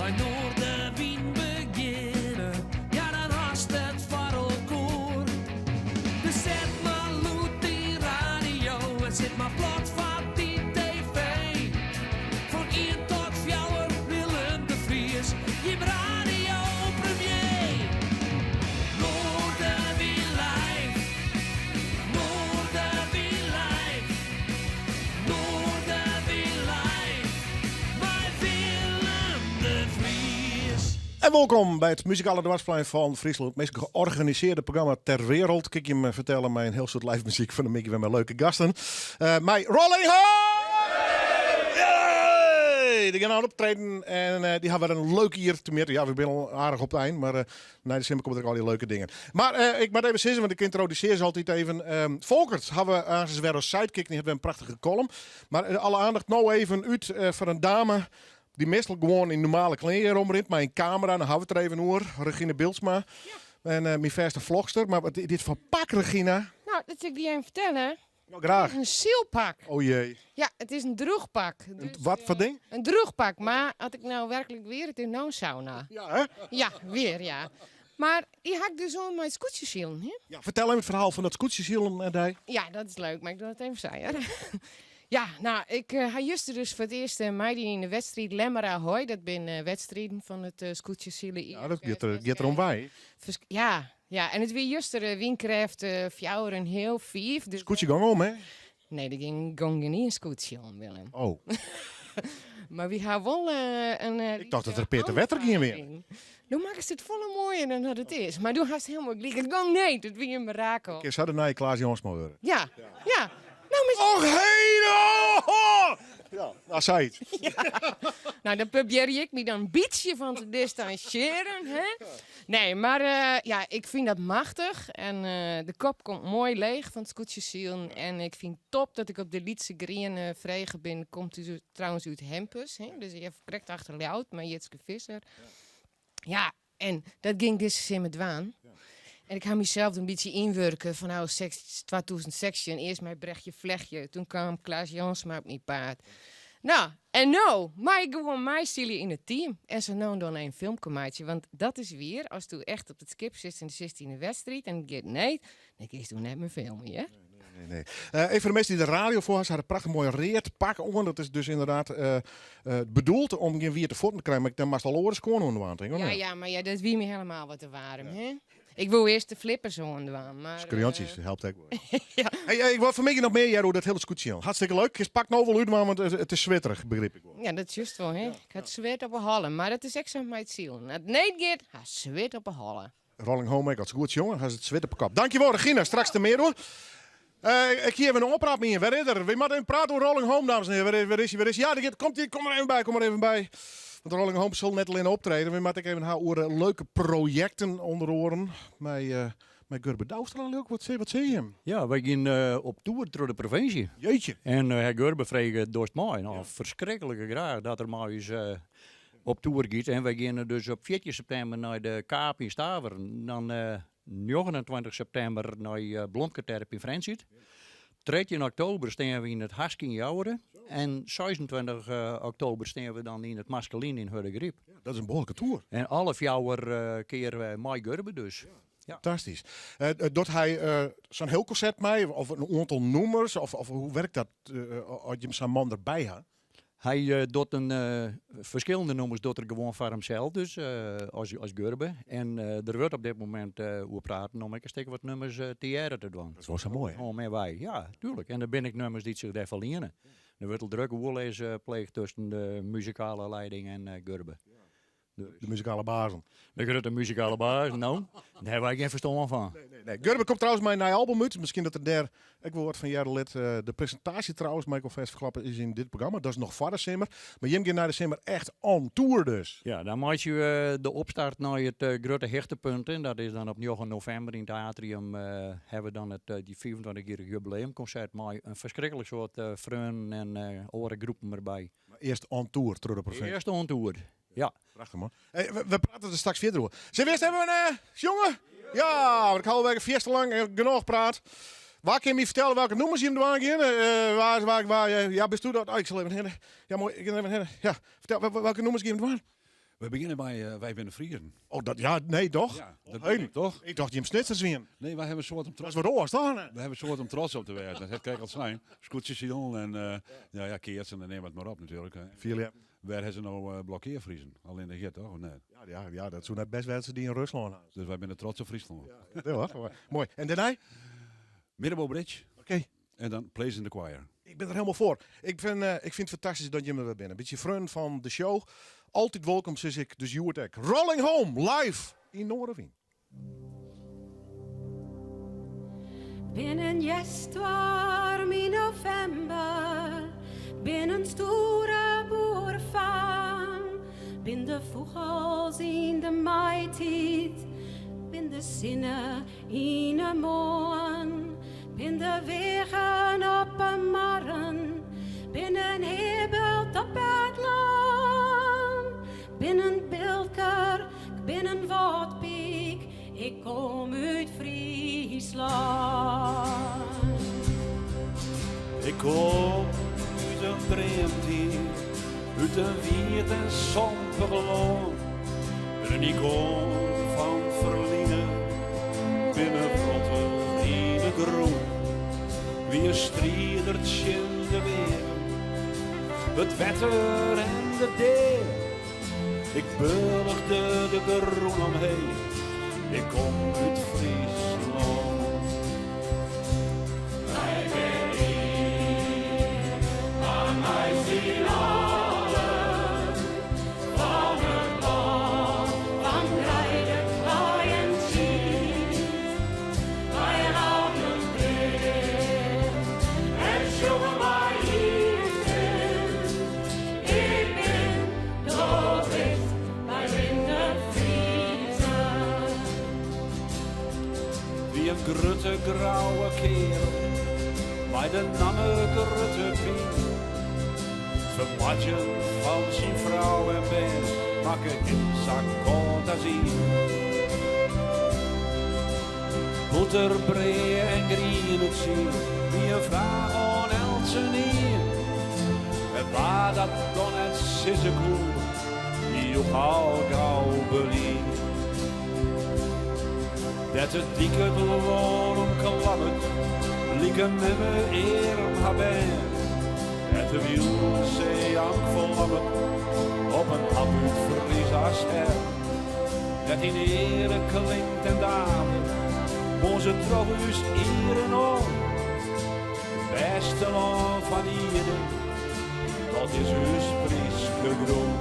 Bij Noorderwien beginnen, ja dan hast het voor elkaar. Dus zet maar loet die radio en zet maar plat van die tv. Van 1 tot 4 Willem de Vries, je radio premier. Noorderwien live, Noorderwien live, Noorderwien live, bij Willem de Vries. En welkom bij het muzikale dwarsplein van Friesland. Het meest georganiseerde programma ter wereld. Kijk je me vertellen mij een heel soort live muziek van de Mickey met mijn leuke gasten. Mij Rolling Home! Yay! Die gaan aan optreden en die hebben een leuk hier te meer. Ja, we zijn al aardig op het eind, maar na december komen er al die leuke dingen. Maar ik moet even zeggen, want ik introduceer ze altijd even. Volkert hebben we aan zijn als sidekick, die hebben een prachtige column. Maar alle aandacht nou even uit voor een dame die meestal gewoon in normale kleren omrint, maar in camera, dan hebben we het er even over. Regine Bilsma. Ja. En mijn verste vlogster. Maar wat dit van pak, Regina? Nou, dat wil ik je even vertellen. Nou, graag. Een zielpak. Oh jee. Ja, het is een droegpak. Dus, Wat voor ding? Een droegpak, maar had ik nou werkelijk weer het in nou sauna. Ja, hè? Ja, weer, ja. Maar die had ik dus al mijn scootjeszielen, hè? Ja, vertel hem het verhaal van dat scootjeszielen en die. Ja, dat is leuk, maar ik doe het even saaier. Ja, nou, ik ga juist dus voor het eerst meiden in de wedstrijd Lemmera Hooi. Dat ben wedstrijden van het scootjeszielen. Ja, dat gaat er om wij. Ja, en het weer juist er wienkrijgt fjouwer een heel vief. Dus Scootje gang om, hè? nee, dat ging niet een scootjeszielen, Willem. Oh. Maar we hebben wel een... Ik dacht dat er Peter Wetter ging weer. Dan maken ze het volle mooier dan dat het is. Maar toen had helemaal gelijk. Het ging nee, dat weer een mirakel. Ik zou de naar Klaas Jansma horen. Ja. Nou, Och, heen! Ja, nou, zei het. nou, dan probeer ik me dan een beetje van te distancieren. Hè? Nee, maar ja, ik vind dat machtig. En de kop komt mooi leeg van het scootjesielen. En ik vind het top dat ik op de Lietse Green vregen ben. Komt u trouwens uit Hempus. Hè? Dus even correct achter Leeuwarden, maar Jitske Visser. Ja, en dat ging dus in mijn dwaan. En ik ga mezelf een beetje inwerken van 2016. Eerst mijn Brechtje Vlechtje. Toen kwam Klaas Jansma op mijn paard. Nou, en nou, maar ik gewoon mij stielen in het team. En zo nou dan een filmkomaatje. Want dat is weer, als je echt op het skip zit in de 16e wedstrijd en je nee, dan kun je toen net mijn film, hè? Nee. Even voor de mensen die de radio voor hadden, een prachtig mooi reertpak on. Dat is dus inderdaad bedoeld om geen weer te voeten te krijgen. Maar dan mag al oren scoren onder de waan. Ja, maar ja, dat wie me helemaal wat te warm, hè? Ik wil eerst de flippers zo aan de waan, maar... Screantjes, helpt ook wel. Ja. Hey, ik wil van mij nog meer, Jaro, dat hele scootje. Hartstikke leuk. Je pakt nou wel uit, want het is zwitterig, begreep ik wel. Ja, dat is juist wel, hè? Ik had zweet op een hallen, maar dat is echt zo mijn ziel. Het nee gaat, hij zweet op een hallen. Rolling Home, ik had goed, jongen. Hij het zwit op kop. Dankjewel, Regina. Straks te meer, hoor. Ik hier even een opraap mee. Waar is er? We moeten even praten over Rolling Home, dames en heren. Waar is hij? Ja, kom er even bij. Want Rolling Home zal net alleen optreden. We moeten even over leuke projecten onder oren. Met Gurbe Douwstra, leuk. Wat zie je hem? Ja, wij gaan op tour door de provincie. Jeetje. En hij Gurbe vregen door het mij. Nou, verschrikkelijk graag dat er maar eens op tour gaat. En wij gaan dus op 14 september naar de Kaap in Staveren. Dan 29 september naar Blomketerp in Frensiet. 13 oktober staan we in het Hask in Jouweren. En 26 oktober staan we dan in het Maskelin in Hurdegriep. Ja, dat is een behoorlijke tour. En alle jouwer keer mij Gurbe dus. Ja. Fantastisch. Doet hij zo'n heel concert mee? Of een aantal nummers? Of hoe werkt dat als je zijn man erbij hebt? Hij doet verschillende nummers doet er gewoon voor hemzelf, dus als Gurbe. En er wordt op dit moment over praten om een stuk wat nummers te jaren te doen. Dat is wel zo mooi, hè? Oh, met wij, ja, tuurlijk. En dan ben ik nummers die zich daar verlenen. Er wordt al drukke woel gepleegd tussen de muzikale leiding en Gurbe. De muzikale bazen. De grote muzikale baas, nou, daar hebben wij geen verstand van. Nee. Gurbe komt trouwens mijn nieuwe album uit. Misschien dat er daar, ik wil wat van jaren lid. De presentatie trouwens, Michael Vest verklappen, is in dit programma. Dat is nog voor december. Maar je gaat naar december echt on tour dus. Ja, dan maak je de opstart naar het grote hechtepunt. En dat is dan op 9 november in het Atrium. Hebben we dan die 24-jarige jubileumconcert. Maar een verschrikkelijk soort vrienden en andere groepen erbij. Maar eerst on tour, door de provincie. Eerst on tour. Ja. Prachtig, man. Hey, we praten er straks verder over. Zullen we eerst hebben een jongen? Ja, want ik hou weer een lang genoeg praat. Waar kan je me vertellen welke nummers je hem doen gaan? Ja, best u dat? Oh, ik zal even heen. Ja, mooi. Ik ga even heen. Ja, vertel, welke nummers je hem doen? We beginnen bij Wij Binnen Friesen. Oh, nee, toch? Ja, dat Hey, toch? Ik dacht Jim Snitsers weer. Nee, wij hebben een soort om Dat trots. is wat oors, toch? We hebben een soort om trots op te werken. Dat kijk al zijn. Scootjes zien en keertsen en neem het maar op natuurlijk. Hè. Viel, ja. Waar hebben ze nou blokkeervriezen? Al in de git, toch? Of nee? Ja, dat zijn net best wensen die in Rusland hadden. Dus wij zijn trots op Friesland. Ja, hoor. Mooi. En daarna? Middenbo Bridge. Oké. En dan Place in the Choir. Ik ben er helemaal voor. Ik vind het fantastisch dat je me weer bent. Een beetje vriend van de show. Altijd welkom, zeg ik. Dus you attack. Rolling Home, live in Noorderveen. Binnen jestwarm in november, binnen stoere boerenfaam, bin de vogels in de maaitijd, bin de zinnen in de moon, bin de wegen op een marren, bin een hebelt op het land, bin een bilker, bin een woordpiek. Ik kom uit Friesland. Ik kom uit een dreemtier, uit een wiet en somber land. En ik kom van Verliezen, binnen vlotte in de groen. Wie een striedertje in de weer, het wetter en de deel. Ik bulgde de groen omheen. Ik kom uit Friesland. Wij ben hier, aan mij zien allen. Van het land, van rijden, wij en zien. Wij houden weer, en jongen wij hier. Ik ben doorwit, wij zijn de Wie een grutte grauwe kerel, bij de namme grutte pien. Vermatjen van zijn vrouw en ben, maken in zak fantasie. Boterbree en grienet zien, wie een vraag aan Elsen hier. En waar dat dan het sissekoe, die ook al gauw belief. Dat het dikke gewoon omklappert, lieken met me eer haar ben. Dat de wielzee aan verlammert, op een abuut verlies haar ster. Dat in ere klinkt en daden, onze trouwens hier en om. Beste land van ieder, dat is ons Frieske groen.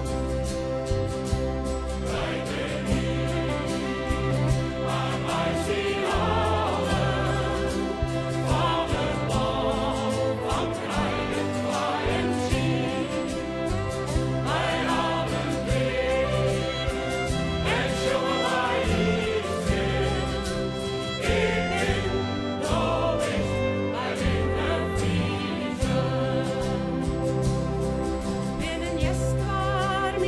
Binnen jestwarm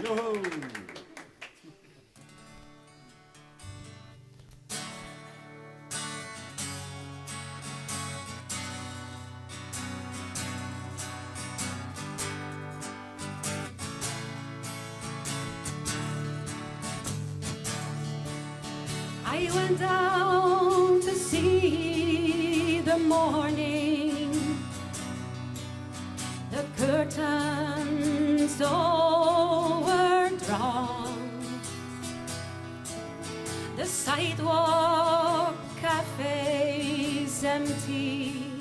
Joho! I went down to see the morning. The curtains all were drawn. The sidewalk cafes empty.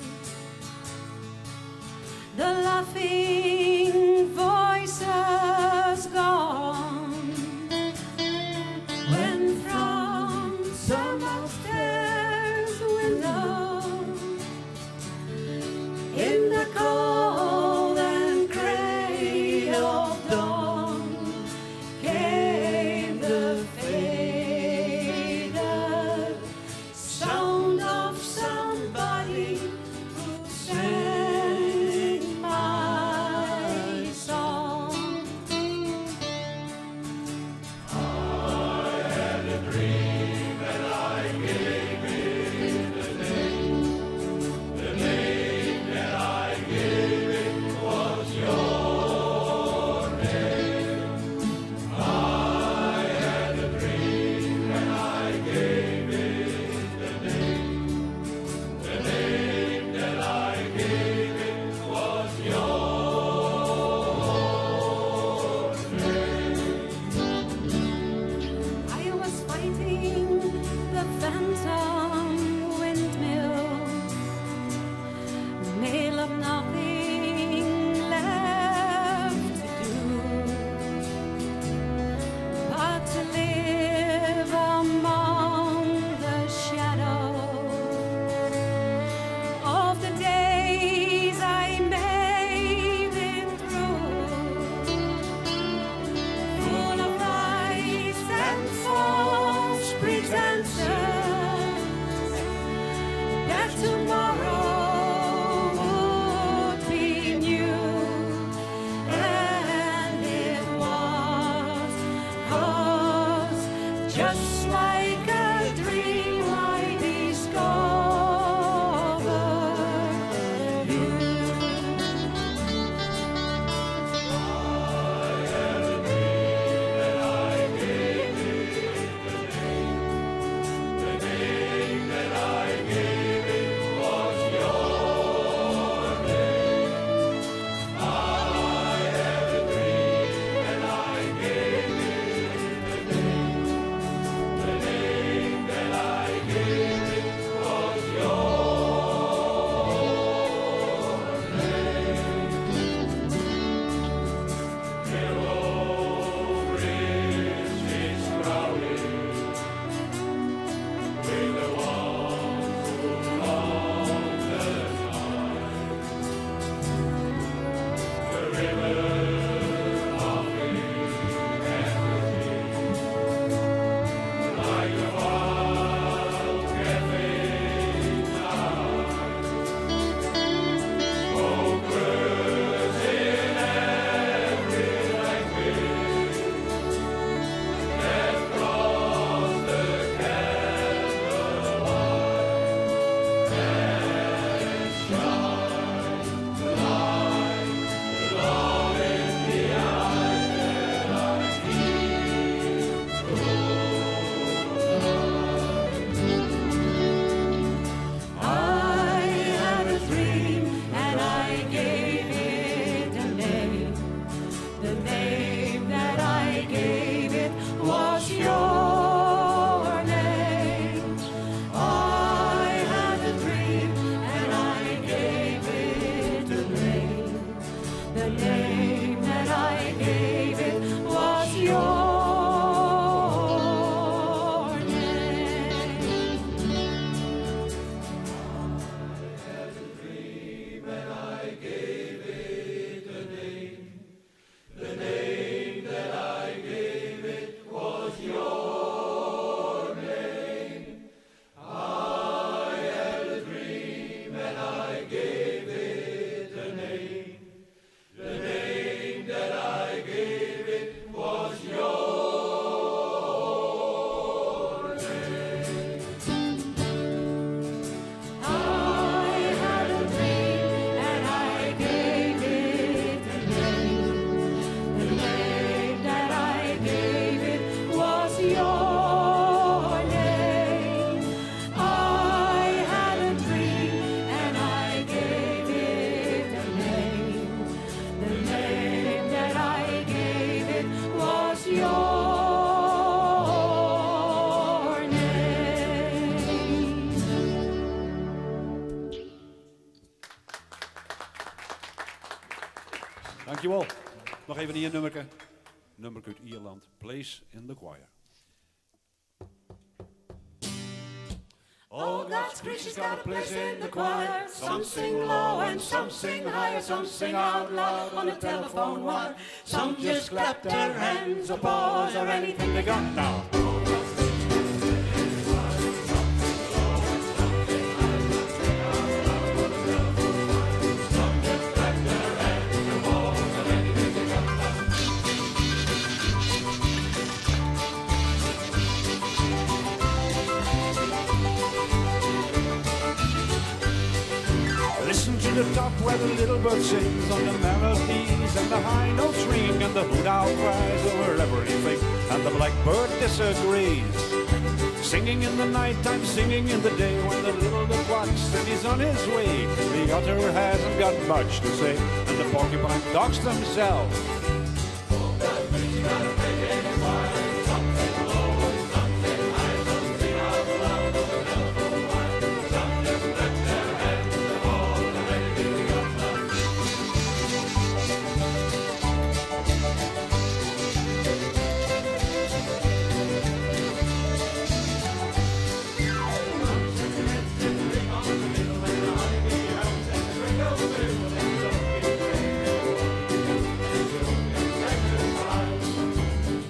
The laughing voices gone. When from some upstairs window, in the cold and gray of dawn, came the faded sound of somebody who sang my Dankjewel. Nog even hier nummerke. Nummer uit Ierland. Place in the Choir. Oh, God's creatures got a place in the choir. Some sing low and some sing higher. Some sing out loud on the telephone wire. Some just clap their hands or paws or anything they got now. Listen to the top where the little bird sings on the melodies and the high notes ring and the hoot owl cries over everything and the blackbird disagrees. Singing in the nighttime, singing in the day when the little duck walks and he's on his way. The otter hasn't got much to say and the porcupine talks themselves.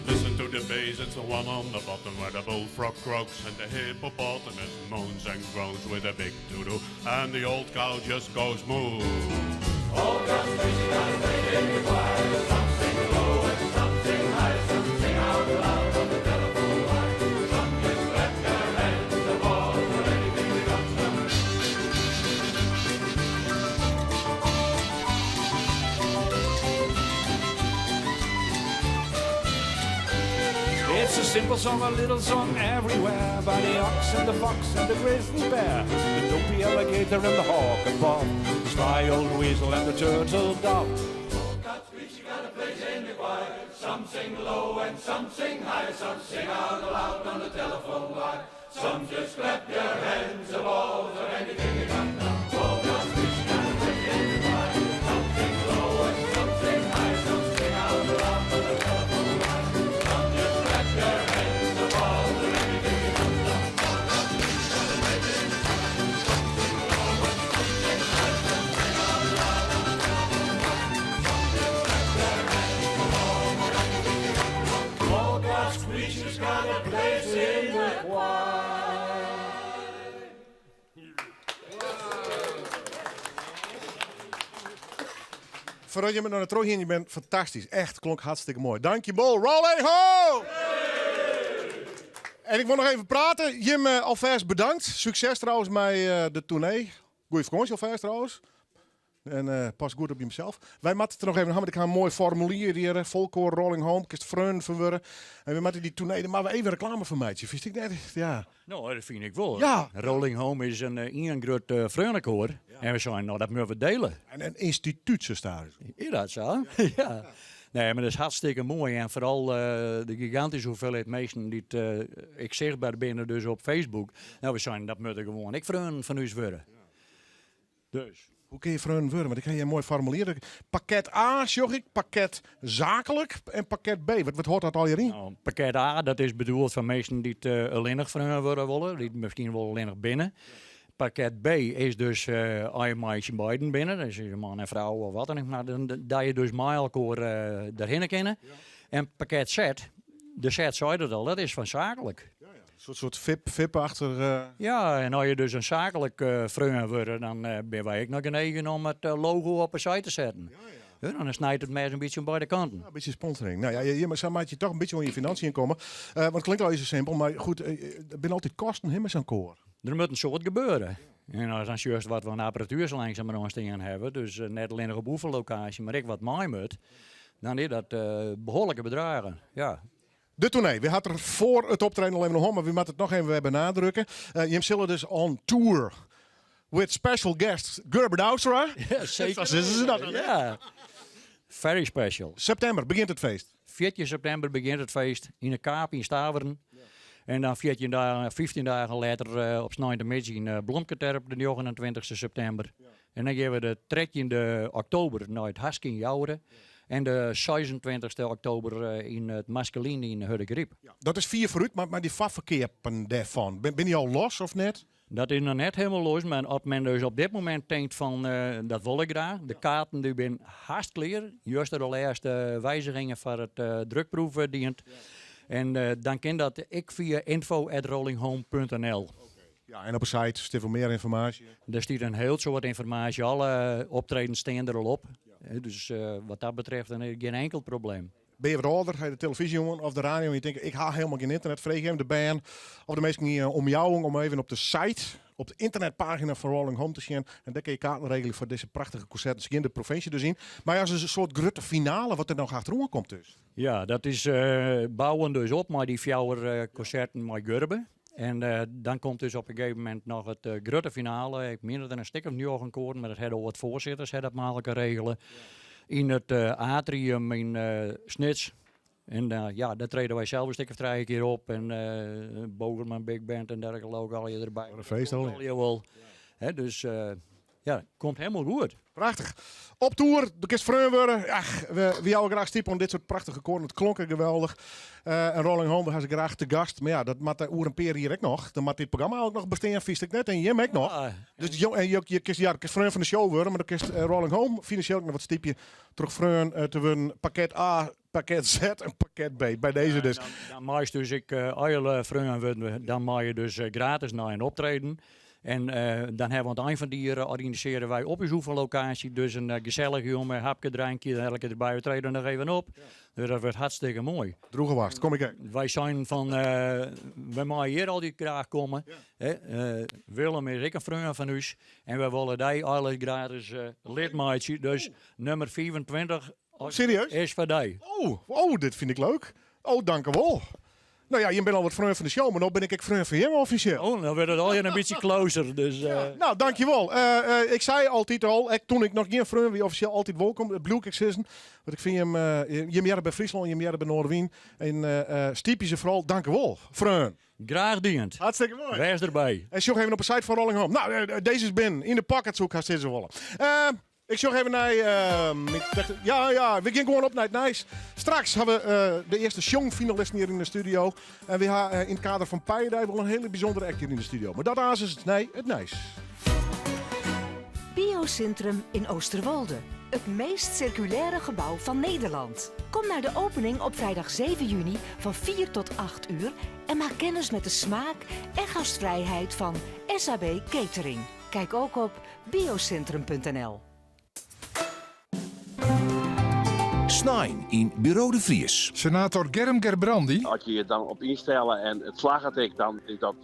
Listen to the bass, it's the one on the bottom where the bullfrog croaks and the hippopotamus moans and groans with a big doo-doo and the old cow just goes moo. It's a simple song, a little song everywhere by the ox and the fox and the grizzly bear, the dopey alligator and the hawk and bob, the sly old weasel and the turtle dove. All God's creatures got a place in the choir. Voordat je met naar de trooi je bent fantastisch. Echt, klonk hartstikke mooi. Dank je, Bol. Rolling ho! En ik wil nog even praten. Jim, alvast bedankt. Succes trouwens met de tournee. Goeie vakantie alvast trouwens. En pas goed op jezelf. Wij moeten er nog even aan. Ik ga een mooi formulier hier. Volkoor, Rolling Home, kist vreun verwurren. En we moeten die tournee, maar we even reclame van mij. Vind ik net? Ja. Nou, dat vind ik wel. Ja. Rolling Home is een groot vreugdekoor. En we zijn, nou, dat moeten we delen. En een instituut zo staan. Is dat zo? Ja. Nee, maar dat is hartstikke mooi. En vooral de gigantische hoeveelheid mensen die ik zichtbaar binnen dus op Facebook. Nou, we zijn, dat moeten gewoon ik vreun van u worden. Dus. Hoe kun je vreun worden? Want ik ga je mooi formuleren. Pakket A, zag ik. Pakket zakelijk. En pakket B. Wat hoort dat al hierin? Nou, pakket A, dat is bedoeld voor mensen die alleenig vreun worden willen. Die misschien wel alleenig binnen. Pakket B is dus een meisje beiden binnen. Dat is een man en vrouw of wat dan ook. Maar dan dat je dus met elkaar daarheen kennen. Ja. En pakket Z, de Z zei het al, dat is van zakelijk. Een soort VIP-achter. Ja, en als je dus een zakelijk vreun wordt, dan ben wij ook nog genegen om het logo op een site te zetten. Ja, dan snijdt het mes een beetje aan beide kanten. Ja, een beetje sponsoring. Nou ja, je maakt je toch een beetje om je financiën komen. Want het klinkt al zo simpel, maar goed, er zijn altijd kosten hè, met zo'n koor. Er moet een soort gebeuren. En als dan juist wat we aan apparatuur zo langzamerhand dingen hebben, dus net alleen nog op oefenlocatie, maar ik wat mij moet, dan is dat behoorlijke bedragen. Ja. De tournee. We hadden er voor het optreden al even nog om, maar we moeten het nog even benadrukken. Je zullen dus on tour with special guest Gerber Douwstra. Ja, zeker. Zo is ze dat. Ja. Very special. September begint het feest. 14 september begint het feest in de Kaap in Staveren. En dan 15 dagen later op Snijdenmiddag in Blomketerp, de 29 september. En dan gaan we de 13e oktober naar het Haskin Jouren. En de 26e oktober in het Maskeline in Hudde-Griep. Ja, dat is 4 vooruit, maar die verkeerpen daarvan. Ben je al los of net? Dat is nog net helemaal los, maar als men dus op dit moment denkt van dat wil ik graag. De kaarten die zijn haast klaar. Juist de laatste wijzigingen voor het drukproefdient. En dan kan dat ik via info@rollinghome.nl. Ja, en op een site staat veel meer informatie. Daar staat een heel soort informatie. Alle optredens staan er al op. Dus wat dat betreft dan is geen enkel probleem. Ben je wat ouder, ga je de televisie jongen of de radio en je denkt, ik haal helemaal geen internet, vreeg je hem de band of de mensen om jou om even op de site, op de internetpagina van Rolling Home te zien en daar kun je kaarten regelen voor deze prachtige concerten in de provincie te zien. Maar als een soort grote finale, wat er dan achterom komt dus. Ja, dat is bouwen dus op maar die 4 concerten met Gurben. En dan komt dus op een gegeven moment nog het grote finale. Ik minder dan een stuk of 9 koorden, maar dat hebben al wat voorzitters dat mogelijk regelen. In het atrium in Snits. En ja, daar treden wij zelf een stuk of 3 keer op. En Bogerman Big Band en dergelijke ook al je erbij. Wat een feest al. Wel. Dus ja, komt helemaal goed. Prachtig. Op tour, de kist vreun worden. Ach, we houden graag stiepen om dit soort prachtige koren. Het klonk er geweldig. En Rolling Home, daar gaan ze graag te gast. Maar ja, dat moet de oer en peer hier ook nog. Dan moet dit programma ook nog bestaan, vies ik net. En Jim ook nog. Ah, Dus je kist vreun van de show worden. Maar dan kist Rolling Home financieel ook nog wat stiepje terug vreun te winnen. Pakket A, pakket Z en pakket B. Bij deze dus. Dan mag je dus alle vrienden, dan mag je dus gratis naar een optreden. En dan hebben we aan het eind van die jaren organiseren wij op een locatie. Dus een gezellig jongen, hapje, drankje, dan elke erbij. We treden nog even op. Dus dat wordt hartstikke mooi. Droege was, kom ik even. Wij zijn van, we mogen hier al die graag komen. Willem is ik een vriend van ons. En we willen die alle gratis lidmaatje. Dus nummer 24 Serieus? is voor die. Oh, dit vind ik leuk. Oh, dank u wel. Nou ja, je bent al wat vriend van de show, maar nu ben ik vriend van hem officieel. Oh, dan wordt het al een beetje closer. Dus, Nou, dankjewel. Ik zei altijd al, toen ik nog geen vriend wie officieel altijd welkom, het bloek ik zeggen. Want ik vind hem, je meer bij Friesland, je meer bij Noordwien. En stiepje vooral, dank u wel, vriend. Graag dient. Hartstikke mooi. Wees erbij. En zoek even op de site van Rolling Home. Nou, deze is binnen. In de pocketzoek gaat ze willen. Ik zoek even naar... ja, we gaan gewoon op naar het Nice. Straks hebben we de eerste Song-finalisten hier in de studio. En we hebben in het kader van Paardij wel een hele bijzondere act hier in de studio. Maar dat is het Nice. Biocentrum in Oosterwolde. Het meest circulaire gebouw van Nederland. Kom naar de opening op vrijdag 7 juni van 4 tot 8 uur en maak kennis met de smaak en gastvrijheid van SAB Catering. Kijk ook op biocentrum.nl. Snijn in Bureau de Vries. Senator Germ Gerbrandi. Als je je dan op instellen en het slaagt ik, dan is dat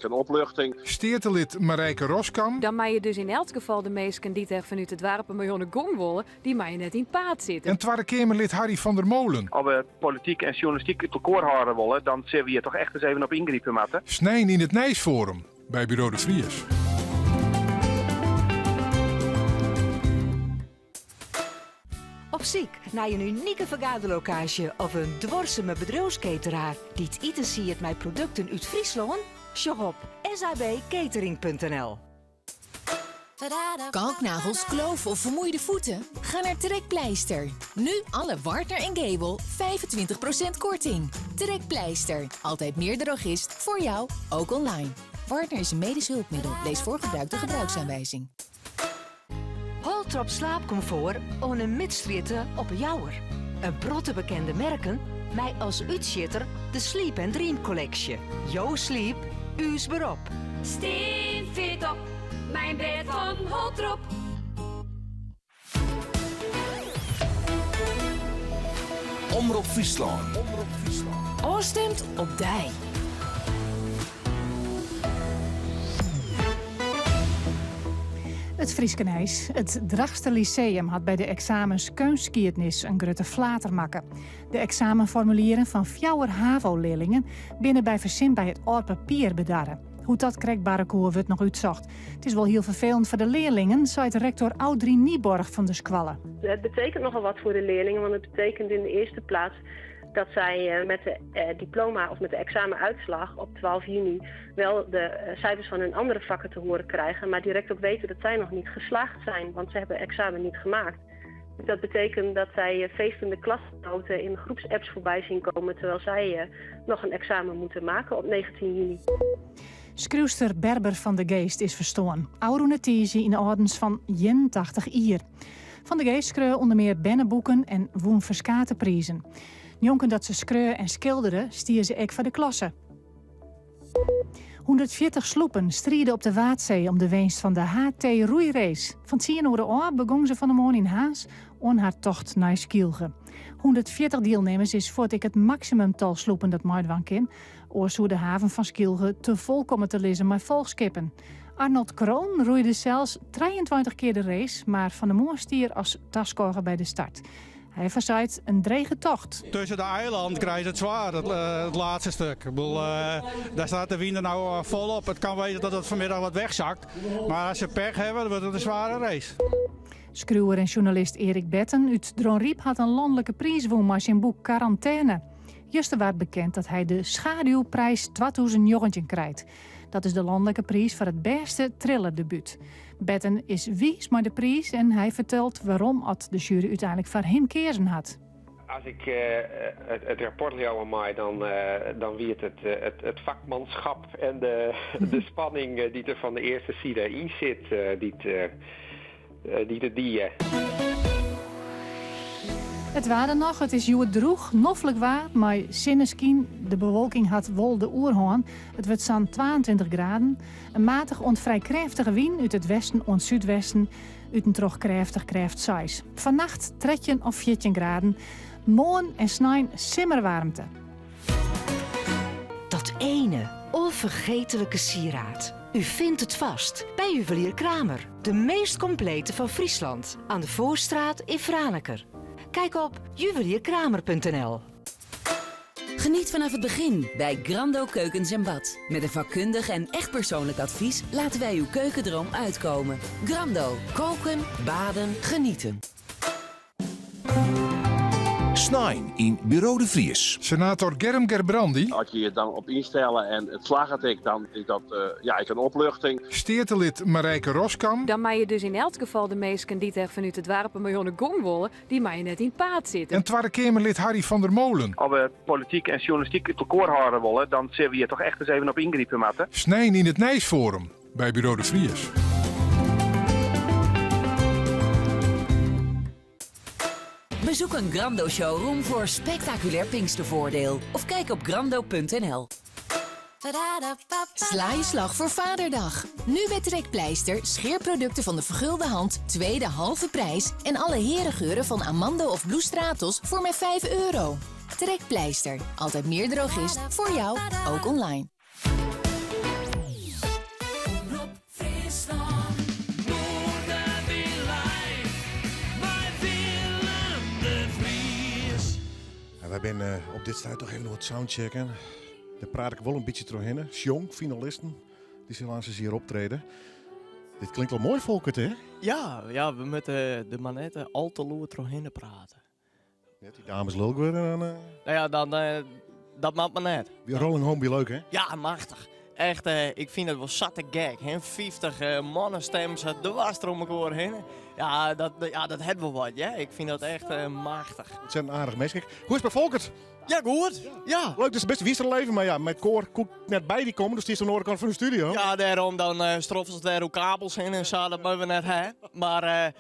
een opluchting. Steertelid Marijke Roskam. Dan mag je dus in elk geval de meesten die tegen vanuit het dorp een miljoen gong willen, die mag je net in het paad zitten. En Tweede Kamerlid Harry van der Molen. Als we politiek en journalistiek het record houden willen, dan zullen we hier toch echt eens even op ingrijpen moeten. Snijn in het Nijsforum bij Bureau de Vries. Op zoek naar een unieke vergaderlocatie of een dwarseme bedrijfskateraar die het eten ziet met producten uit Friesland? Shop op sabcatering.nl. Kalknagels, kloof of vermoeide voeten? Ga naar Trekpleister. Nu alle Wartner en Gable 25% korting. Trekpleister. Altijd meer drogist voor jou, ook online. Wartner is een medisch hulpmiddel. Lees voor gebruik de gebruiksaanwijzing. Holtrop slaapcomfort on een midstrieten op een jouwer. Een brotte bekende merken, mij als uitschitter de Sleep & Dream Collection. Yo Sleep, u's berop. Steen fit op, mijn bed van Holtrop. Omroep Friesland. Oorstemt op dij. Het Frieskenijs, het Drachtster Lyceum, had bij de examens keunskietnis een grote flater maken. De examenformulieren van 4 HAVO-leerlingen binnen bij verzin bij het oud papier bedarren. Hoe dat krekbare koer wordt nog uitzocht. Het is wel heel vervelend voor de leerlingen, zei de rector Audrey Nieborg van de Squallen. Het betekent nogal wat voor de leerlingen, want het betekent in de eerste plaats dat zij met de diploma of met de examenuitslag op 12 juni wel de cijfers van hun andere vakken te horen krijgen, maar direct ook weten dat zij nog niet geslaagd zijn, want ze hebben examen niet gemaakt. Dus dat betekent dat zij feestende klasgenoten in groepsapps voorbij zien komen, terwijl zij nog een examen moeten maken op 19 juni. Schrijfster Berber van de Geest is verstoorn. Oude in de ordens van 81 jaar. Van de Geest schreeuwen onder meer bennenboeken en woon verskate prijzen. Jonken dat ze schreeuwen en schilderen, stier ze ook voor de klasse. 140 sloepen strieden op de Waadzee om de winst van de HT-roeirace. Van 10 uur begon ze van de morgen in Haas on haar tocht naar Skielge. 140 deelnemers is voor het maximumtal sloepen dat Maidwan kan. Oorzoe de haven van Skielge te vol komen te lezen met volskippen. Arnold Kroon roeide zelfs 23 keer de race, maar Van der Moor stier als taskoger bij de start. Hij verzaait een drege tocht. Tussen de eilanden krijg je het zwaar, het laatste stuk. Ik bedoel, daar staat de wind er nou volop. Het kan weten dat het vanmiddag wat wegzakt. Maar als ze pech hebben, dan wordt het een zware race. Schreeuwer en journalist Erik Betten uit Dronriep had een landelijke prijs woon met zijn boek Quarantaine. Juster werd bekend dat hij de Schaduwprijs 2019 krijgt. Dat is de landelijke prijs voor het beste thrillerdebuut. Betten is wies maar de prijs en hij vertelt waarom de jury uiteindelijk voor hem kezen had. Als ik het rapport lees aan mij, dan wie het vakmanschap en de spanning die er van de eerste side in zit, die. Het waren nog, het is juwe droeg, noffelijk waar, maar zinneskien, de bewolking had wol de oerhoorn. Het wordt zo'n 22 graden. Een matig vrij krachtige wind uit het westen en zuidwesten, uit een toch krachtig 6. Vannacht 13 of 14 graden. Morgen en snijn simmerwarmte. Dat ene onvergetelijke sieraad. U vindt het vast bij Juwelier Kramer. De meest complete van Friesland. Aan de Voorstraat in Franeker. Kijk op juwelierkramer.nl. Geniet vanaf het begin bij Grando Keukens en Bad. Met een vakkundig en echt persoonlijk advies laten wij uw keukendroom uitkomen. Grando. Koken, baden, genieten. Snein in Bureau de Vries. Senator Germ Gerbrandi. Als je je dan op instellen en het slagen dan is dat een opluchting. Steertelid Marijke Roskam. Dan mag je dus in elk geval de meesten die tegen vanuit het warpen miljoenen gong willen, die mag je net in het paad zitten. En Tweede Kamerlid Harry van der Molen. Als we politiek en journalistiek het record houden willen, dan zullen we hier toch echt eens even op ingrijpen moeten. Snein in het Nijsforum bij Bureau de Vries. Bezoek een Grando showroom voor spectaculair Pinkstervoordeel. Of kijk op grando.nl. Sla je slag voor Vaderdag. Nu bij Trekpleister scheerproducten van de vergulde hand, tweede halve prijs. En alle herengeuren van Amando of Blue Stratos voor maar €5. Trekpleister, altijd meer drogist, voor jou, ook online. Wij zijn op dit stuit toch even nog wat soundchecken. Daar praat ik wel een beetje doorheen. Jong, finalisten, die zullen eens hier optreden. Dit klinkt wel mooi, Volkert, hè? Ja, we moeten de manetten al te loer doorheen praten. Net die dames leuk weer. Nou ja, dat maakt me net. Die Rolling Home, leuk, hè? Ja, machtig. Echt, ik vind het wel zatte gek. Hè? 50 mannenstemmen dwars door elkaar heen. Ja, dat hebben we wat. Ja? Ik vind dat echt machtig. Het zijn aardig mensen. Kijk, hoe is het bij Volkert? Ja, goed. Ja. Leuk, dat is best wieser leven, maar ja, met koor koek net bij die komen, dus die is aan de andere kant van de studio. Ja, daarom dan stroffen ze daar ook kabels in en zo, dat moeten we net hebben. Maar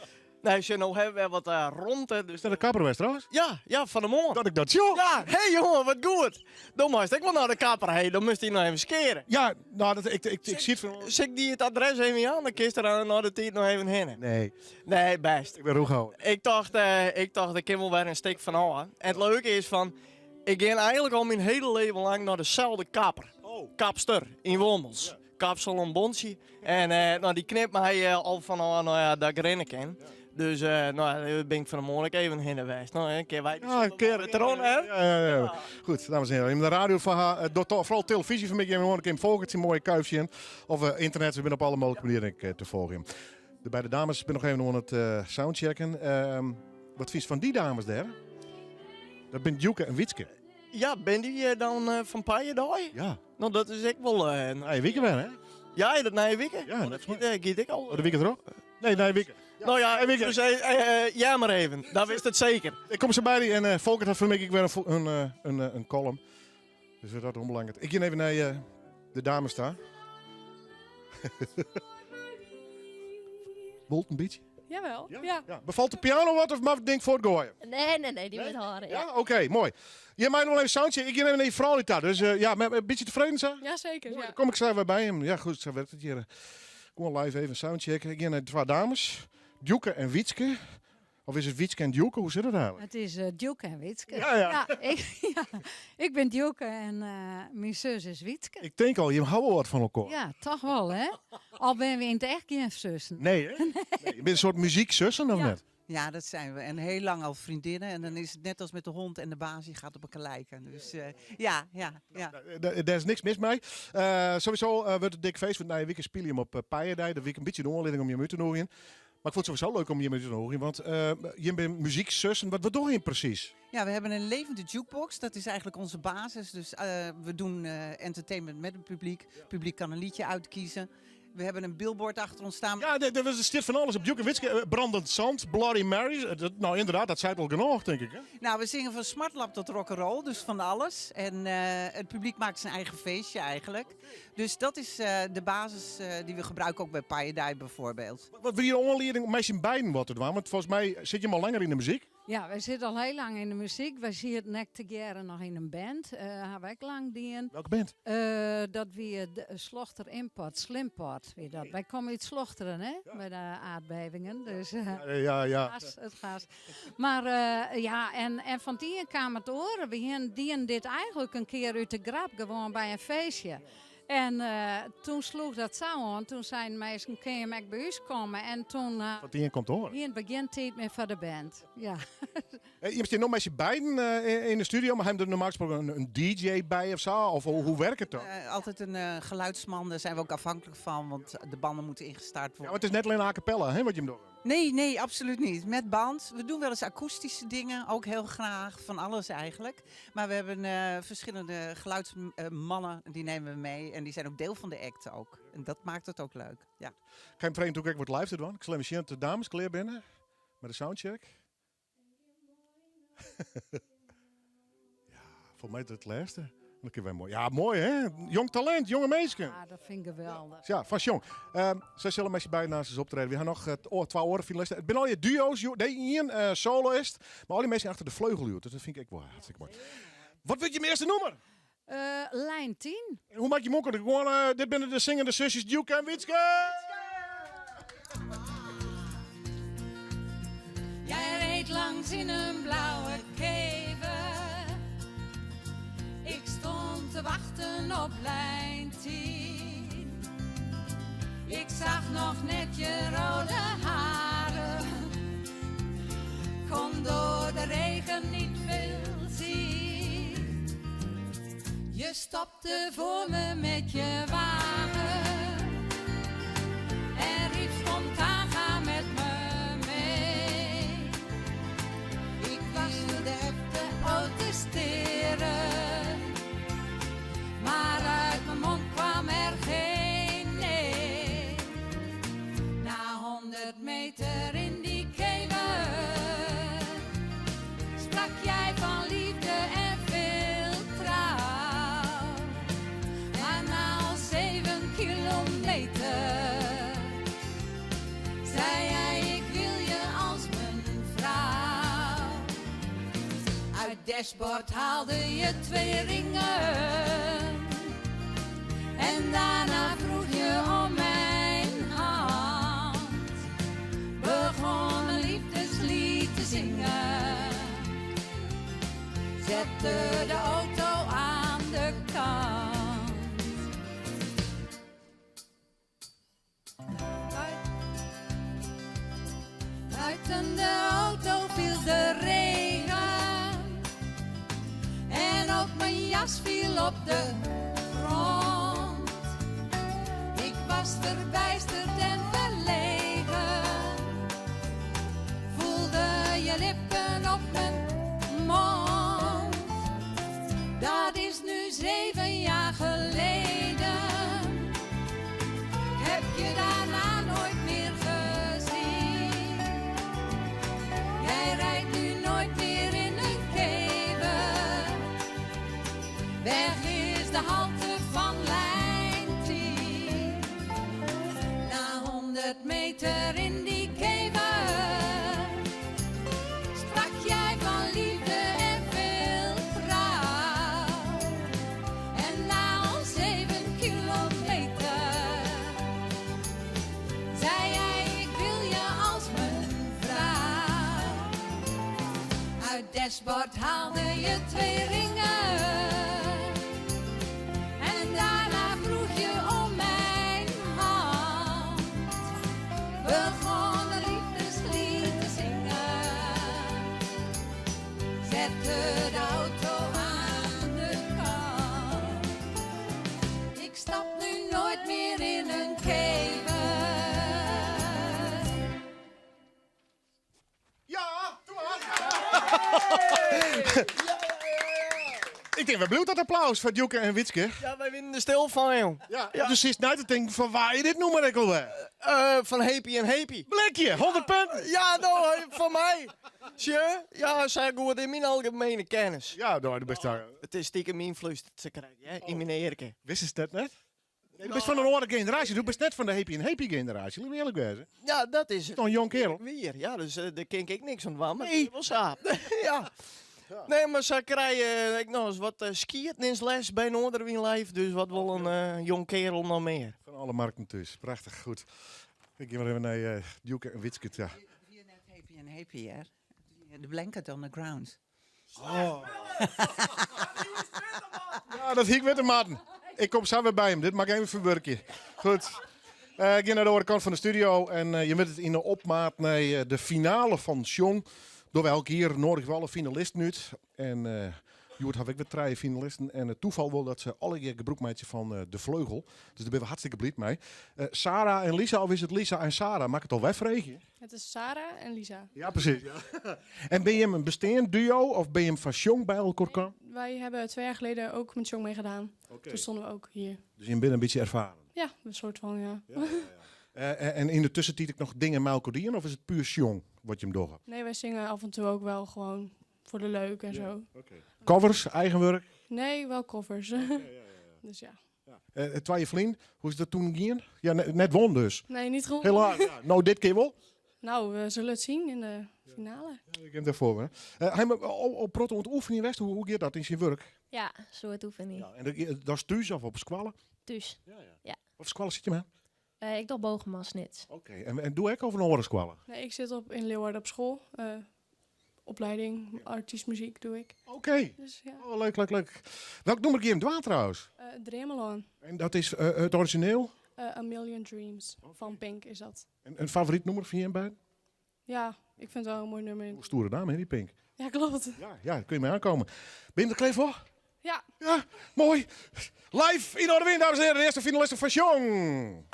nee, ze nou hebben we wat rond. Dus... Is dat een kapper trouwens? Ja, van de morgen. Dat ik dat zo. Ja, hé jongen, wat goed. Dan moest ik wel naar de kapper heen, dan moest hij nog even skeren. Ja, nou, ik zie het van... Zeg die het adres even aan, dan kist er naar de tijd nog even heen. Nee, best. Ik ben roeghouden. Ik dacht, ik kan wel weer een steek van houden. En het leuke is van, ik ga eigenlijk al mijn hele leven lang naar dezelfde kapper. Kapster in Wormels. Ja. Kapsel en Bonsie. En die knipt mij al van dat ik rennen kan. Dus ben ik van de morgen even heen geweest. Nou, een keer wij een keer hè? Ja. Goed, dames en heren. In de radio vooral televisie van mij, je hoort een Volkert, een mooie kuifje in. Of internet, we zijn op alle mogelijke manieren te volgen. De beide dames ben nog even aan het soundchecken. Wat vies van die dames daar? Dat ben Joeke en Witske. Ja, ben die dan van Paaien? Ja. Nou, dat is ik wel... je weekend weer, hè? Ja, dat na je weekend? Ja, dat giet ik al. Oh, de weekend er ook? Nee, na je weekend. Nou ja, dus, ja maar even. Dat wist het zeker. Ik kom zo bij die en Volkert had voor mij weer een column. Dus dat is onbelangrijk. Ik ga even naar de dames staan. Bolt een beetje? Jawel, ja. Bevalt de piano wat of mag ik denk voortgooien? Nee, die moet horen. Ja, oké, mooi. Je mij nog even soundje. Ik ga even naar je vrouw daar. Dus een beetje tevreden zijn? Ja, zeker. Ja. Dan kom ik zo weer bij hem. Ja, goed, zo werkt het hier. Kom live even soundchecken. Ik ga naar de twee dames. Djoeke en Wietske. Of is het Wietske en Djoeke? Hoe zit het eigenlijk? Het is Djoeke en Wietske. Ja. Ik ben Djoeke en mijn zus is Wietske. Ik denk al, je houdt wel wat van elkaar. Ja, toch wel, hè? Al ben we in het echt geen zussen. Nee, hè? Nee, je bent een soort muziekzussen of net? Ja, dat zijn we. En heel lang al vriendinnen. En dan is het net als met de hond en de baas, die gaat op elkaar lijken. Dus ja. Daar is niks mis mee. Sowieso wordt het dik feest, want na je weekend speel je hem op Paaierdij. Dat week een beetje de oorleding om je mee te doen. Maar ik vond het sowieso leuk om je mee te doen. Want je bent muziekzussen. Wat doe je precies? Ja, we hebben een levende jukebox. Dat is eigenlijk onze basis. Dus we doen entertainment met het publiek. Het publiek kan een liedje uitkiezen. We hebben een billboard achter ons staan. Ja, er zit van alles op. Djoeke Witske, Brandend Zand, Bloody Marys. Nou, inderdaad, dat zei het al genoeg, denk ik. Hè? Nou, we zingen van smartlap tot rock'n'roll, dus van alles. En het publiek maakt zijn eigen feestje eigenlijk. Dus dat is de basis die we gebruiken ook bij Paaierdij bijvoorbeeld. Wat wil je onleiding om mensen beiden wat te doen? Want volgens mij zit je al langer in de muziek. Ja, wij zitten al heel lang in de muziek. Wij zien het nek together nog in een band. Hebben ik lang dien. Welke band? Dat weer de Slochter Import, Slimport. Weer dat. Wij komen iets slochteren, hè? Ja. Bij de aardbevingen. Dus ja. Het gas. Maar en van die kwam het horen. We dien dit eigenlijk een keer uit de grap, gewoon bij een feestje. En toen sloeg dat zo aan. Toen zijn mensen, kun je bij ons komen? En toen... Wat die komt horen. Hier begint tijd meer voor de band. Ja. Je hebt hier nog met je beiden in de studio, maar hebben er normaal gesproken een DJ bij of zo? Of hoe werkt het dan? Altijd een geluidsman, daar zijn we ook afhankelijk van, want de banden moeten ingestart worden. Ja, maar het is net alleen a cappella, hè, wat je hem doet. Nee, absoluut niet. Met band. We doen wel eens akoestische dingen, ook heel graag, van alles eigenlijk. Maar we hebben verschillende geluidsmannen, die nemen we mee. En die zijn ook deel van de act ook. En dat maakt het ook leuk, ja. Ga je hem vreemd ook wat live te doen? Ik zal even zien de dames klaar binnen, met de soundcheck. Ja, volgens mij is het laatste. Dat kunnen wij mooi. Ja, mooi hè? Jong talent, jonge mensen. Ja, dat vind ik geweldig. Ja, vast jong. Zij zullen met je bij naast ons optreden. We gaan nog 2 orenfinalisten. Het zijn al je duo's. Nee, één soloist. Maar al die mensen achter de vleugel. Dus dat vind ik wel hartstikke mooi. Wat wil je me eerste noemen? Lijn 10. En hoe maak je mokken? Gewoon, dit binnen de zingende zusjes Djoeke en Witske. Jij reed langs in een blauwe kever. Ik stond te wachten op lijn 10. Ik zag nog net je rode haren. Kon door de regen niet veel zien. Je stopte voor me met je wagen. En riep spontaan, ga met me mee. Ik wilde even protesteren. Maar uit mijn mond kwam er geen nee. Na 100 meter in die kever sprak jij van liefde en veel trouw. Maar na al 7 kilometer zei jij ik wil je als mijn vrouw. Uit het dashboard haalde je 2 ringen. En daarna vroeg je om mijn hand. Begon een liefdeslied te zingen. Zette de auto aan de kant. Buiten de auto viel de regen. En ook mijn jas viel op de grond. Ik was verbijsterd en verlegen. Voelde je lippen op mijn mond. Uit dashboard haalde je 2 ringen. En daarna vroeg je om mijn hand. Begon een liefdeslied te zingen. Zette de auto aan de kant. Ik stap nu nooit meer in een kever. Ik denk, we bloedt dat applaus voor Djoeke en Witske. Ja, wij winnen er stil van, joh. Ja. Dus is nou te denken van waar je dit noemen, ik alweer. Van Happy en Happy. Blikje, 100 punten. Ja, nou, van mij. Sje? Ja, zeg goed in mijn algemene kennis. Ja, nou, de beste. Het is stiekem invloed te krijgen, hè, in mijn eerke. Wist je dat net? Nee, je bent van een andere generatie. Je bent net van de Happy en Happy generatie. Laat me eerlijk wezen. Ja, dat is het. Toch een jong kerel. Weer, ja, dus daar ken ik niks van. Maar nee. Wel saap. Ja. Nee, maar ze krijgen ik nog eens wat skiëtnisles bij Noorderwien Live. Dus wat wel een jong kerel nog meer. Van alle markten dus. Prachtig, goed. Ik ga maar even naar Djoeke en Witske. Ja. Hier net Happy en Happy, hè? The blanket on the ground. Oh. Ja, dat hiek met de maten. Ik kom samen bij hem. Dit maak ik even verwerken. Goed. Ik ga naar de andere kant van de studio. En je bent het in de opmaat naar de finale van Sjong. Door welke hier nodig wel een finalist nu. En Joert had ik weer 3 finalisten. En het toeval wil dat ze alle gebroekmeidje van De Vleugel. Dus daar ben we hartstikke blij mee. Sarah en Lisa, of is het Lisa en Sarah? Maak het al wegvregen. Het is Sarah en Lisa. Ja, precies. Ja. En ben je een bestaand duo of ben je hem van Sjong bij elkaar komen? Wij hebben 2 jaar geleden ook met Jong meegedaan. Toen stonden we ook hier. Dus je bent een beetje ervaren? Ja, een soort van, ja. En in de tussentijd ook nog dingen melodieën of is het puur Sjong wat je hem door hebt? Nee, wij zingen af en toe ook wel gewoon voor de leuk en zo. Covers, eigen werk? Nee, wel covers. Dus ja. Twee vrienden, hoe is dat toen gegaan? Ja, net won dus. Nee, niet gewoon. Helaas. Ja. Nou, dit keer wel. Nou, we zullen het zien in de finale. Ja, ik heb daarvoor me. Hij op proto oefening West, hoe gaat dat in zijn werk? Ja, zo het oefening. Ja, en dat is thuis of op squallen? Dus. Ja. Of squallen zit je met? Ik doe bogenmassnit. Oké, en doe ik over een andere squallen? Nee, ik zit in Leeuwarden op school. Opleiding, artiestmuziek doe ik. Oké. Dus, ja. Oh, leuk. Welk nummer geef je hem dwaan trouwens? Dremelon. En dat is het origineel? A Million Dreams van Pink is dat. En een favoriet nummer van je bij? Ja, ik vind het wel een mooi nummer. Hoe stoere dame, hè, die Pink? Ja, klopt. Ja, kun je mee aankomen. Ben je er klaar voor? Ja. Ja, mooi. Live in Noorderwien, dames en heren. De eerste finalisten van Sjong.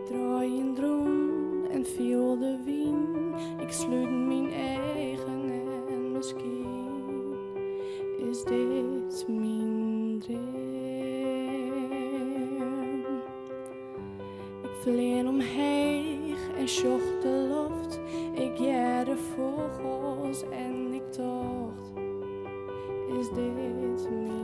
Draai een droom en viel de wien. Ik sluit mijn eigen en misschien is dit mijn droom. Ik vleen omheen en zocht de lucht. Ik jaag de vogels en ik dacht, is dit mijn droom?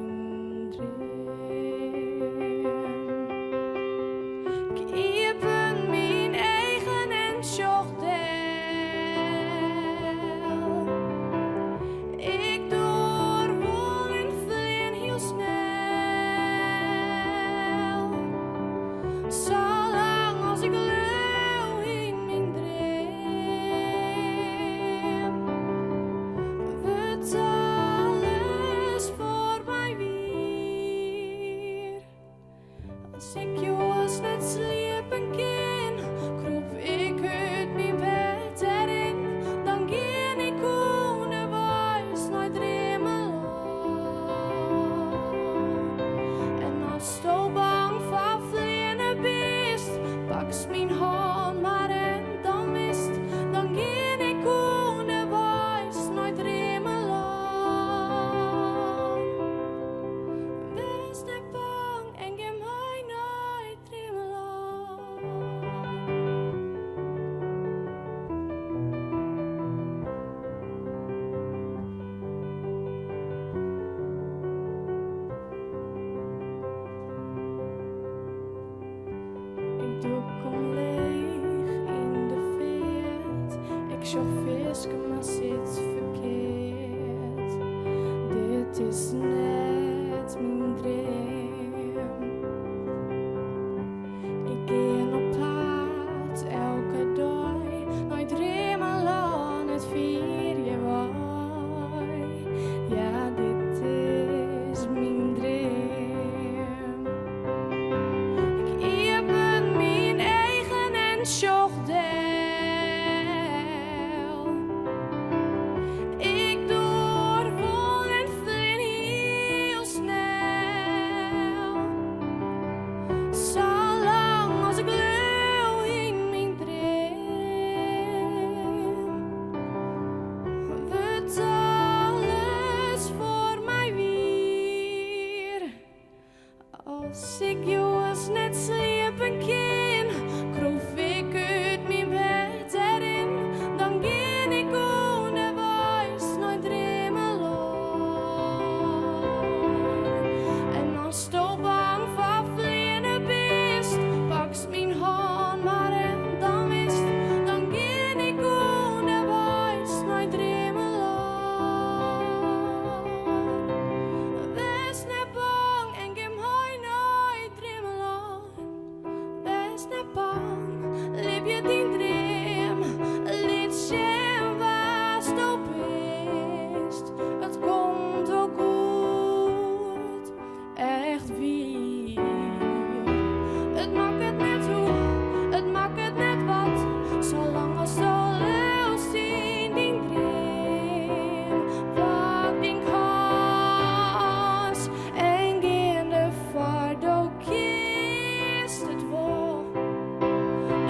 Ik ben mijn eigen en zocht deel. Ik doorwol en vleen heel snel. Zolang als ik leeuw in mijn droom. zocht visken, maar zit verkeerd. Dit is net mijn droom. Ik ga op pad elke dag, nooit dromen aan het vier je waai. Ja, dit is mijn droom. Ik ben mijn eigen en zocht deel. Ik door vol en vlin heel snel. Zolang als ik leeuw in mijn droom. Wordt alles voor mij weer. Als ik jongens net sliepen kan, kroef ik uit mijn bed erin. Dan ging ik onderwijs nooit dromen lang. En als je bang voor vliegen bist, pakst mijn hand maar en dan wist. Dan ging ik onderwijs nooit dromen lang. Wees net bang en geef mij nooit dromen lang. Wees net bang, leef je die droom. Liet zien waar je bist. Het komt ook goed, echt wie. Het maakt het net hoe, het maakt het net wat. Zolang als zo leeuwst in die droom. Pak die kans en geen de vaart. Ook kiest het wel,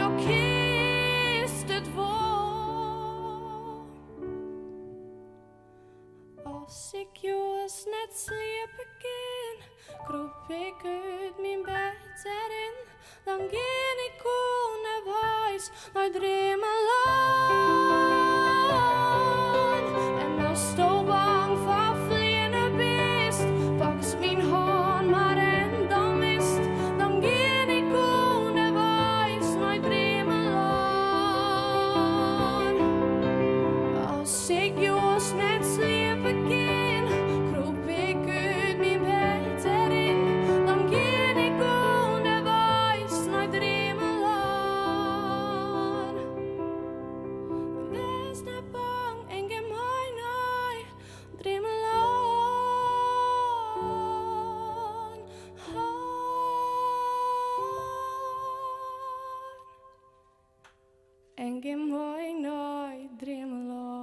ook kiest het wel. Als ik jongens net sliepen kan, kroop ik uit mijn bed erin. Dan ging ik onderwijs nooit dromen lang. En als je bang voor vliegen bist, pak mijn hand maar en dan wist. Dan ging ik onderwijs nooit dromen lang. Als ik jongens net sliepen kan, kroop ik uit mijn bed erin. Dan ging ik onderwijs nooit dromen lang. Wees net bang en geef mij nooit dromen lang. En geef mij nooit dromen lang.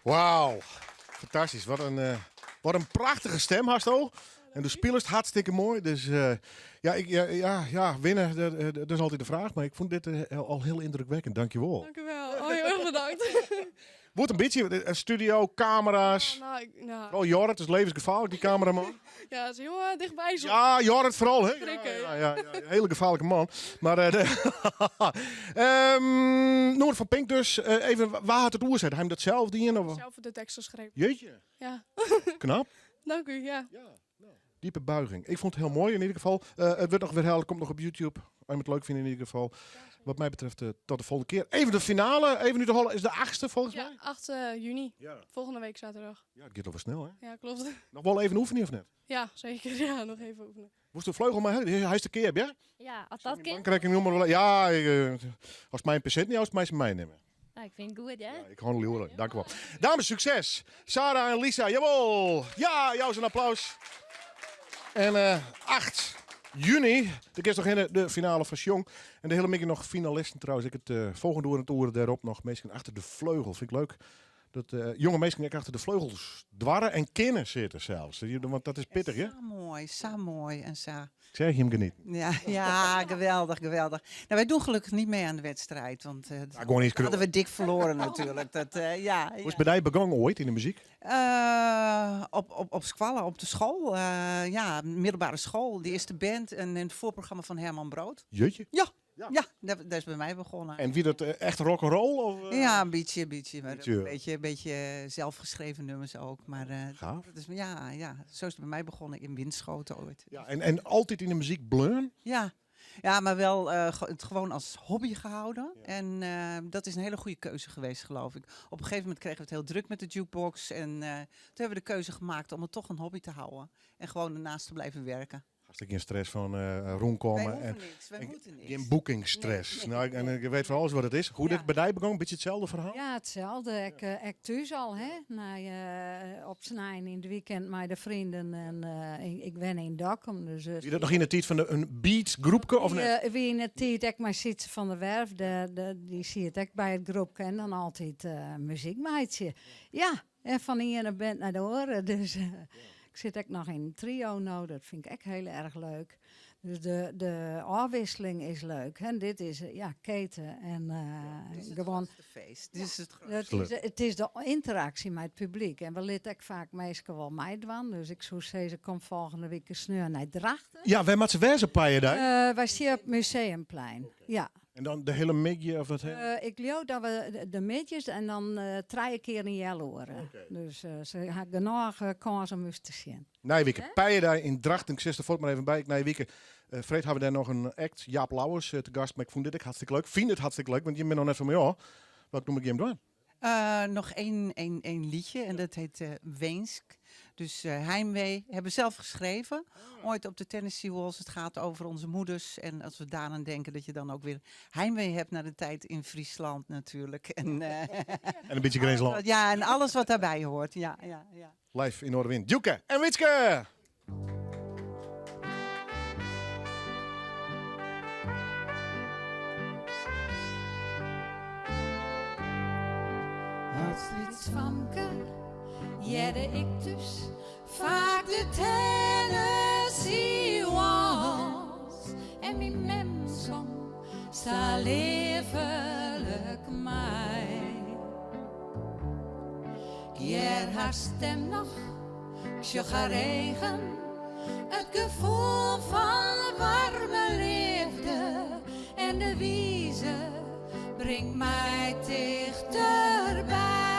Wauw, fantastisch. Wat een prachtige stem, Hasto. En de speelst hartstikke mooi. Dus winnen, dat is altijd de vraag. Maar ik vond dit al heel indrukwekkend. Dankjewel. Dank u wel. Oh, heel erg bedankt. Wordt een beetje studio, camera's. Oh, Jorrit, het is levensgevaarlijk, die cameraman. Ja, het is heel dichtbij zo. Ja, Jorrit vooral, hè? Schrikken. Ja, hele gevaarlijke man. Maar Noord van Pink dus, even, waar had het oer zitten? Hij hem dat zelf die of? Zelf de tekst geschreven. Jeetje. Ja. Knap. Dank u, ja. Diepe buiging. Ik vond het heel mooi in ieder geval. Het wordt nog weer helder, komt nog op YouTube. Als je het leuk vindt in ieder geval. Wat mij betreft tot de volgende keer. Even de finale, even nu de holle. Is de 8e volgens mij? 8 juni. Ja. Volgende week zaterdag. Ja, het gaat wel snel, hè? Ja, klopt. Nog wel even oefenen of net? Ja, zeker. Ja, nog even oefenen. Moest de vleugel maar hij is de keer, ja? Ja, als dat kind. Dan krijg ik hem wel. Ja, als mijn patiënt niet, als het mij ze mij nemen. Nou, ik vind het goed, hè? Ja, ik gewoon heel erg. Dank u wel. Dames, succes. Sarah en Lisa, jawel. Ja, jou een applaus. En 8 juni, de kerst nog in de finale van Jong. En de hele middag nog finalisten trouwens. Ik het volgende door het oren daarop nog mensen achter de vleugel. Vind ik leuk. Dat jonge mensen achter de vleugels dwarren en kennen zitten zelfs. Want dat is pittig, hè? Zo mooi en zo. Ik zeg je hem geniet. Ja, geweldig, geweldig. Nou, wij doen gelukkig niet mee aan de wedstrijd, want hadden we dik verloren natuurlijk. Dat, Hoe is het bij jou begonnen ooit in de muziek? Op Squalla, op de school. Middelbare school. De eerste band en het voorprogramma van Herman Brood. Jeetje? Ja. Ja, dat is bij mij begonnen. En wie dat echt rock'n'roll? Of, Ja, een beetje. Maar Beetje. een beetje zelfgeschreven nummers ook. Maar Gaaf. dat is, ja, zo is het bij mij begonnen in Winschoten ooit. Ja, en altijd in de muziek bleun? Ja, maar wel het gewoon als hobby gehouden. Ja. En dat is een hele goede keuze geweest, geloof ik. Op een gegeven moment kregen we het heel druk met de jukebox. En toen hebben we de keuze gemaakt om het toch een hobby te houden. En gewoon ernaast te blijven werken. Hartstikke geen stress van rondkomen. Wij moeten niks. Geen boekingsstress. Nee. Nou, en ik weet van alles wat het is. Hoe dit bij jou begon? Een beetje hetzelfde verhaal? Ja, hetzelfde. Ik thuis al, hè. Op snijden in het weekend met de vrienden. En ik ben in Dokkum. Dus, Wie dat nog in de tijd van een beatsgroepje? Of net? wie in de tijd, ik maar Sietse van der Werf, die zie het ook bij het groepje. En dan altijd muziekmeidje. Ja, en van de ene band naar de andere. Dus... Ik zit ook nog in een trio nou, dat vind ik echt heel erg leuk. Dus de afwisseling is leuk. En dit is Keten en gewoon. Feest. Dit is het is de interactie met het publiek. En we litten ook vaak meestal wel meidwan. Dus ik zou zeggen, ze komt volgende week een sneur naar Drachten. Ja, wij moeten wezen paaien daar. Wij zien op het Museumplein. Ja. En dan de hele midje of dat? Ik geloof dat we de midjes en dan 3 keer in Jelloeren. Okay. Dus ze hebben genoeg kans om te zien. Nijweken, paaien daar in Drachten. Ik zit er voort maar even bij. Nijweken. Vreed hebben we daar nog een act. Jaap Lauwers te gast. Maar ik vond dit hartstikke leuk. Vind het hartstikke leuk, want je bent nog net van mij. Ja. Welk noem ik je hem doen? Nog één liedje en dat heet Weensk. Dus Heimwee hebben we zelf geschreven. Ooit op de Tennessee Walls. Het gaat over onze moeders. En als we daaraan denken dat je dan ook weer heimwee hebt naar de tijd in Friesland natuurlijk. En een beetje Greensland. Ja, en alles wat daarbij hoort. Ja. Live in Noorderwind. Djoeke en Witske! Als liedspamke jette ik dus vaak de Tennessee Walls. En mijn mem zong sta liefelijk mij. Keer haar stem nog, ik zag haar regen. Het gevoel van warme liefde en de wieze brengt mij dichterbij.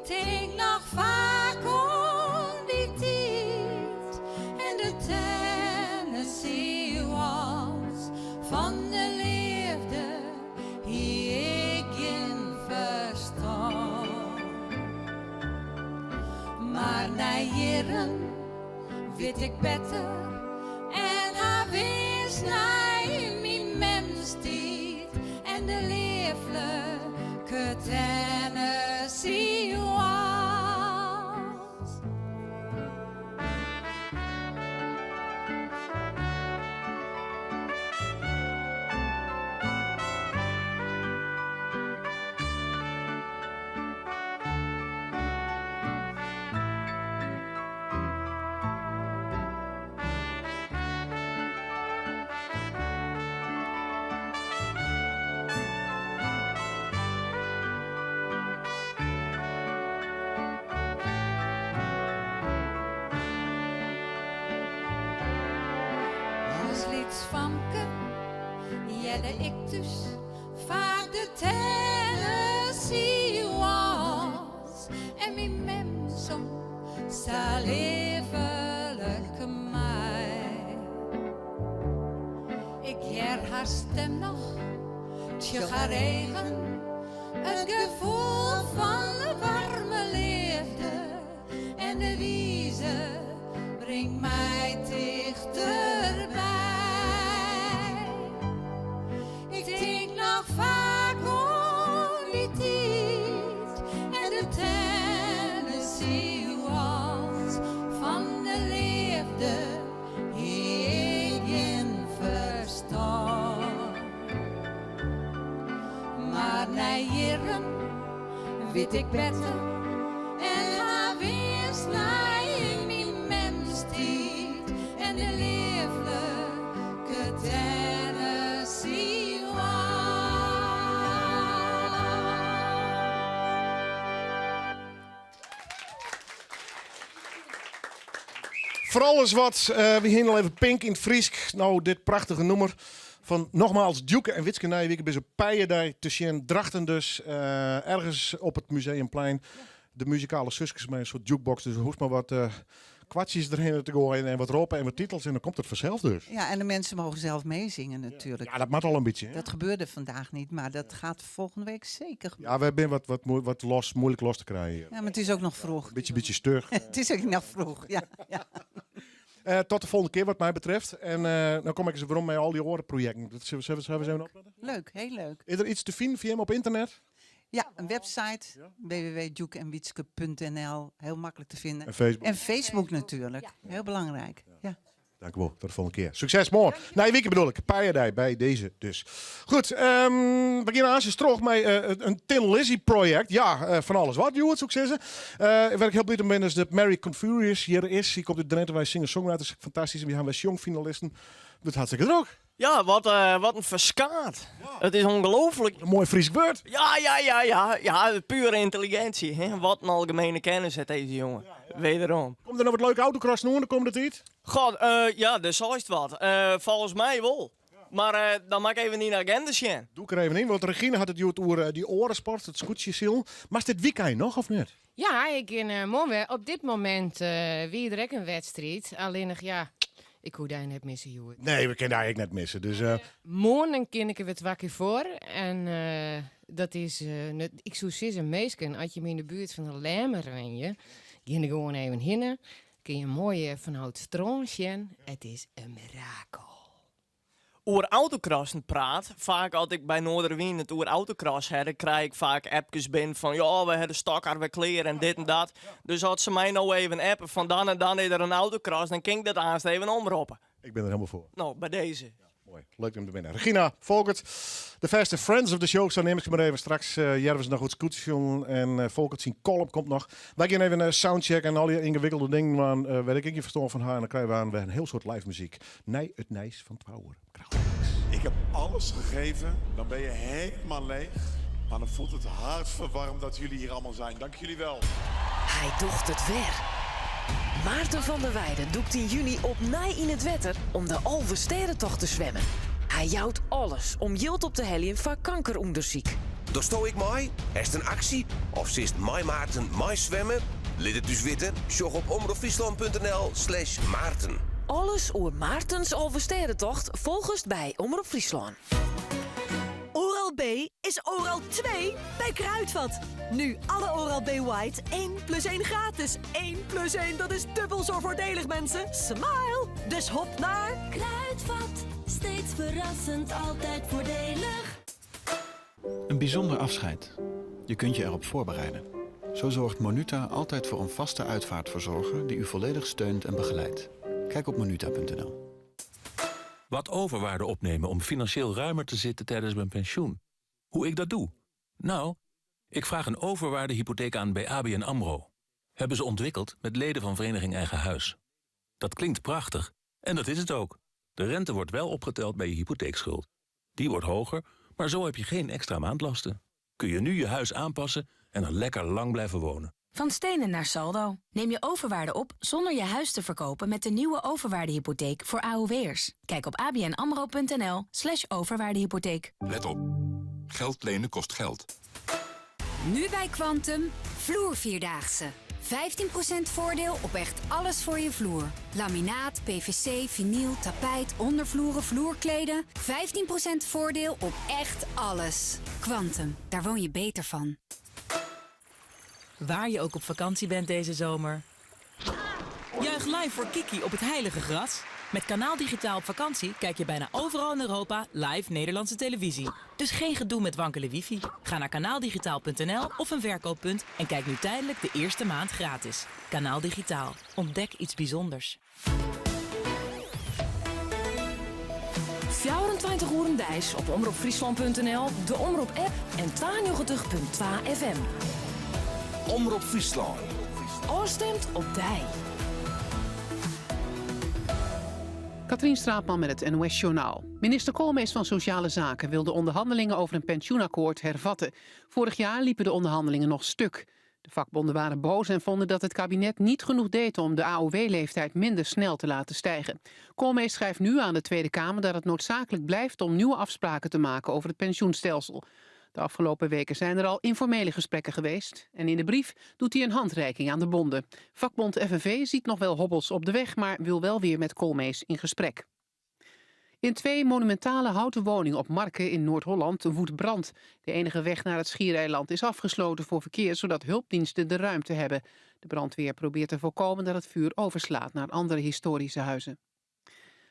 Ik denk nog vaak om die tijd en de Tennessee Walls van de liefde die ik in verstand. Maar na jaren weet ik beter en haar wist naar mijn memstiet en de lieflijke Tennessee Walls. Als liedspamke jette ik dus vaak de Tennessee Walls. En mijn mem zong sta liefelijk mij. Ik hoor haar stem nog, tjug haar regen. Het gevoel van de warme liefde en de wieze brengt mij dichterbij. Ik denk nog vaak om die tijd en de Tennessee Walls van de liefde die ik in verstand. Maar na jaren weet ik beter en haar wist naar mijn memstiet en de lieflijke Tennessee Walls. Voor alles wat, we hingen al even Pink in het Friesk. Nou, dit prachtige nummer van nogmaals Duke en Witske Nijweken. Bij zo'n Peijedij tussen Drachten dus. Ergens op het Museumplein. De muzikale zusjes met een soort jukebox. Dus hoeft maar wat kwartjes erin te gooien en wat roepen en wat titels. En dan komt het vanzelf dus. Ja, en de mensen mogen zelf meezingen natuurlijk. Ja, dat mag al een beetje. Hè? Dat gebeurde vandaag niet, maar dat gaat volgende week zeker gebeuren. Ja, we hebben moeilijk los te krijgen. Ja, maar het is ook nog vroeg. Beetje stug. Het is ook nog vroeg, ja. Tot de volgende keer wat mij betreft. En dan kom ik eens waarom met al die orenprojecten. Dat zullen we zo opletten? Leuk, heel leuk. Is er iets te vinden via hem op internet? Ja, een website, www.dukeandwietske.nl, heel makkelijk te vinden. En Facebook. Natuurlijk, heel belangrijk. Ja. Dank u wel, tot de volgende keer. Succes, morgen. Nee, weekend bedoel ik. Peijedij bij deze dus. Goed, we beginnen aan terug met een Tin Lizzy project. Ja, van alles wat, Joert, successen. Waar ik heel blij mee ben is dat Mary Confurious hier is. Hier komt uit Drenthe, wij singer-songwriters. Fantastisch. En we gaan wij jong finalisten. Dat hartstikke druk. Ja, wat een verskaat. Het is ongelooflijk. Een mooi Fries woord. Ja, pure intelligentie. Hè? Wat een algemene kennis heeft deze jongen. Wederom. Komt er nog wat leuke autocross nu in de komende tijd? God, ja, dus zo is het wat. Volgens mij wel. Maar dan maak ik even niet naar agenda zien. Doe ik er even in, want Regine had het over die orensport, het scootjesil. Maar is dit weekend nog of niet? Ja, ik in morgen op dit moment weer direct een wedstrijd. Alleen nog, ja, ik hoef daar net missen, joh. Nee, we kunnen eigenlijk net missen. Dus, morgen ken ik er wat wakker voor. En dat is, ik zou zeggen, meesken, als je me in de buurt van de Lemmer ren, ga er gewoon even heen. Kun je een mooie vanuit strand zien. Het is een mirakel. Over autocrossen praat, vaak als ik bij Noorderwien het over autocross heb, krijg ik vaak appjes binnen van ja, we hebben stakker, we kleren en dit en dat. Dus als ze mij nou even appen van dan en dan is er een autocross, dan kan ik dat aanst even omroepen. Ik ben er helemaal voor. Nou, bij deze. Mooi, leuk om te binnen. Regina, Volkert, de vaste friends of the show. Zo neem ik ze maar even straks. Jervis nog goed scootsen en Volkert zien column komt nog. Wij gaan even een soundcheck en al die ingewikkelde dingen. Maar weet ik niet verstaan van haar. En dan krijgen we een heel soort live muziek. Nee, het nijs van Trouwer. Ik heb alles gegeven. Dan ben je helemaal leeg. Maar dan voelt het hartverwarmd dat jullie hier allemaal zijn. Dank jullie wel. Hij docht het ver. Maarten van der Weijden doekt in juni op Nij in het wetter om de Alversterentocht te zwemmen. Hij jouwt alles om jild op te helien van kankeronderziek. Daar sto ik mij, heeft een actie of zist mij Maarten mij zwemmen? Lid het dus weten, sjog op omroepfriesland.nl/Maarten. Alles oer Maartens Alversterentocht volgest bij Omroep Friesland. Oral-B is Oral 2 bij Kruidvat. Nu alle Oral-B White 1 + 1 gratis. 1 + 1, dat is dubbel zo voordelig, mensen. Smile! Dus hop naar Kruidvat, steeds verrassend, altijd voordelig. Een bijzonder afscheid. Je kunt je erop voorbereiden. Zo zorgt Monuta altijd voor een vaste uitvaartverzorger die u volledig steunt en begeleidt. Kijk op monuta.nl. Wat overwaarde opnemen om financieel ruimer te zitten tijdens mijn pensioen. Hoe ik dat doe? Nou, ik vraag een overwaardehypotheek aan bij ABN AMRO. Hebben ze ontwikkeld met leden van Vereniging Eigen Huis. Dat klinkt prachtig, en dat is het ook. De rente wordt wel opgeteld bij je hypotheekschuld. Die wordt hoger, maar zo heb je geen extra maandlasten. Kun je nu je huis aanpassen en er lekker lang blijven wonen. Van stenen naar saldo. Neem je overwaarde op zonder je huis te verkopen met de nieuwe overwaardehypotheek voor AOW'ers. Kijk op abnamro.nl/overwaardehypotheek. Let op. Geld lenen kost geld. Nu bij Quantum, vloervierdaagse. 15% voordeel op echt alles voor je vloer. Laminaat, PVC, vinyl, tapijt, ondervloeren, vloerkleden. 15% voordeel op echt alles. Quantum, daar woon je beter van. Waar je ook op vakantie bent deze zomer. Juich live voor Kiki op het heilige gras. Met Kanaal Digitaal op vakantie kijk je bijna overal in Europa live Nederlandse televisie. Dus geen gedoe met wankele wifi. Ga naar kanaaldigitaal.nl of een verkooppunt en kijk nu tijdelijk de eerste maand gratis. Kanaal Digitaal. Ontdek iets bijzonders. 24 uur Dijs op omroepfriesland.nl, de Omroep-app en 92.2 FM. Omroep Friesland. Oorstemt op Dij. Katrien Straatman met het NOS-journaal. Minister Koolmees van Sociale Zaken wil de onderhandelingen over een pensioenakkoord hervatten. Vorig jaar liepen de onderhandelingen nog stuk. De vakbonden waren boos en vonden dat het kabinet niet genoeg deed om de AOW-leeftijd minder snel te laten stijgen. Koolmees schrijft nu aan de Tweede Kamer dat het noodzakelijk blijft om nieuwe afspraken te maken over het pensioenstelsel. De afgelopen weken zijn er al informele gesprekken geweest. En in de brief doet hij een handreiking aan de bonden. Vakbond FNV ziet nog wel hobbels op de weg, maar wil wel weer met Koolmees in gesprek. In 2 monumentale houten woningen op Marken in Noord-Holland woedt brand. De enige weg naar het Schiereiland is afgesloten voor verkeer, zodat hulpdiensten de ruimte hebben. De brandweer probeert te voorkomen dat het vuur overslaat naar andere historische huizen.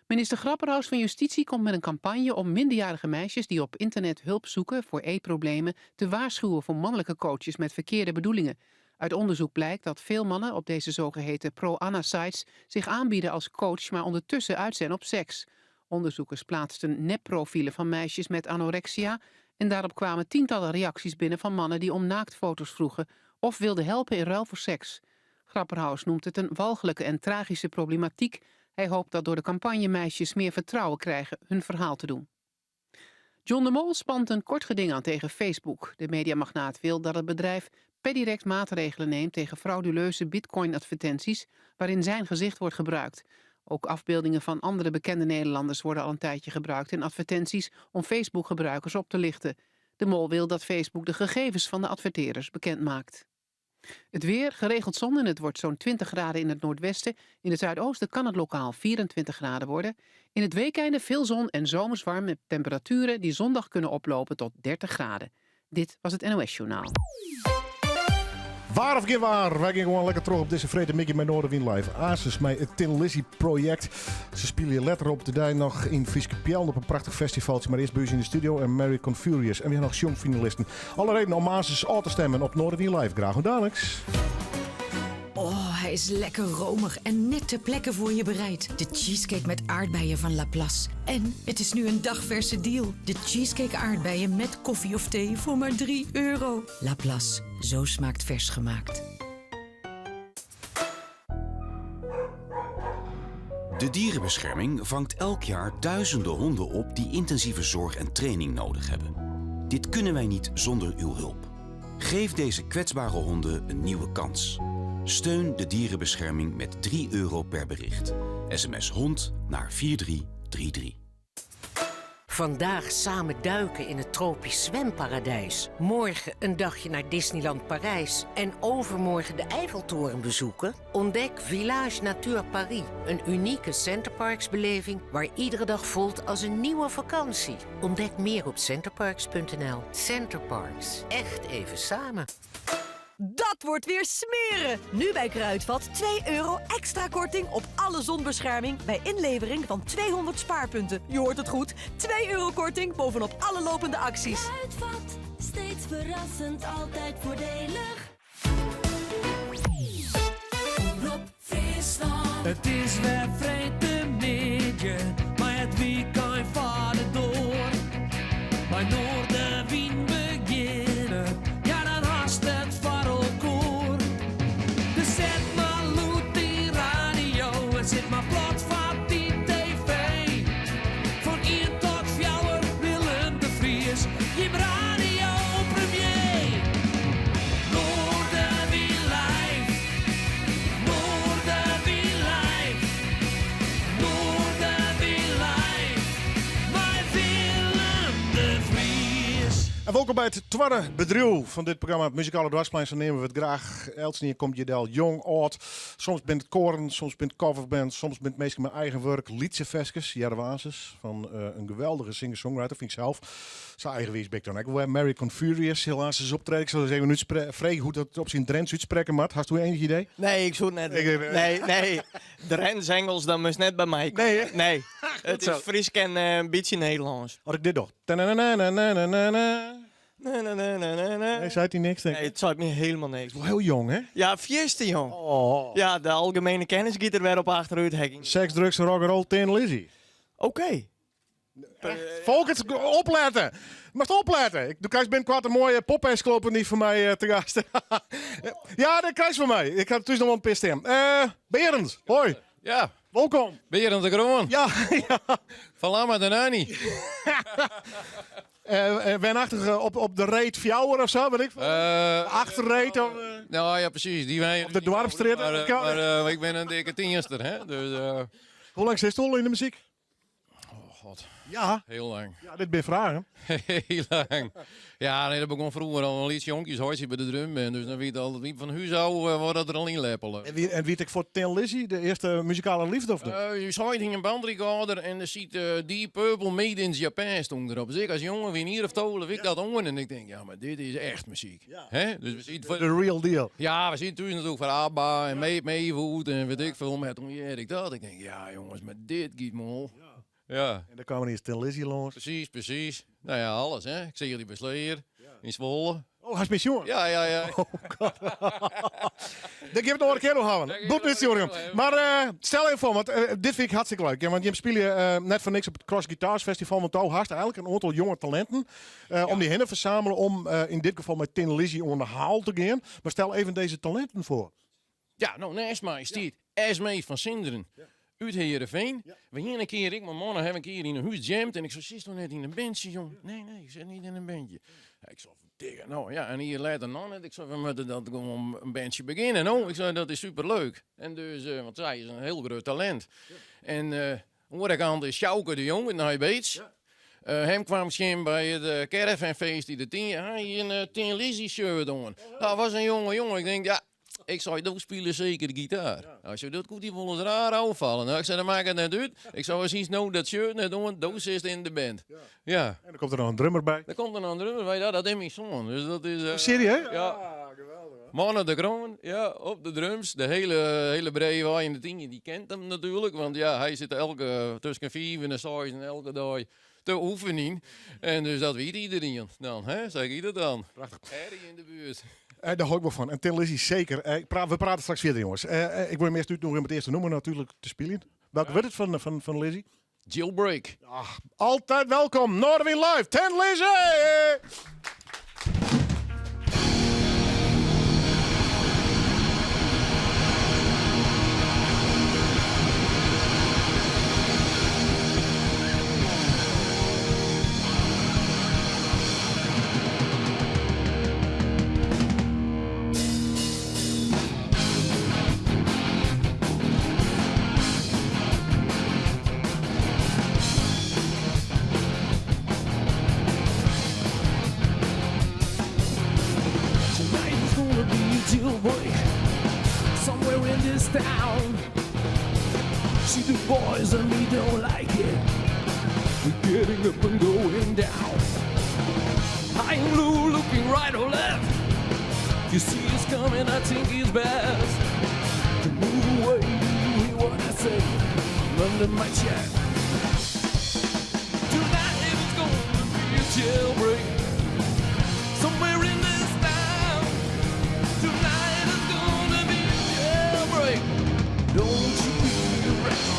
Minister Grapperhaus van Justitie komt met een campagne om minderjarige meisjes die op internet hulp zoeken voor eetproblemen te waarschuwen voor mannelijke coaches met verkeerde bedoelingen. Uit onderzoek blijkt dat veel mannen op deze zogeheten pro-Anna-sites zich aanbieden als coach, maar ondertussen uit zijn op seks. Onderzoekers plaatsten nepprofielen van meisjes met anorexia en daarop kwamen tientallen reacties binnen van mannen die om naaktfoto's vroegen of wilden helpen in ruil voor seks. Grapperhaus noemt het een walgelijke en tragische problematiek. Hij hoopt dat door de campagne meisjes meer vertrouwen krijgen hun verhaal te doen. John de Mol spant een kort geding aan tegen Facebook. De mediamagnaat wil dat het bedrijf per direct maatregelen neemt tegen frauduleuze bitcoin-advertenties waarin zijn gezicht wordt gebruikt. Ook afbeeldingen van andere bekende Nederlanders worden al een tijdje gebruikt in advertenties om Facebook-gebruikers op te lichten. De Mol wil dat Facebook de gegevens van de adverteerders bekend maakt. Het weer, geregeld zon en het wordt zo'n 20 graden in het noordwesten. In het zuidoosten kan het lokaal 24 graden worden. In het weekeinde veel zon en zomers warm met temperaturen die zondag kunnen oplopen tot 30 graden. Dit was het NOS Journaal. Waar of geen waar, wij gaan gewoon lekker terug op deze vrede Mickey met Noorderwind Live. Asus met het Tin Lizzy project. Ze spelen je letter op de dij nog in Fiskepjel op een prachtig festivaltje. Maar eerst bij ons in de studio en Mary Confurious. En we hebben nog jongfinalisten. Alle reden om Asus aan te stemmen op Noorderwind Live. Graag gedaan. Oh, hij is lekker romig en net ter plekke voor je bereid. De cheesecake met aardbeien van Laplace. En het is nu een dagverse deal. De cheesecake aardbeien met koffie of thee voor maar €3. Laplace, zo smaakt vers gemaakt. De dierenbescherming vangt elk jaar duizenden honden op die intensieve zorg en training nodig hebben. Dit kunnen wij niet zonder uw hulp. Geef deze kwetsbare honden een nieuwe kans. Steun de dierenbescherming met €3 per bericht. SMS hond naar 4333. Vandaag samen duiken in het tropisch zwemparadijs. Morgen een dagje naar Disneyland Parijs. En overmorgen de Eiffeltoren bezoeken. Ontdek Village Nature Paris. Een unieke Centerparks-beleving waar iedere dag voelt als een nieuwe vakantie. Ontdek meer op centerparks.nl. Centerparks. Echt even samen. Dat wordt weer smeren! Nu bij Kruidvat €2 extra korting op alle zonbescherming bij inlevering van 200 spaarpunten. Je hoort het goed, €2 korting bovenop alle lopende acties. Kruidvat, steeds verrassend, altijd voordelig. Omroep Friesland. Het is weer vreemde maar het weekend vaart door. Bij Noorderwind beginnen, ja dan haast het varelkoor. Dus zet maar loet die radio en zet maar plat van die tv. Van 1 tot 4 Willem de Vries, je radio premier. Noorderwind live, Noorderwind live, Noorderwind live, bij Willem de Vries. En welkom bij het tweede bedrijf van dit programma, het muzikale dwarsplein. Zo nemen we het graag. Elsnier komt je del jong, oud. Soms bent het koren, soms bent het coverband, soms bent het meestal mijn eigen werk. Liedse Veskes, Jarwazes, van een geweldige singer-songwriter, vind ik zelf. Zijn eigen wees ben ik dan ook wel. Mary Confurious, helaas is optreden. Ik zal eens even nu vragen hoe dat op zijn Drents uitspreken mag. Hast u enig idee? Nee, ik zoek net. Nee. Drents Engels, dat moest net bij mij. Nee. Het is Fries en een beetje Nederlands. Had ik dit toch? Nee, zei hij niks, denk ik? Nee, het zei me helemaal niks. Wel heel jong, hè? Ja, 4e jong. Ja, de algemene kennis gaat er weer op achteruit. Seks, drugs, rock'n'roll, Tin Lizzy. Oké. Volkert, opletten! Je mag opletten. Ik krijg binnenkort een mooie pop-ijsklopen die voor mij te gast. Ja, dat krijg je van mij. Ik heb dus nog wel een pist in. Berend, hoi. Ja. Welkom. Berend de Groen. Ja. Van Lama de Nani. Wenachtig op de reet Fjouwer of zo, weet ik veel. Achterreet of... Nou ja, precies. Die wij, op de Dwarpstreet. Maar ik ben een dikke tienster, hè. Dus, hoe lang zit je al in de muziek? Oh god. Ja. Heel lang. Ja, dit ben je vragen. Heel lang. Ja, nee, dat begon vroeger al een liedje jonkjes hoort je bij de drum. En dus dan weet je altijd wie van huis zou wordt dat er al inleppelen. En wie ik voor Tin Lizzy, de eerste muzikale liefde of je zag in een bandrecorder en er ziet Deep Purple Made in Japan stond erop. Dus ik als jongen wie hier of tolen, ik dat ongen en ik denk, ja, maar dit is echt muziek. Ja. Hè? Dus we zien the real deal. Ja, we zien toen natuurlijk van ABBA en Maywood en weet ik veel. Maar toen hoorde ik dat, ik denk, ja jongens, maar dit giet me al. Ja. En dan kwamen hier Tin Lizzy langs. Precies. Nou ja, alles hè. Ik zie jullie bij Sleer, in Zwolle. Oh, hij is pensioen. Ja. Oh god. Dan geef het nog een keer houden. Goed met jongen. Maar stel even voor, want dit vind ik hartstikke leuk. Ja, want je speelt net voor niks op het Cross Guitars Festival. Want toen had eigenlijk een aantal jonge talenten. Om die hen te verzamelen om in dit geval met Tin Lizzy onder de haal te gaan. Maar stel even deze talenten voor. Ja, nou, naast mij staat Esmee van Sinderen. Uit Heerenveen. We hier een keer, ik mijn mannen hebben een keer in een huis jammed. En ik zei, zit toch net in een bandje, jong? Nee, ik zit niet in een bandje. Ja, ik zei, tegen, nou ja, en hier later nog net. Ik zei, we moeten dat gewoon een bandje beginnen. Nou, ik zei, dat is superleuk. En dus, want zij is een heel groot talent. En aan de andere kant is Sjouke de Jong in Nijbeets. Hem kwam misschien bij het caravanfeest die de 10 een Tin Lizzy shirt aan. Dat was een jongen. Ik denk, ja. Ik zou je spelen zeker de gitaar. Ja. Als je dat goed, die vol eens raar afvallen. Nou, ik zei, dan maak het net uit. Ik zou eens iets nou dat shirt net doen, dat is in de band. Ja. En dan komt er nog een drummer bij. Er komt er nog een drummer bij, ja, dat is mijn zoon. Dus dat is... Serieus? Ja. Geweldig. Mannen de Kroon, ja, op de drums. De hele brede waai in de 10, die kent hem natuurlijk. Want ja, hij zit tussen 5 en 6 en elke dag te oefenen. En dus dat weet iedereen dan, hè? Zeg ik dat dan. Prachtig. Harry in de buurt. Daar hou ik wel van. En Tin Lizzy zeker. We praten straks verder, jongens. Ik wil hem eerst nog het eerste nummer natuurlijk te spelen. Welke wordt het van Lizzy? Jailbreak. Ach, altijd welkom. Noorderwind Live. Tin Lizzy! Somewhere in this town, see the boys and me don't like it. We're getting up and going down. I am blue, looking right or left. You see it's coming, I think it's best to move away. You hear what I say under my chest. Tonight it's gonna be a jailbreak. Somewhere in this town, tonight is gonna be a jailbreak. Don't you be around.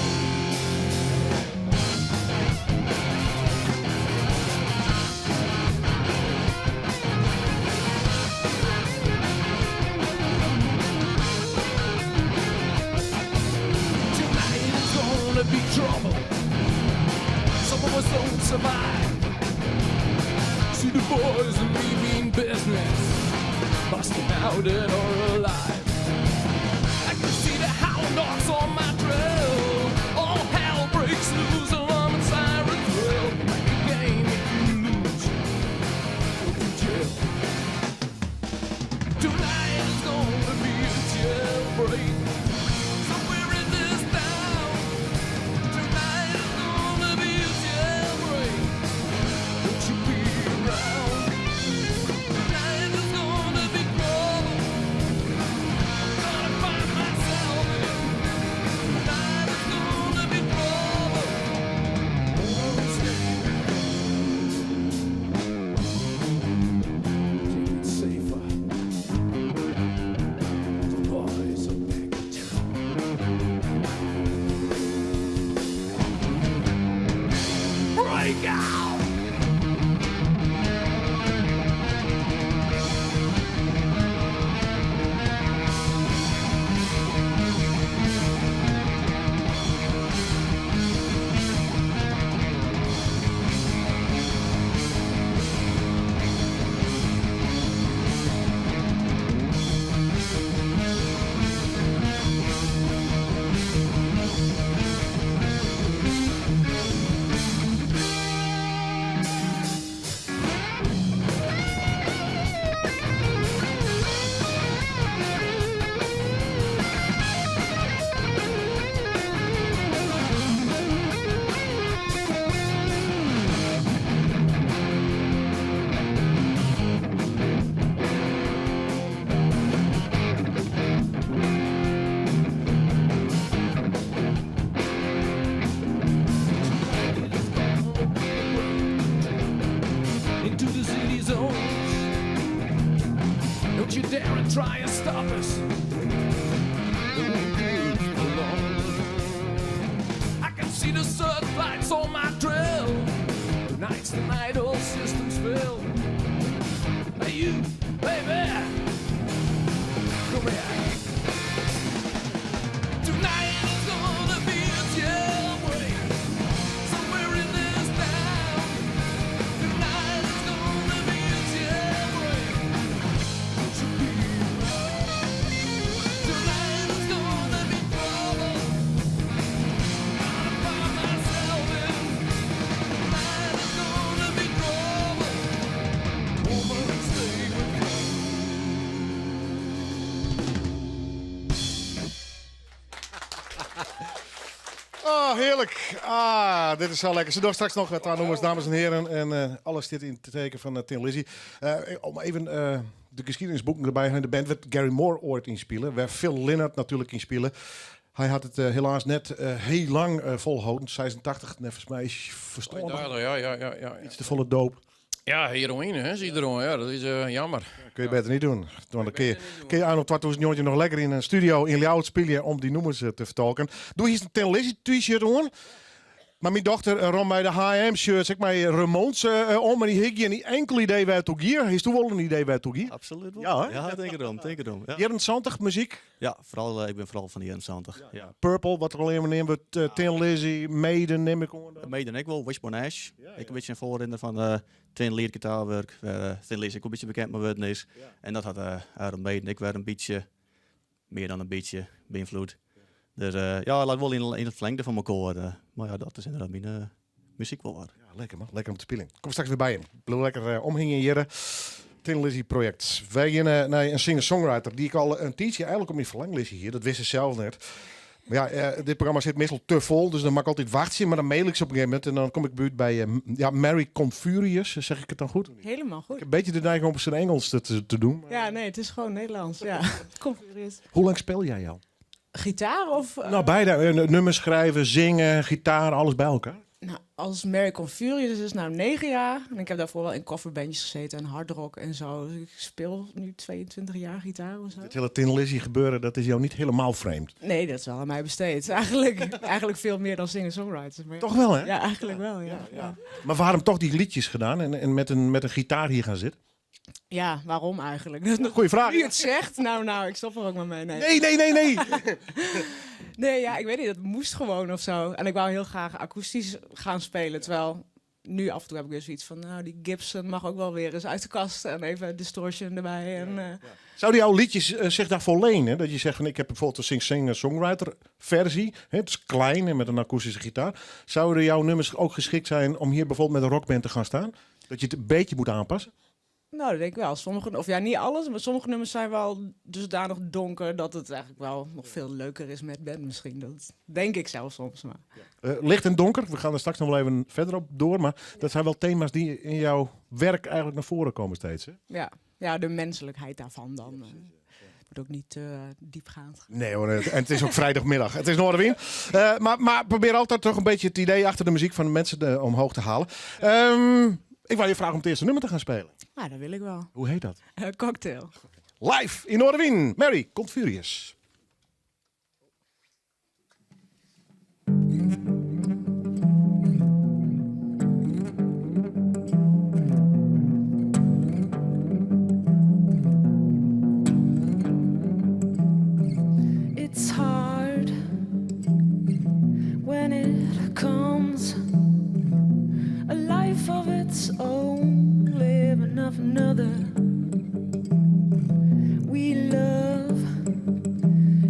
Tonight is gonna be trouble. Some of us don't survive. See the boys and me mean business, busting out dead or alive. I can see the hound dogs on my trail. All hell breaks loose, alarm and sirens drill. Like a game, if you lose, go to jail. Tonight is gonna be a jailbreak. Somewhere in this town, tonight is gonna be a jailbreak. Don't you be around. Tonight is gonna be trouble. Gonna find myself in Don't you dare and try and stop us. I can see the searchlights on my drill. Tonight's the night, all systems fail. Hey you, baby, come here. Tonight is gonna be a jailbreak somewhere in this town. Tonight is gonna be a jailbreak. Tonight is gonna be trouble. Gonna find myself in. Tonight is gonna be trouble. Woman, stay with me. Oh, heerlijk. Ah, dit is zo lekker. Ze doen straks nog wat aannoemers, dames en heren. En alles dit in het teken van Tin Lizzy. Om even de geschiedenisboeken erbij. De band werd Gary Moore ooit inspelen. Waar Phil Lynott natuurlijk in spelen. Hij had het helaas net heel lang volhouden. 86, volgens mij is verstorven. Ja. Iets te volle doop. Ja, heroïne, hè, zie je erom. Ja, dat is jammer. Kun je beter niet doen. Want dan kun je aan op 2009 nog lekker in een studio in Ljouwert spelen om die noemers te vertolken. Doe hier een Tin Lizzy t-shirt aan. Maar mijn dochter rond bij de H&M shirt, zeg maar, Ramones om. Maar die heeft niet enkel idee waar het toe hier. Heeft u wel een idee waar het toe hier? Absoluut wel. Ja, hè? Ja, denk erom. Ja. Jaren 70 muziek? Ja, vooral, ik ben vooral van de jaren 70. Ja. Purple, wat er alleen maar in wordt. Tin Lizzy, Maiden, neem ik aan. Maiden ik wel, Wishbone Ash. Ik een beetje een voorrinder van Twin Lead gitaarwerk. Tin Lizzy ook een beetje bekend met worden is. En dat had Iron Maiden. Ik werd een beetje, meer dan een beetje, beïnvloed. Dus ja, laat wel in het verlengde van elkaar. Maar ja, dat is inderdaad mijn muziek wel waar. Ja, lekker man, lekker om te spelen. Kom straks weer bij je. Ik wil lekker omhingen hier. Tin Lizzy project. Wij gaan naar een singer-songwriter die ik al een tijdje eigenlijk om die verlanglijstje hier. Dat wist ze zelf net. Maar ja, dit programma zit meestal te vol, dus dan mag ik altijd wachten. Maar dan mail ik ze op een gegeven moment en dan kom ik buurt bij Mary Confurious. Zeg ik het dan goed? Helemaal goed. Ik heb een beetje de neiging om op zijn Engels te doen. Ja, nee, het is gewoon Nederlands. Ja. Confurious. Hoe lang speel jij al? Gitaar of... Nou, beide. Nummers schrijven, zingen, gitaar, alles bij elkaar. Nou, als Mary Confurious is nou 9 jaar. En ik heb daarvoor wel in coverbandjes gezeten en hardrock en zo. Dus ik speel nu 22 jaar gitaar of zo. Het hele Tin Lizzy gebeuren, dat is jou niet helemaal vreemd. Nee, dat is wel aan mij besteed. Eigenlijk veel meer dan singer-songwriters. Maar toch wel, hè? Ja, eigenlijk wel, ja. Maar waarom toch die liedjes gedaan en met een gitaar hier gaan zitten? Ja, waarom eigenlijk? Dat is nog goeie vraag. Wie het zegt? Nou, ik stop er ook maar mee. Nee. Nee, ja, ik weet niet. Dat moest gewoon of zo. En ik wou heel graag akoestisch gaan spelen. Terwijl nu af en toe heb ik weer zoiets van... Nou, die Gibson mag ook wel weer eens uit de kast. En even distortion erbij. En, Zouden jouw liedjes zich daarvoor lenen? Dat je zegt van ik heb bijvoorbeeld een singer-songwriter versie. Het is klein en met een akoestische gitaar. Zouden jouw nummers ook geschikt zijn om hier bijvoorbeeld met een rockband te gaan staan? Dat je het een beetje moet aanpassen? Nou, dat denk ik wel. Sommige, of ja, niet alles, maar sommige nummers zijn wel dusdanig donker dat het eigenlijk wel nog veel leuker is met band misschien. Dat denk ik zelf soms. Maar. Licht en donker, we gaan er straks nog wel even verder op door. Maar dat zijn wel thema's die in jouw werk eigenlijk naar voren komen steeds. Hè? Ja, de menselijkheid daarvan dan. Moet ook niet diepgaand. Nee hoor, en het is ook vrijdagmiddag. Het is Noorderwien. Maar probeer altijd toch een beetje het idee achter de muziek van de mensen omhoog te halen. Ik wou je vragen om het eerste nummer te gaan spelen. Ja, dat wil ik wel. Hoe heet dat? Cocktail. Live in Noorderwien. Mary Confurious. It's hard when it comes a life of its own, living of another. We love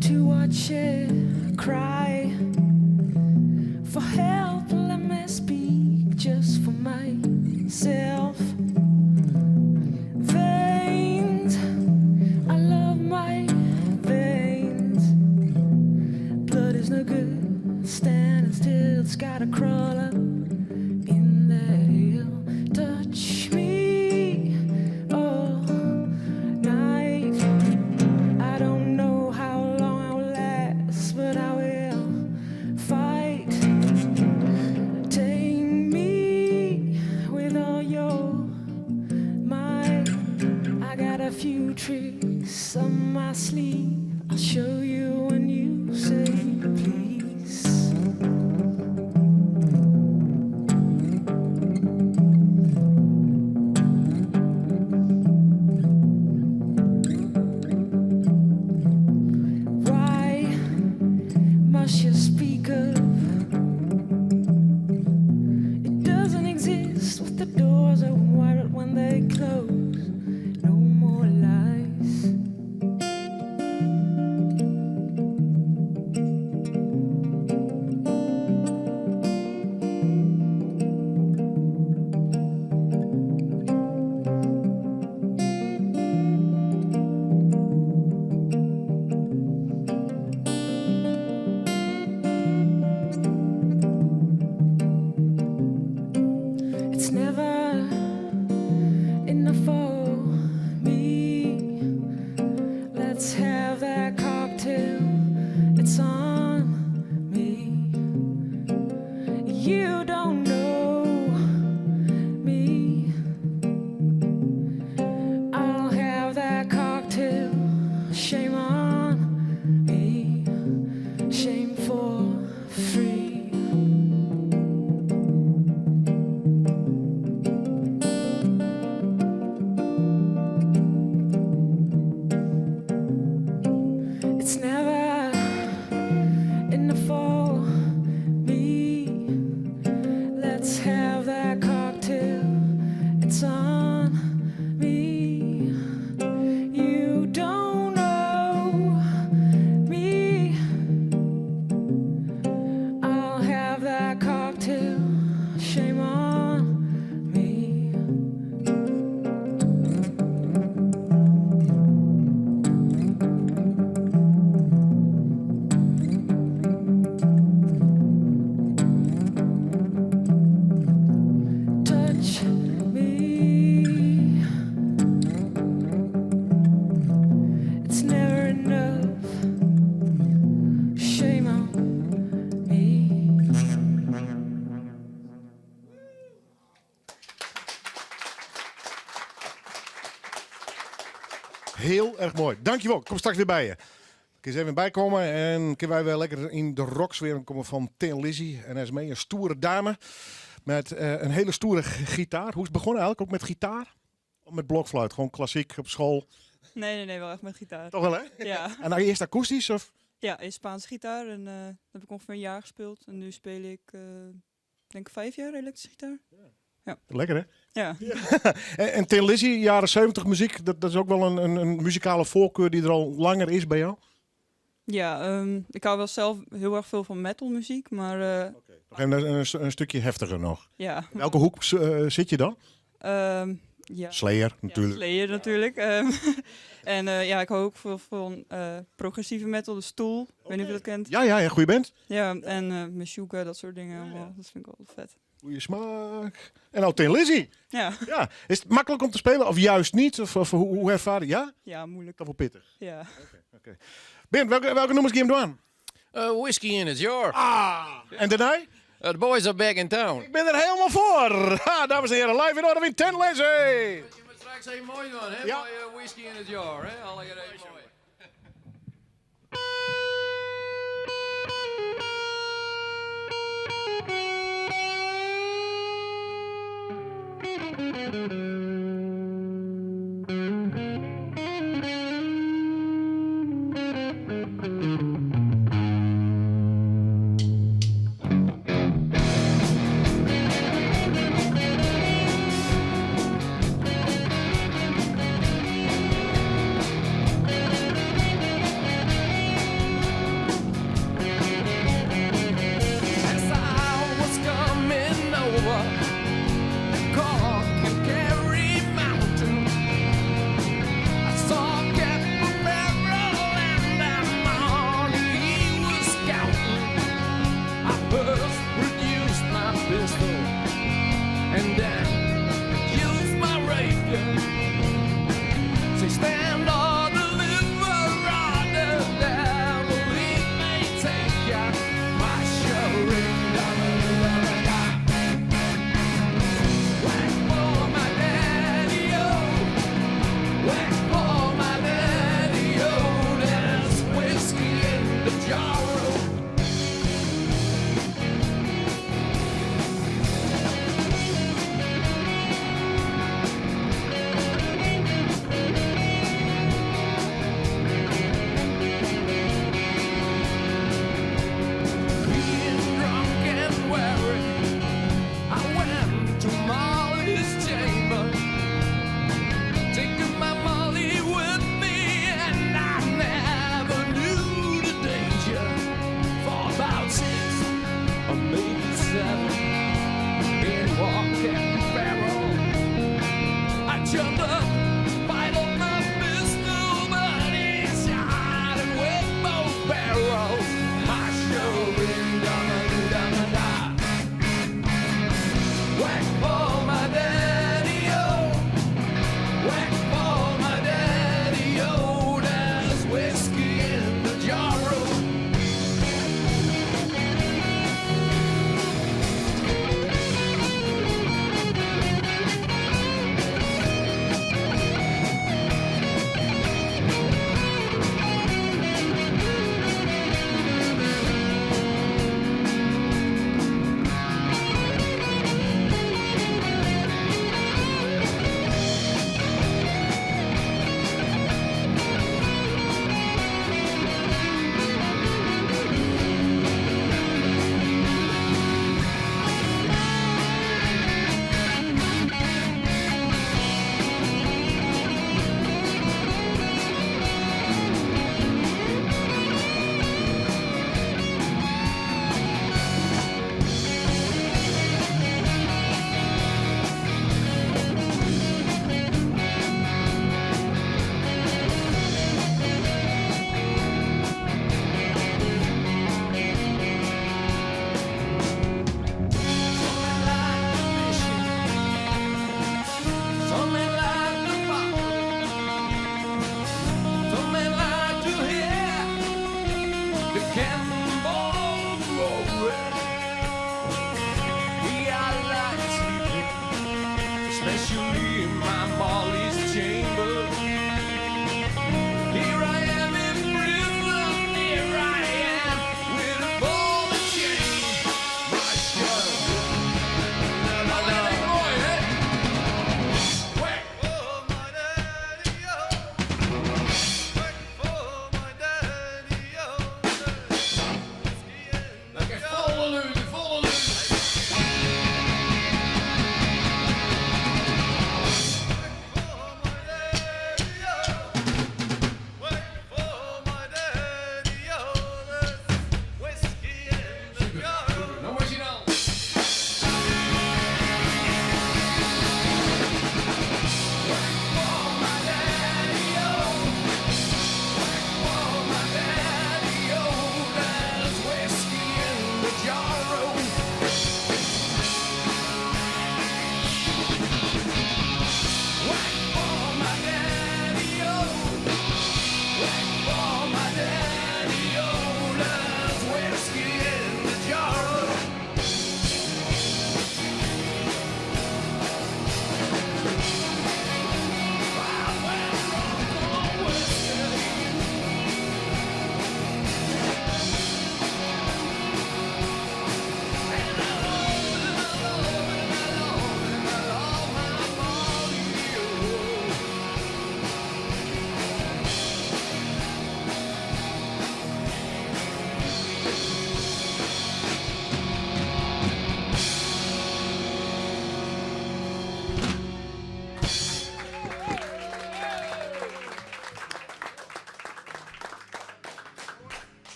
to watch it cry for help. Let me speak just for myself. Veins, I love my veins. Blood is no good, standing still, it's gotta crawl up in that hill. Touch me, oh few tricks up my sleeve. I'll show you when you say please. Why must you speak of? It doesn't exist with the doors open wide when they close. No more lies. It's never enough for me. Let's have that cocktail. It's on me. You don't know me. I'll have that cocktail. Shame on me. Shame for free. It's never enough for me. Let's have that cocktail. It's on me. You don't know me. I'll have that cocktail. Shame on me. Touch me. It's never enough. Shame on me. Heel erg mooi. Dankjewel. Ik kom straks weer bij je. Kun je eens even bijkomen en kunnen wij weer lekker in de rocksfeer komen van Tin Lizzy. En hij is mee een stoere dame met een hele stoere gitaar. Hoe is het begonnen eigenlijk? Ook met gitaar? Of met blokfluit? Gewoon klassiek op school? Nee, wel echt met gitaar. Toch wel, hè? Ja. En nou eerst akoestisch? Of? Ja, eerst Spaanse gitaar en dat heb ik ongeveer een jaar gespeeld. En nu speel ik, denk 5 jaar elektrische gitaar. Ja. Lekker, hè? Ja. En Tin Lizzy, jaren 70 muziek, dat is ook wel een muzikale voorkeur die er al langer is bij jou? Ja, ik hou wel zelf heel erg veel van metalmuziek, maar... Nog even een stukje heftiger nog. Ja. In welke hoek zit je dan? Ja. Slayer, natuurlijk. Ja, Slayer natuurlijk. En ja, ik hou ook veel van progressieve metal, de Stoel. Ik weet niet of je dat kent. Ja, goeie band. Ja, en Meshuggah, dat soort dingen allemaal. Dat vind ik wel vet. Goeie smaak. En nou Tin Lizzy. Ja. Is het makkelijk om te spelen of juist niet? Of hoe ervaar je? Ja? Ja, moeilijk. Dat wel pittig. Ja. Oké. Ben, welke nummers game doen? Whiskey in a jar. En daarna? The boys are back in town. Ik ben er helemaal voor. Ha, dames en heren, live in orde van Tin Lizzy. Je moet straks even mooi doen, hè? Ja. Mooi whiskey in a jar, hè? Al lekker even mooi. Thank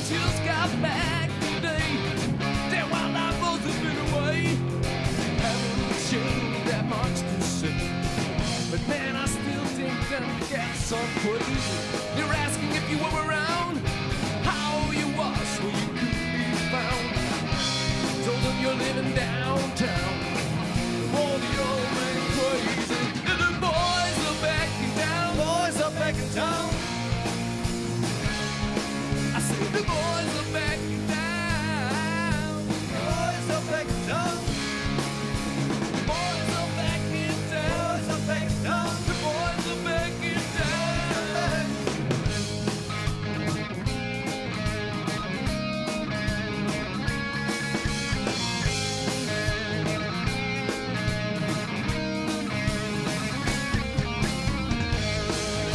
just got back today. Then while I both have been away, haven't changed that much to say. But man, I still think them cats are crazy. They're asking if you were around, how you was when you couldn't be found. Told them you're living downtown. Oh, the old man crazy. And the boys are backing down. Boys are backing down. I said the boys are backing down. Boys are backing down. Boys are backing down. Boys are backing down. The boys are backing down.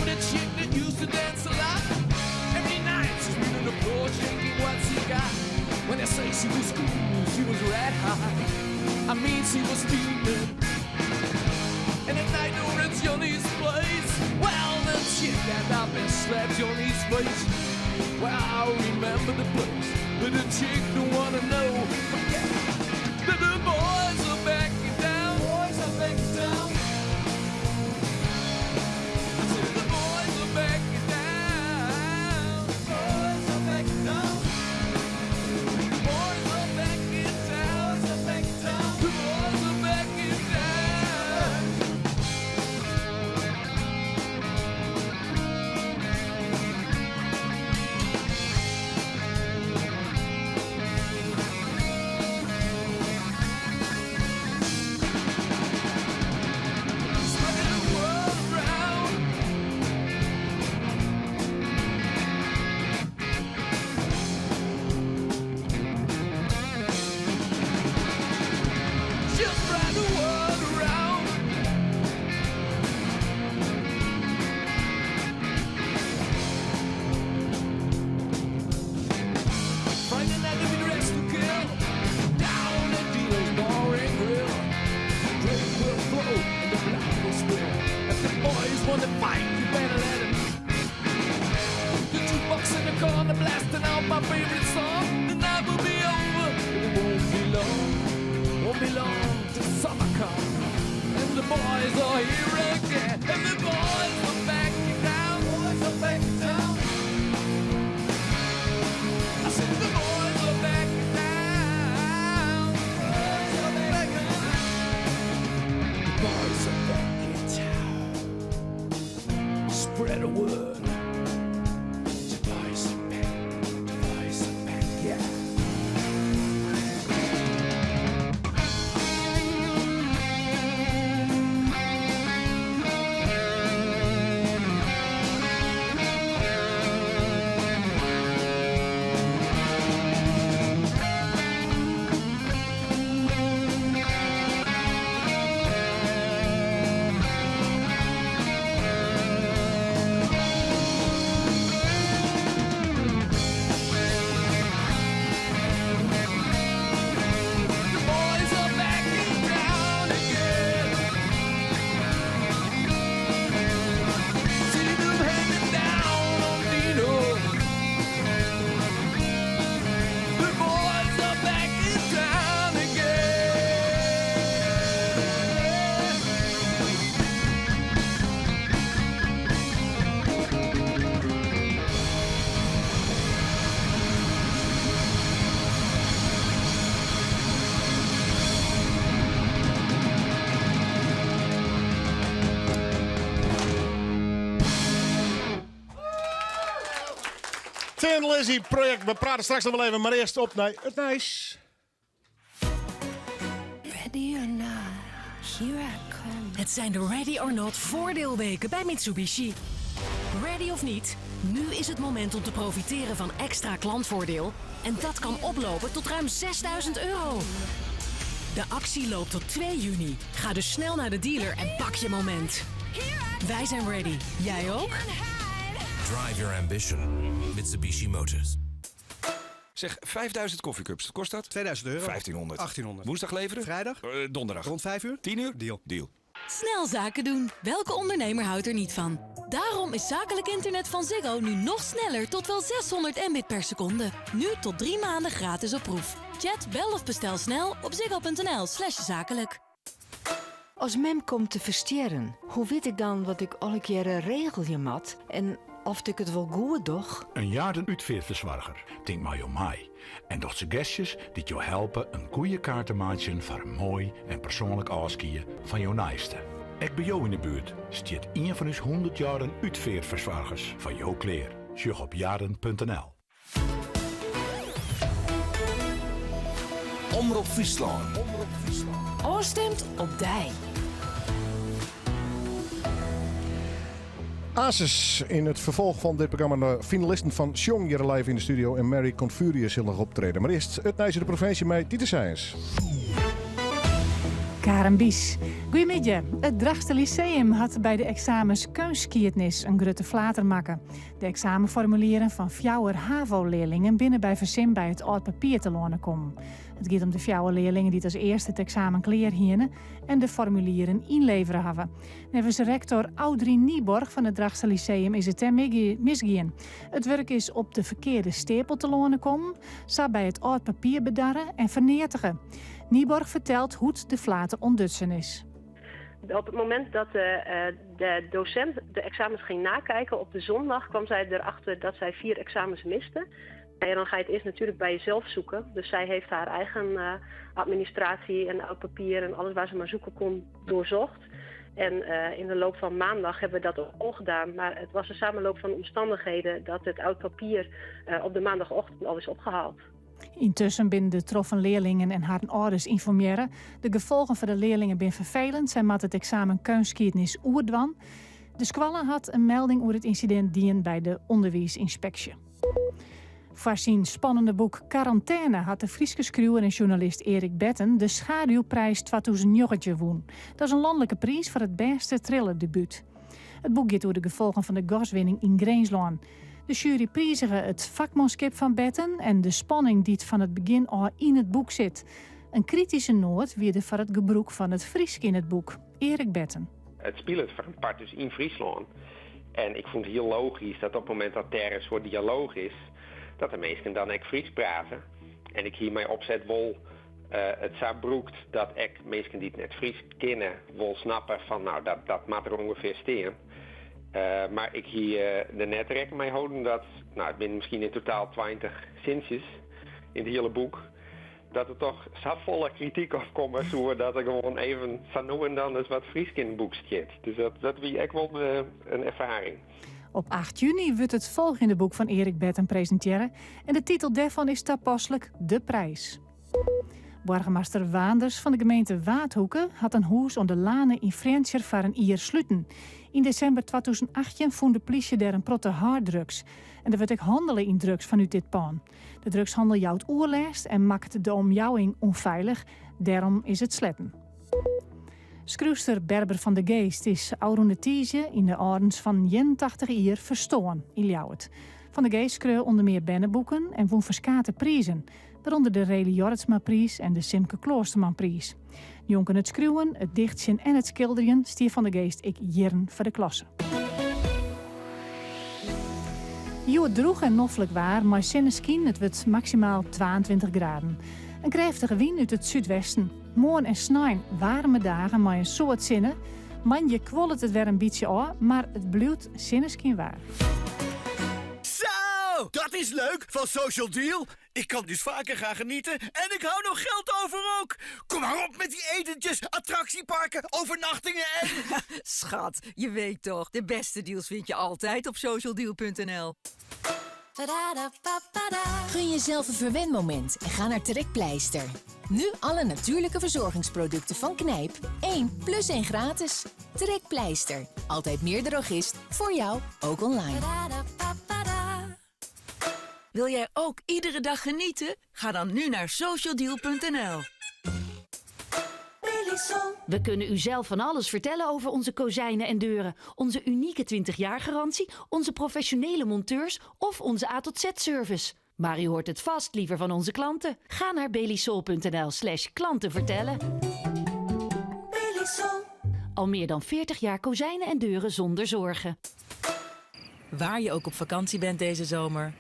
The chick that used to dance a lot, every night she's been on the floor shaking what she got. When I say she was cool, she was red hot. I mean she was steaming. And at night over at Johnny's place, well, the chick got up and slapped Johnny's face. Well, I remember the place, but the chick don't wanna know. But yeah, the boys are backing down. Boys are backing down. I said the boys are backing down. Boys are backing down. Boys are backing down. Boys are backing down. The boys are backing down. Spreading the world around. She'll spread the world around. Friday night we dressed to kill. Down at Dino's Bar and Grill. Drink will flow and the blood will spill. If the boys want to fight, you better let them. The jukebox in the corner blasting out my favorite song. The night will be over, but it won't be long. Won't be long till summer comes. And the boys are here again. And the boys are backing down. Boys are backing down. I said the boys are backing down. Boys are backing down. The boys are backing down. Spread the word. The boys are back. The boys are back. Yeah. The boys are backing down again. See them hanging down on Dino. The boys are backing down again. Tin Lizzy project. We praten straks nog wel even, maar eerst op naar het Nijs. Ready or not, here I come. Het zijn de Ready or Not voordeelweken bij Mitsubishi. Ready of niet, nu is het moment om te profiteren van extra klantvoordeel. En dat kan oplopen tot ruim €6.000. De actie loopt tot 2 juni. Ga dus snel naar de dealer en pak je moment. Wij zijn ready. Jij ook? Drive your ambition. Mitsubishi Motors. Zeg, 5000 koffiecups, wat kost dat? €2000. 1500. 1800. Woensdag leveren? Vrijdag? Donderdag. Rond 5 uur? 10 uur? Deal. Deal. Snel zaken doen. Welke ondernemer houdt er niet van? Daarom is zakelijk internet van Ziggo nu nog sneller tot wel 600 mbit per seconde. Nu tot 3 maanden gratis op proef. Chat, bel of bestel snel op ziggo.nl/zakelijk. Als mem komt te versteren, hoe weet ik dan wat ik alle keren regel je mat? En of ik het wel goed doch? Een jaren uitveerverzorger, denk maar jou mij. En doch suggesties die jou helpen een goede kaart te maken voor een mooi en persoonlijk afskiën van jouw naaste. Ik bij jou in de buurt stiert een van ons 100 jaren uitveerverzorgers van jouw kleer. Sjug op jaren.nl. Omroep Friesland. Oorstemt op dij. Asus in het vervolg van dit programma de finalisten van Sjong hier live in de studio en Mary Confurius zullen nog optreden. Maar eerst het Nijse de provincie met Dieter Science. Karen Bies. Goedemiddag. Het Drachtster Lyceum had bij de examens keunskietnis een grote flater maken. De examenformulieren van fjouwer HAVO-leerlingen binnen bij Verzin bij het oud papier te lonen komen. Het gaat om de fjouwer leerlingen die als eerste het examen klaar hielden en de formulieren inleveren hebben. Nevens rector Audrey Nieborg van het Drachtster Lyceum is het misgien. Het werk is op de verkeerde stapel te lonen komen, zou bij het oud papier bedarren en vernietigen. Nieborg vertelt hoe de flater ontdutsen is. Op het moment dat de docent de examens ging nakijken op de zondag, kwam zij erachter dat zij 4 examens miste. En dan ga je het eerst natuurlijk bij jezelf zoeken. Dus zij heeft haar eigen administratie en oud papier en alles waar ze maar zoeken kon doorzocht. En in de loop van maandag hebben we dat ook gedaan. Maar het was een samenloop van omstandigheden dat het oud papier op de maandagochtend al is opgehaald. Intussen binnen de troffen leerlingen en haar ouders informeren. De gevolgen voor de leerlingen zijn vervelend. Zij mat het examen keunskietnis oerdwan. De squallen had een melding over het incident dien bij de onderwijsinspectie. Voor zijn spannende boek Quarantaine had de Frieske schrijver en journalist Erik Betten de Schaduwprijs 2009 woen. Dat is een landelijke prijs voor het beste thrillerdebuut. Het boek gaat over de gevolgen van de gaswinning in Greenslaan. De jury prijzige het vakmanschap van Betten en de spanning die het van het begin al in het boek zit. Een kritische noot wierde voor het gebruik van het Friesk in het boek. Erik Betten. Het speelt voor een part dus in Friesland. En ik vond het heel logisch dat op het moment dat er een soort dialoog is, dat de mensen dan ook Fries praten. En ik hiermee opzet wel het zo broekt dat ik mensen die het net Fries kennen wel snappen van nou dat mag er ongeveer staan. Maar ik hier de net rekening mee houden dat, nou het zijn misschien in totaal 20 zinsjes in het hele boek, dat er toch volle kritiek afkomt, zodat er gewoon even van nu en dan eens wat Fries in het boek staat. Dus dat wie echt wel een ervaring. Op 8 juni wordt het volgende boek van Erik Betten presenteren en de titel daarvan is toepasselijk De Prijs. Burgemeester Waanders van de gemeente Waadhoeken had een huis aan de Lane in Frenscher voor een jaar sluiten. In december 2018 vond de politie daar een protte harddrugs. En er werd ook handelen in drugs vanuit dit pand. De drugshandel jouwt oerlijst en maakt de omjouwing onveilig. Daarom is het sletten. Schroefster Berber van de Geest is oude in de ordens van 81 jaar verstoorn in Ljouwert. Van de Geest kreeg onder meer bennenboeken en won verskate prijzen, waaronder de Reli Jorritsma-prijs en de Simke Kloosterman-prijs. Jonken het schreeuwen, het dichtjen en het schilderen stier Van de Geest ik jaren voor de klasse. Joet droeg en noffelijk waar, maar zinneskien, het wordt maximaal 22 graden. Een krachtige wind uit het zuidwesten. Morgen en snijn warme dagen met een soort zinnen. Man, je kwollet het weer een beetje aan, maar het blijft zinneskien waar. Zo, dat is leuk van Social Deal. Ik kan dus vaker gaan genieten en ik hou nog geld over ook. Kom maar op met die etentjes, attractieparken, overnachtingen en... Schat, je weet toch, de beste deals vind je altijd op socialdeal.nl. Gun jezelf een verwenmoment en ga naar Trekpleister. Nu alle natuurlijke verzorgingsproducten van Knijp 1 + 1 gratis. Trekpleister, altijd meer drogist, voor jou, ook online. Wil jij ook iedere dag genieten? Ga dan nu naar socialdeal.nl. We kunnen u zelf van alles vertellen over onze kozijnen en deuren. Onze unieke 20-jaar garantie, onze professionele monteurs of onze A tot Z-service. Maar u hoort het vast liever van onze klanten. Ga naar belisol.nl/klanten vertellen. Al meer dan 40 jaar kozijnen en deuren zonder zorgen. Waar je ook op vakantie bent deze zomer.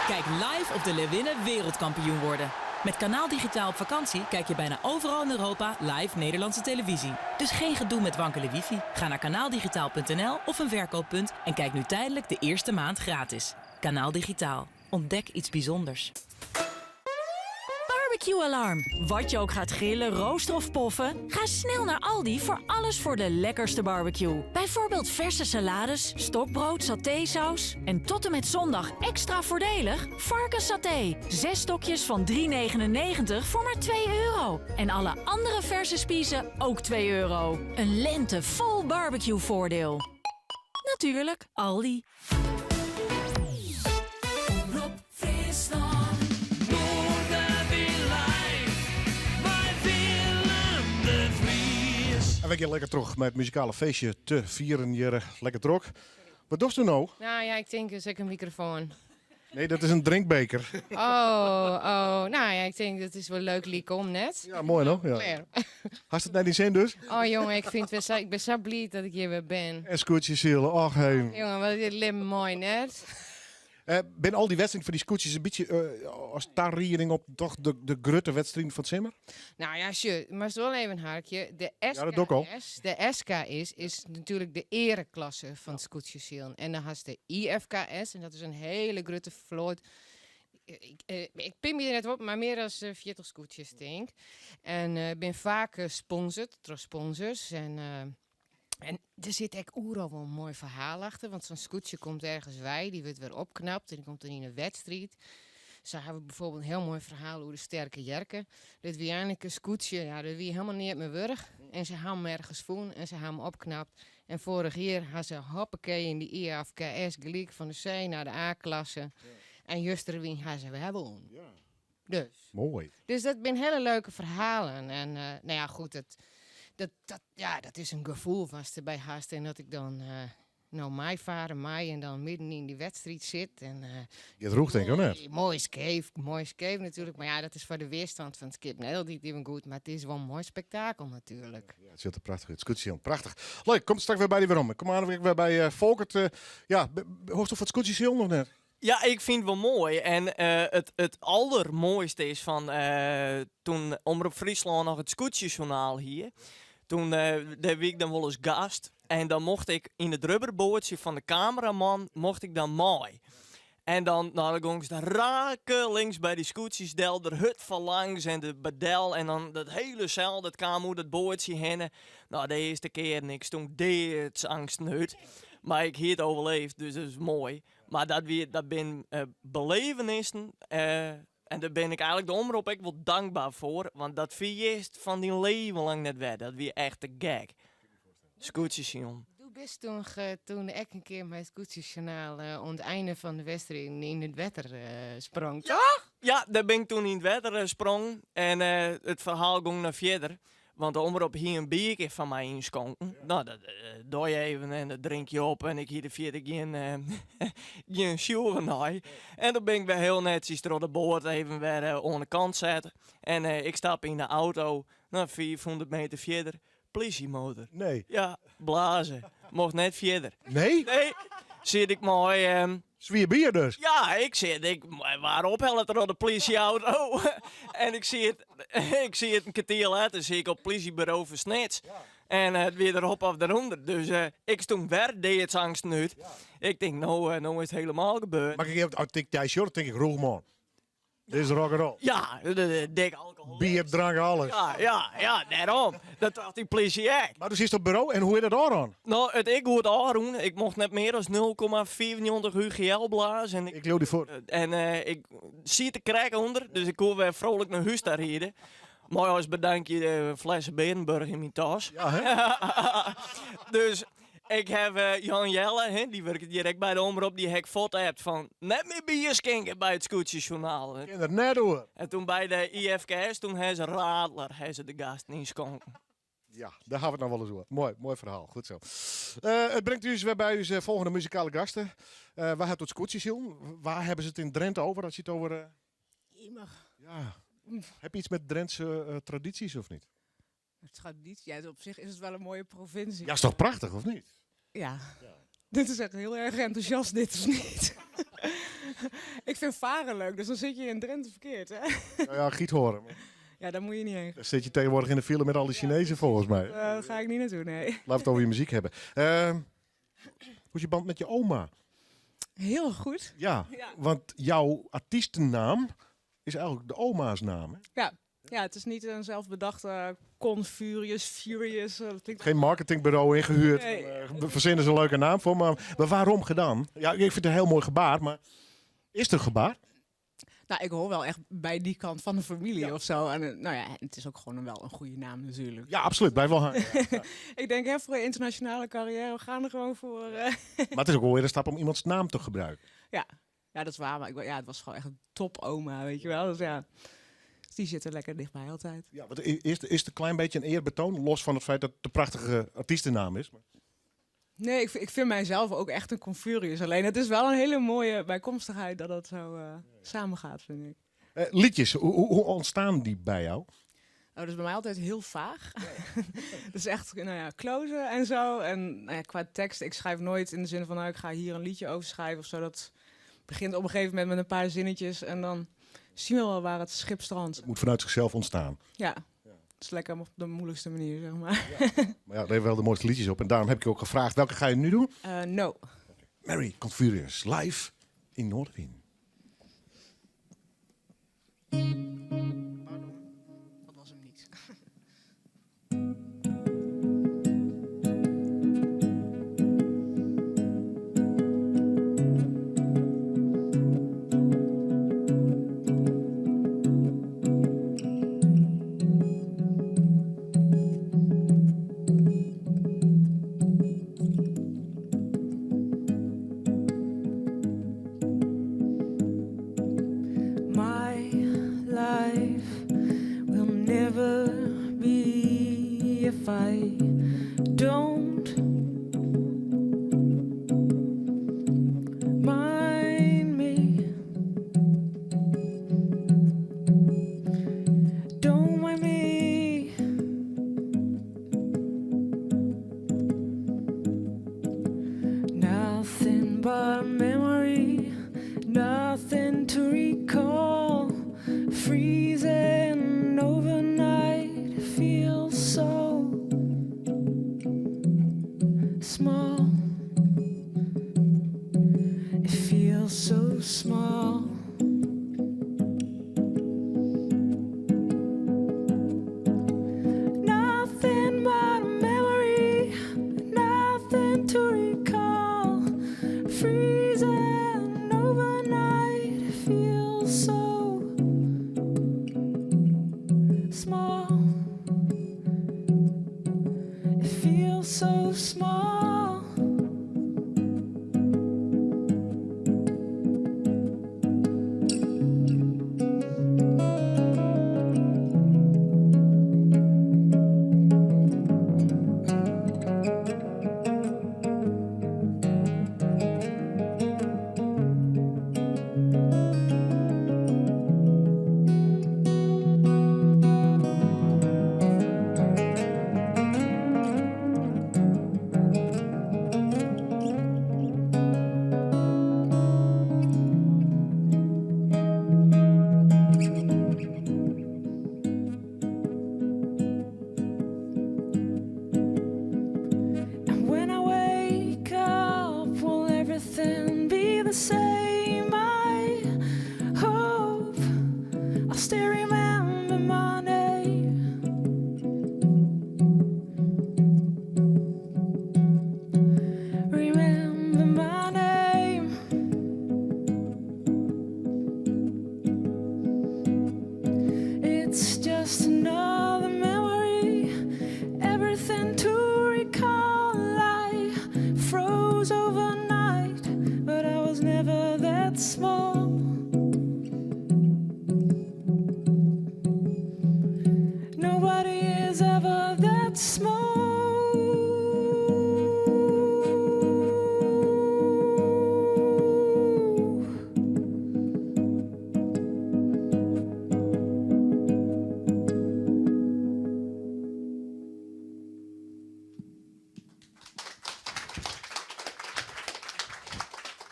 Kijk live of de Leeuwinnen wereldkampioen worden. Met Kanaal Digitaal op vakantie kijk je bijna overal in Europa live Nederlandse televisie. Dus geen gedoe met wankele wifi. Ga naar kanaaldigitaal.nl of een verkooppunt en kijk nu tijdelijk de eerste maand gratis. Kanaal Digitaal. Ontdek iets bijzonders. Barbecue-alarm. Wat je ook gaat grillen, roosteren of poffen, ga snel naar Aldi voor alles voor de lekkerste barbecue. Bijvoorbeeld verse salades, stokbrood, satésaus en tot en met zondag extra voordelig varkenssaté. 6 stokjes van €3,99 voor maar €2. En alle andere verse spiezen ook €2. Een lente vol barbecue-voordeel. Natuurlijk, Aldi. Rob Friesland. En we gaan lekker terug met het muzikale feestje te vieren hier. Lekker trok. Wat doe je nou? Nou ja, ik denk dus ik een microfoon. Nee, dat is een drinkbeker. Oh. Nou ja, ik denk dat is wel leuk liek om net. Ja, mooi nog. Ja. Klaar. Hast het net niet zin dus? Oh jongen, ik ben zo blij dat ik hier weer ben. En scootjes zielen. Och heen. Jongen, wat is dit mooi net. Ben al die wedstrijden van die scootjes een beetje als tarriering op toch de grutte wedstrijd van Zimmer? Nou ja, maar is wel even een haakje. De Ja, dat doe ik al. de SKS is natuurlijk de ereklasse van het scootjesielen. En dan had de IFKS, en dat is een hele grutte vloot. Ik pin me er net op, maar meer dan 40 scootjes, denk ik. En ben vaak gesponsord door sponsors. En er zit echt oeral wel een mooi verhaal achter. Want zo'n scootje komt ergens bij, die wordt weer opknapt en die komt dan in een wedstrijd. Zo hebben we bijvoorbeeld een heel mooi verhaal over de sterke jerken. Dat wie eigenlijk een scootje, ja, dat wie helemaal niet meer wurg. En ze hebben hem ergens voen en ze hebben hem opknapt. En vorig jaar hadden ze hoppakee in die IFKS gelijk van de C naar de A-klasse. Ja. En justerwien hadden ze wel won. Ja. Dus. Mooi. Dus dat zijn hele leuke verhalen. En nou ja, goed, dat is een gevoel vast erbij haast. En dat ik dan mij varen, en dan midden in die wedstrijd zit. En, je droeg denk ik ook net. Mooi skate natuurlijk. Maar ja, dat is voor de weerstand van het skip. Nee, niet even goed, maar het is wel een mooi spektakel natuurlijk. Ja, het ziet er prachtig uit. Het scootje, prachtig. Leuk, kom straks weer bij die weer om. Kom aan weer bij Volkert. Hoort of het scootje nog net? Ja, ik vind het wel mooi. En het allermooiste is van toen Omroep Friesland nog het scootjesjournaal hier. Toen deed ik dan wel eens gast. En dan mocht ik in het rubberboordje van de cameraman, mocht ik dan mooi. En dan ging ze raken links bij die scootjes, del de hut van langs en de bedel. En dan dat hele zeil, dat kwam hoe dat boordje heen. Nou, de eerste keer niks, toen deed angst niet. Maar ik heb het overleefd, dus dat is mooi. Maar dat ben belevenissen. En daar ben ik eigenlijk de omroep ook wel dankbaar voor. Want dat vind van die leven lang net weg. Dat weer echt te gek. Scootjes, jongen. Toen best toen ik een keer met het scootjesjournaal aan het einde van de wedstrijd in het wetter sprong. Toch? Ja, daar ben ik toen in het wetter sprong. En het verhaal ging naar verder. Want de omroep hier een biertje van mij inschonken. Nou, dat doe je even en dat drink je op. En ik hier de vierde geen sjoeren. En dan ben ik weer heel netjes door de boord even weer aan de kant zetten. En ik stap in de auto, 400 meter verder. Politiemotor. Nee. Ja, blazen. Mocht net verder. Nee? Nee. Zit ik mooi... Zwier bier dus? Ja, waarop helpt er al de politieauto? En ik zie het een kwartier later, zie ik op het politiebureau versnitst. Ja. En het weer erop of eronder. Dus ik stond weer, deed het angst niet. Ja. Ik denk, nou is het helemaal gebeurd. Maar ik heb jij short, denk ik, roegman. Dit is rock'n'roll. Ja, dik alcohol. Bier, drank, alles. Ja, daarom. Dat dacht die politie echt. Maar dus is het op bureau en hoe is dat aan? Nou, ik hoe het aan. Ik mocht net meer dan 0,94 UGL blazen. Ik loop die voor. En ik zie het te krijgen onder, dus ik hoor weer vrolijk naar huis daar rijden. Mooi als bedankje de flessen Berenburg in mijn tas. Ja, hè? Dus ik heb Jan Jelle, die werkt direct bij de omroep, die heb foto hebt van net meer bier schenken bij het scootjesjournaal. Ik ken dat net hoor. En toen bij de IFKS, toen hebben ze Radler, de gasten inschonken. Ja, daar gaan we het nou wel eens over. Mooi verhaal. Goed zo. Het brengt u weer bij uw volgende muzikale gasten. Waar hebt het scootjesjournaal? Waar hebben ze het in Drenthe over? Als je het over... Ja. Heb je iets met Drentse tradities of niet? Traditie, ja, op zich is het wel een mooie provincie. Ja, is toch prachtig, of niet? Ja. Dit is echt heel erg enthousiast, dit of niet? Ik vind varen leuk, dus dan zit je in Drenthe verkeerd, hè? Nou ja, Giethoorn. Ja, daar moet je niet heen. Daar zit je tegenwoordig in de file met al die Chinezen volgens mij. Daar ga ik niet naartoe, nee. Laten we het over je muziek hebben. Hoe is je band met je oma? Heel goed. Ja, want jouw artiestennaam is eigenlijk de oma's naam. Hè? Ja, het is niet een zelfbedachte Furious. Dat klinkt... Geen marketingbureau ingehuurd. Nee. We verzinnen ze een leuke naam voor, maar waarom gedaan? Ja, ik vind het een heel mooi gebaar, maar is het een gebaar? Nou, ik hoor wel echt bij die kant van de familie of zo. En nou ja, het is ook gewoon wel een goede naam natuurlijk. Ja, absoluut. Blijf wel hangen. Ja. Ik denk, hè, voor een internationale carrière, we gaan er gewoon voor. Maar het is ook wel weer een stap om iemands naam te gebruiken. Ja, dat is waar. Maar het was gewoon echt een top oma, weet je wel. Dus ja, die zit er lekker dichtbij altijd. Ja, want is het een klein beetje een eerbetoon, los van het feit dat het een prachtige artiestennaam is? Maar... Nee, ik vind mijzelf ook echt een Confurious. Alleen het is wel een hele mooie bijkomstigheid dat het zo samengaat, vind ik. Liedjes, hoe ontstaan die bij jou? Dat is bij mij altijd heel vaag. Dat is echt, closen en zo. En qua tekst, ik schrijf nooit in de zin van, ik ga hier een liedje over schrijven of zo. Dat begint op een gegeven moment met een paar zinnetjes en dan zien we wel waar het schip strandt. Het moet vanuit zichzelf ontstaan. Ja. Het is lekker op de moeilijkste manier, zeg maar. Maar ja, daar hebben wel de mooiste liedjes op. En daarom heb ik je ook gevraagd, welke ga je nu doen? No. Mary Confurious, live in Noordwien. Dat was hem niet.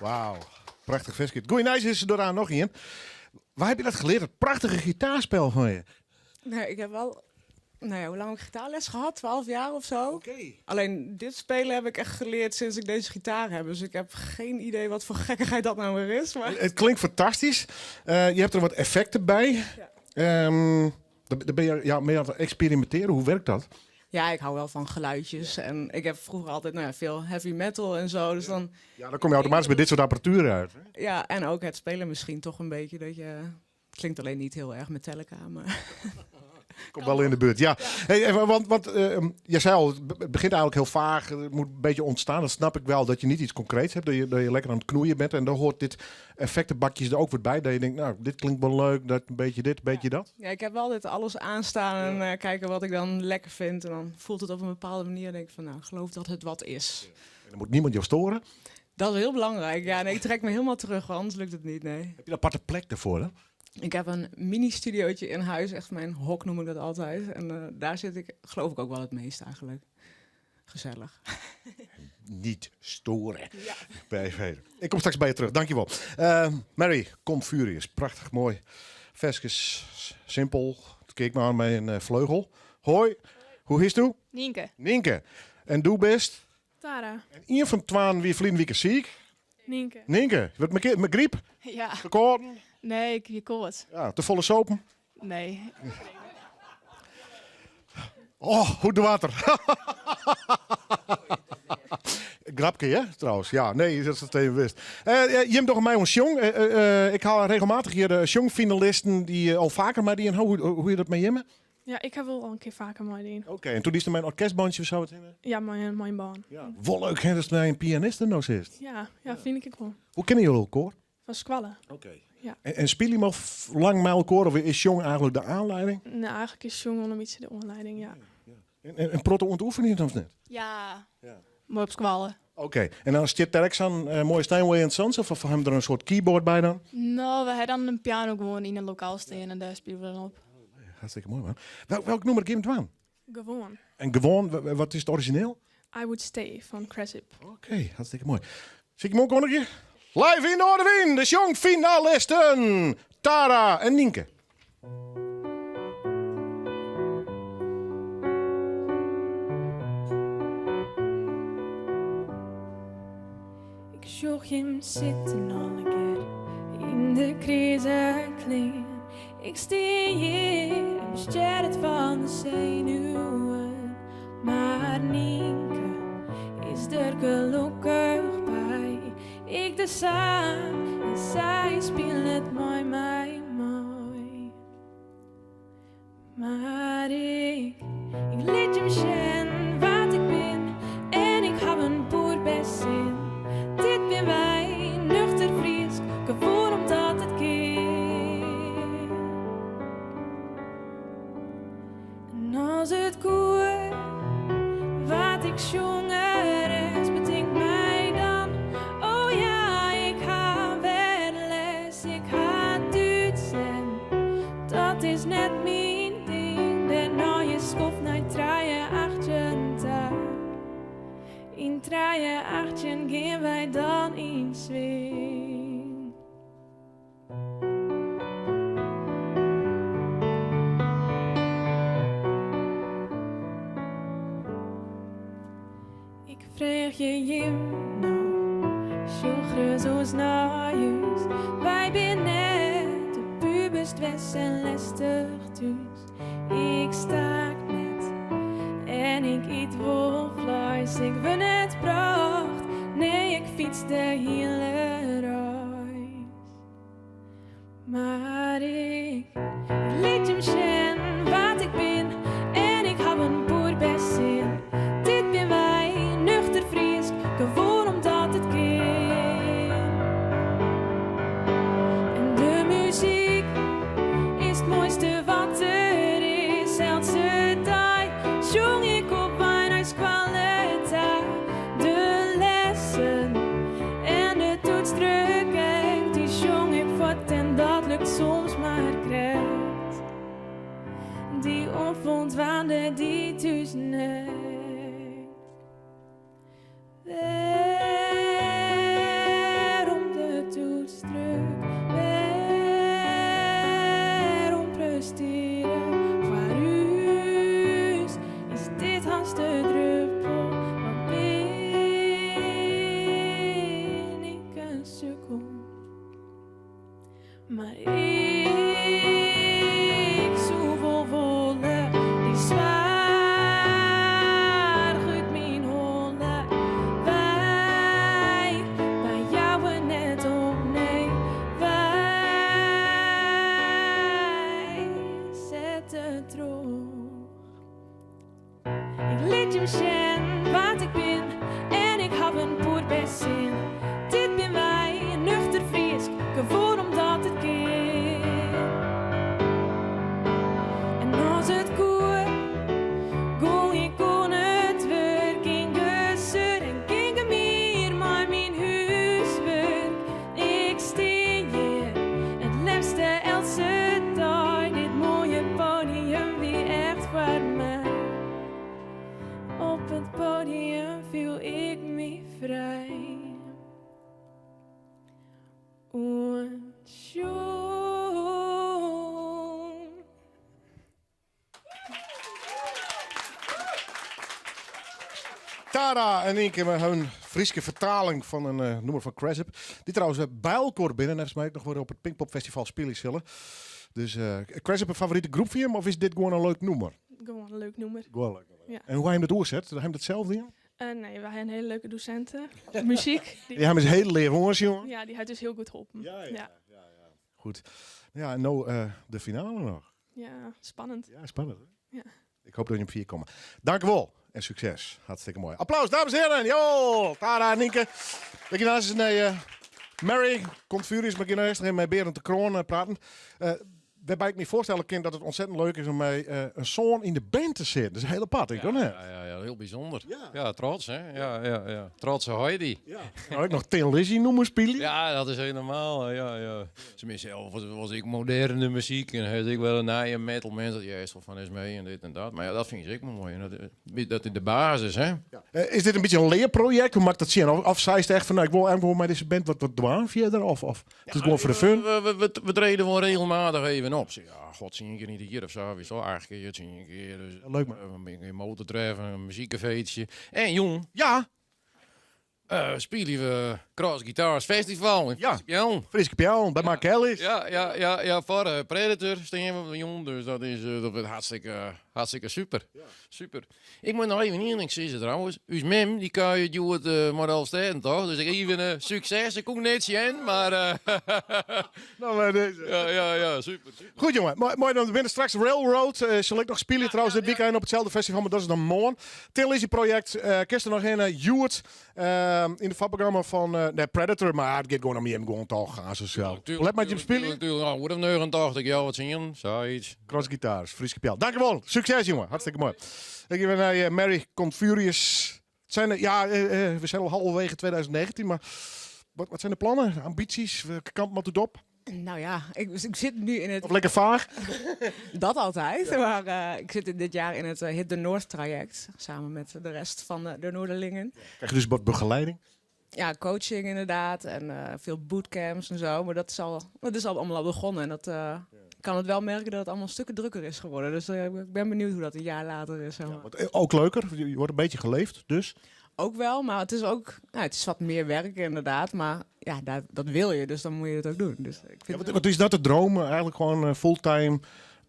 Wauw, prachtig versje. Goeie nice is er dooraan nog in. Waar heb je dat geleerd? Het prachtige gitaarspel van je. Nee, ik heb wel... Nou ja, hoe lang heb ik gitaarles gehad? 12 jaar of zo. Oké. Alleen dit spelen heb ik echt geleerd sinds ik deze gitaar heb. Dus ik heb geen idee wat voor gekkigheid dat nou weer is. Maar... Het klinkt fantastisch. Je hebt er wat effecten bij. Ja. Dan ben je mee aan het experimenteren. Hoe werkt dat? Ja, ik hou wel van geluidjes. En ik heb vroeger altijd veel heavy metal en zo. Dus dan... Ja, dan kom je automatisch bij dit soort apparatuur uit. Hè? Ja, en ook het spelen misschien toch een beetje. Dat je... Het klinkt alleen niet heel erg Metallica, maar... Komt wel in de buurt, ja. Hey, want je zei al, het begint eigenlijk heel vaag. Het moet een beetje ontstaan. Dat snap ik wel, dat je niet iets concreets hebt. Dat je lekker aan het knoeien bent. En dan hoort dit effectenbakjes er ook weer bij. Dat je denkt, nou, dit klinkt wel leuk. Dat een beetje dit, een beetje dat. Ja, ik heb wel dit alles aanstaan en kijken wat ik dan lekker vind. En dan voelt het op een bepaalde manier. Denk ik van, nou, ik geloof dat het wat is. En dan moet niemand jou storen. Dat is heel belangrijk. Ja, nee, ik trek me helemaal terug, want anders lukt het niet, nee. Heb je een aparte plek ervoor, hè? Ik heb een mini-studiootje in huis, echt mijn hok noem ik dat altijd. En daar zit ik, geloof ik, ook wel het meest eigenlijk. Gezellig. Niet storen. Ja. Ik kom straks bij je terug, dankjewel. Mary, Confurious, prachtig mooi. Versjes, simpel. Kijk maar aan met een vleugel. Hoi, hoe is het? Nienke. Nienke. En doe best? Tara. En een van twaalf wie vliegen wieken ziek? Nienke. Nienke, wat met griep? Ja. Verkoorden? Nee, ik heb koorts. Ja, te volle sopen? Nee. Oh, hoe de water. Grapje, hè, trouwens. Ja, nee, dat is het even wist. Je hebt nog mij een jong. Ik haal regelmatig hier de jongfinalisten die al vaker maar die hoe je dat met Jimme? Ja, ik heb wel al een keer vaker meedien. Oké, en toen is er mijn orkestbandje of zo het in? Ja, mijn baan. Ja. Wel leuk, hè, dat een pianist er nog is. Ja, vind ik wel. Hoe kennen jullie elkaar? Van Squallen. Oké. Ja. En speel je nog lang met elkaar of is jong eigenlijk de aanleiding? Nee, eigenlijk is jong een beetje de aanleiding, ja. En proto oefening of niet? Ja. Maar op Squallen. Oké, en dan zit Terk aan mooie Steinway en Sons of hebben we er een soort keyboard bij dan? Nou, we hebben dan een piano gewoon in een lokaal staan en daar spelen we dan op. Hartstikke mooi, man. Welk nummer geef je het aan? Gewoon. En gewoon, wat is het origineel? I Would Stay van Cressip. Oké, hartstikke mooi. Zie ik hem ook nog een keer? Live in Noorderwind, de jongfinalisten Tara en Nienke. Ik zag hem zitten alle keer in de krisekleen. Ik steek hier en besteed het van de zenuwen. Maar Nienke is er gelukkig bij. Ik de zang en zij speelt het mij mooi. Maar ik liet hem zien wat ik ben. En ik heb een boer best zin. Dit ben wij, nuchter fris, gewoon omdat het keer. En als het goed wat ik zong is, bedenkt mij dan. Oh ja, ik ga weer les, ik ga Duits en dat is net mijn ding. De nieuwe schof naar 3 dag. In 3 gaan wij dan in swing. Ik vraag je nou, zo zoals naar huis. Wij zijn net de pubers, west en lastig thuis. Ik sta net en ik eet wel vlees. Ik ben het bracht, nee ik fiets de hele reis. Maar ik liet hem zien wat ik ben. En ik heb een boer best zin. Dit ben wij, nuchter fris, gewoon omdat het kan. En de muziek is het mooiste wat er is. Elke dag zong ik op weihnachtskwaliteit. De lessen en de toetsdrukken, die zong ik voort en dat lukt soms maar krijgt. Die onvontwaande die thuis net. Waarom Maar ik zoveel volle, die zwaar uit mijn holle. Wij, bij jou en net op nee. Wij zetten terug. Ik liet je zien wat ik ben en ik heb een poer best zin. Dit ben wij, een nuchter Fries, gewoon omdat het keer. En als het koer, gooi ik kon het werk in gezeur en ging meer maar mijn huiswerk. Ik steen hier, het liefste else dag, dit mooie podium wie echt voor mij. Op het podium viel ik me vrij. Und schon. Tara en Nienke met hun Frieske vertaling van een nummer van Cresip. Die trouwens bij elkaar binnen. Net als mij ook nog weer op het Pinkpop Festival spelen zullen. Dus Cresip een favoriete groep voor je, of is dit gewoon een leuk nummer? Gewoon een leuk nummer. Gewoon leuk. Ja. En hoe hij hem dat doorzet? Hij hem hetzelfde in? Nee, wij hebben hele leuke docenten. Muziek. Die hebben ze hele leren jongens, jongen. Ja, die heeft dus heel goed geholpen. Ja. Goed. Ja, en nou de finale nog. Ja, spannend. Ja, spannend. Hè? Ja. Ik hoop dat je op 4 komt. Dank u wel en succes. Hartstikke mooi. Applaus, dames en heren. Yo, Tara en Nienke. We gaan eens naar Mary Confuries. We gaan eerst nog met Berend de Kroon praten. Waarbij ik me voorstellen kan dat het ontzettend leuk is om met een zoon in de band te zitten. Dat is een hele pad, ik hoor. Ja, heel bijzonder. Ja, trots hè. Ja. Trotse Heidi. Ja. Nou, ik nog Tin Lizzy noemen spelen. Ja, dat is helemaal. Ja. Tenminste, was ik moderne muziek en had ik wel een nieuwe metal mensen dat juist van is mee en dit en dat. Maar ja, dat vind ik ook mooi. En dat is de basis, hè. Ja. Is dit een beetje een leerproject? Hoe maakt dat zien? Of zei ze echt van, nou, ik wil even met deze band wat doen verder? Of het is gewoon voor de fun? We treden gewoon regelmatig even op. Ja, god, zie je een keer niet hier of zo. Wie zo aardig keer, zie je een keer. Dus, leuk man. Een motortreffen, een muziekcafeetje. En jong. Ja. Spelen we Cross Guitars Festival in Friske Pjauw, bij Mark Ellis. Ja, voor Predator staan we jong, dus dat is hartstikke super. Ja. Super. Ik moet nog even hier niks zeggen trouwens. Uw mem, die kan je doen het maar al steden toch? Dus ik even succes, ik kom net zien, maar... Nou, maar deze. Ja, super. Goed jongen, mooi dan binnen straks Railroad. Zal ik nog spelen trouwens dit weekend op hetzelfde festival, maar dat is dan morgen. Tin Lizzy project, gisteren nog in Hewitt. In de vakprogramma van Predator, maar het gaat gewoon om je hem gewoon toch gaan zo. Let met je hem spelen. Natuurlijk, wordt hem 89 jaar wat zien, zoiets. Cross Guitars, Friske Pjauw. Dankjewel, succes jongen, hartstikke mooi. Ik ben naar Mary Confurious. We zijn al halverwege 2019, maar wat zijn de plannen, ambities? Welke kant moet het op? Nou ja, ik zit nu in het... Of lekker vaag? Dat altijd, maar ik zit dit jaar in het Hit the North traject. Samen met de rest van de Noorderlingen. Krijg je dus wat begeleiding? Ja, coaching inderdaad en veel bootcamps en zo. Maar dat is al allemaal al begonnen en dat... Ik kan het wel merken dat het allemaal stukken drukker is geworden. Dus ik ben benieuwd hoe dat een jaar later is. Zeg maar. Ook leuker, je wordt een beetje geleefd, dus? Ook wel, maar het is ook... Nou, het is wat meer werk inderdaad, maar ja, dat wil je, dus dan moet je het ook doen. Dus ik vind wat is dat de droom? Eigenlijk gewoon fulltime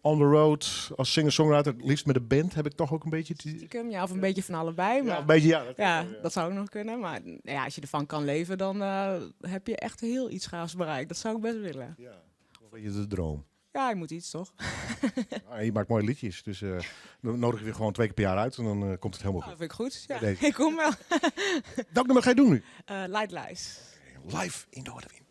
on the road als singer-songwriter, liefst met een band, heb ik toch ook een beetje... Ja, of een beetje van allebei. Maar, ja, een beetje, dat zou ook nog kunnen. Maar ja, als je ervan kan leven, dan heb je echt heel iets gaafs bereikt. Dat zou ik best willen. Ja, een beetje de droom. Ja, je moet iets, toch? Je maakt mooie liedjes, dus dan nodig je weer gewoon 2 keer per jaar uit en dan komt het helemaal goed. Dat vind ik goed, ja. Ik kom wel. Welk nummer ga je doen nu? Light Lies. Live in Noorderwind.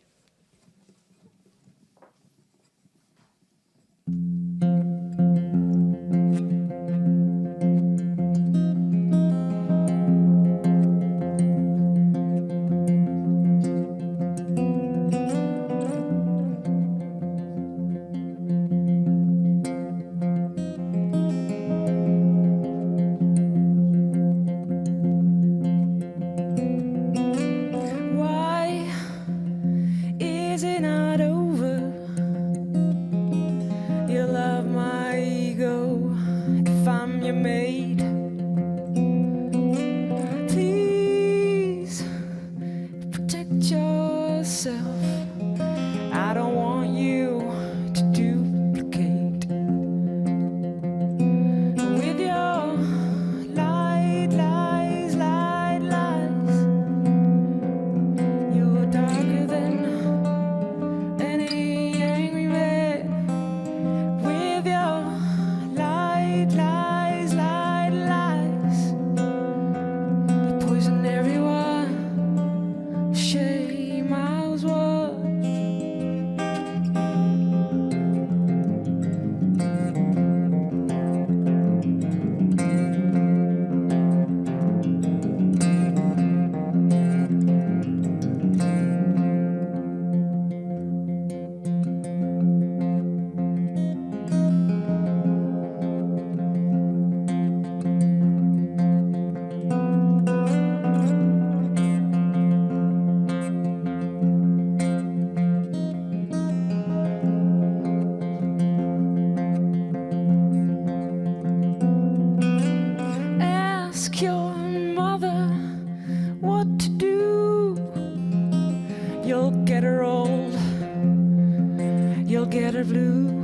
you'll get her blue.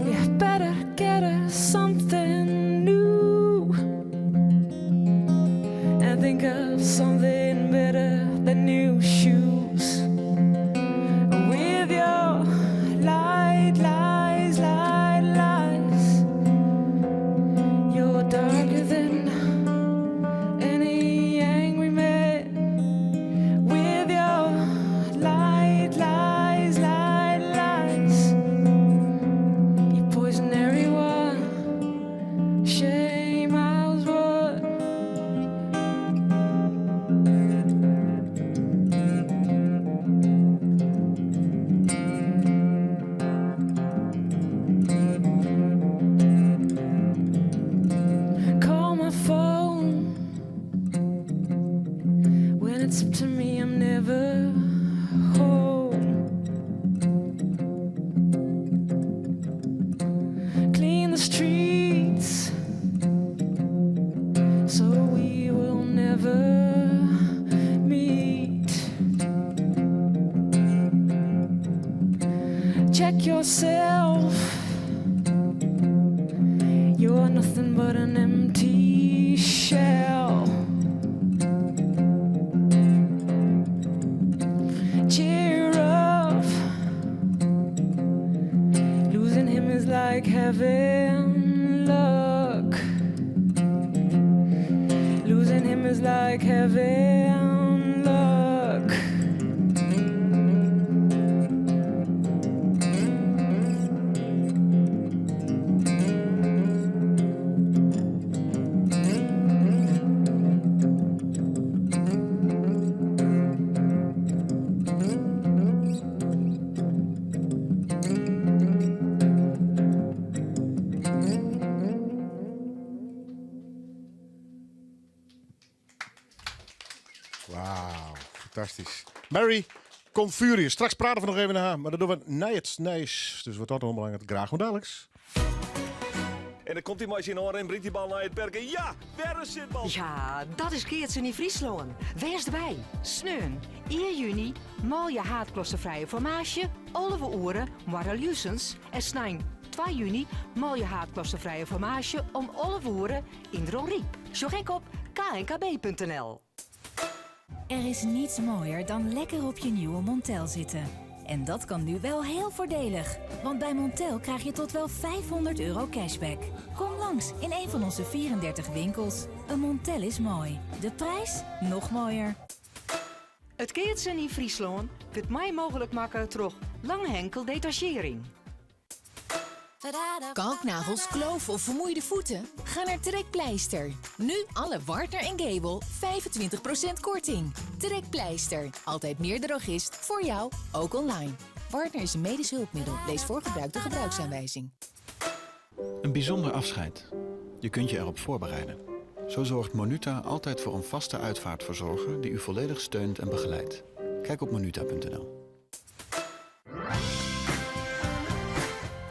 You better get her something new and think of something better than new shoes. With your light lies, you're darker than any angry man. With your light lies, you poison everyone. Shame I was born. Call my phone when it's up to me. I'm never home. Clean the streets so we will never meet. Check yourself. You're nothing but an empty shell. Cheer up. Losing him is like having luck. Losing him is like having luck. Wauw, fantastisch. Mary Confurius. Straks praten we nog even naar haar, maar dat doen we nice. Dus wat dat nog belangrijk. Graag gedaan, Alex. En dan komt die machine aan en brengt die bal naar het perken. Ja, weer een zitbal. Ja, dat is Keertsen in Friesland. Wees erbij. Sneun, 1 juni, mooie haatklossenvrije formage, Olive Oeren, Moira Lusens en Snijn. 2 juni, mooie haatklossenvrije formage om Olive Oeren in Dronriep. Zo gek op knkb.nl. Er is niets mooier dan lekker op je nieuwe Montel zitten. En dat kan nu wel heel voordelig. Want bij Montel krijg je tot wel €500 cashback. Kom langs in een van onze 34 winkels. Een Montel is mooi. De prijs nog mooier. Het Keertsen in Friesland wordt mij mogelijk maken door Langhenkel Detachering. Kalknagels, kloof of vermoeide voeten? Ga naar Trekpleister. Nu alle Wartner en Gable 25% korting. Trekpleister. Altijd meer drogist. Voor jou, ook online. Wartner is een medisch hulpmiddel. Lees voor gebruik de gebruiksaanwijzing. Een bijzonder afscheid. Je kunt je erop voorbereiden. Zo zorgt Monuta altijd voor een vaste uitvaartverzorger die u volledig steunt en begeleidt. Kijk op monuta.nl.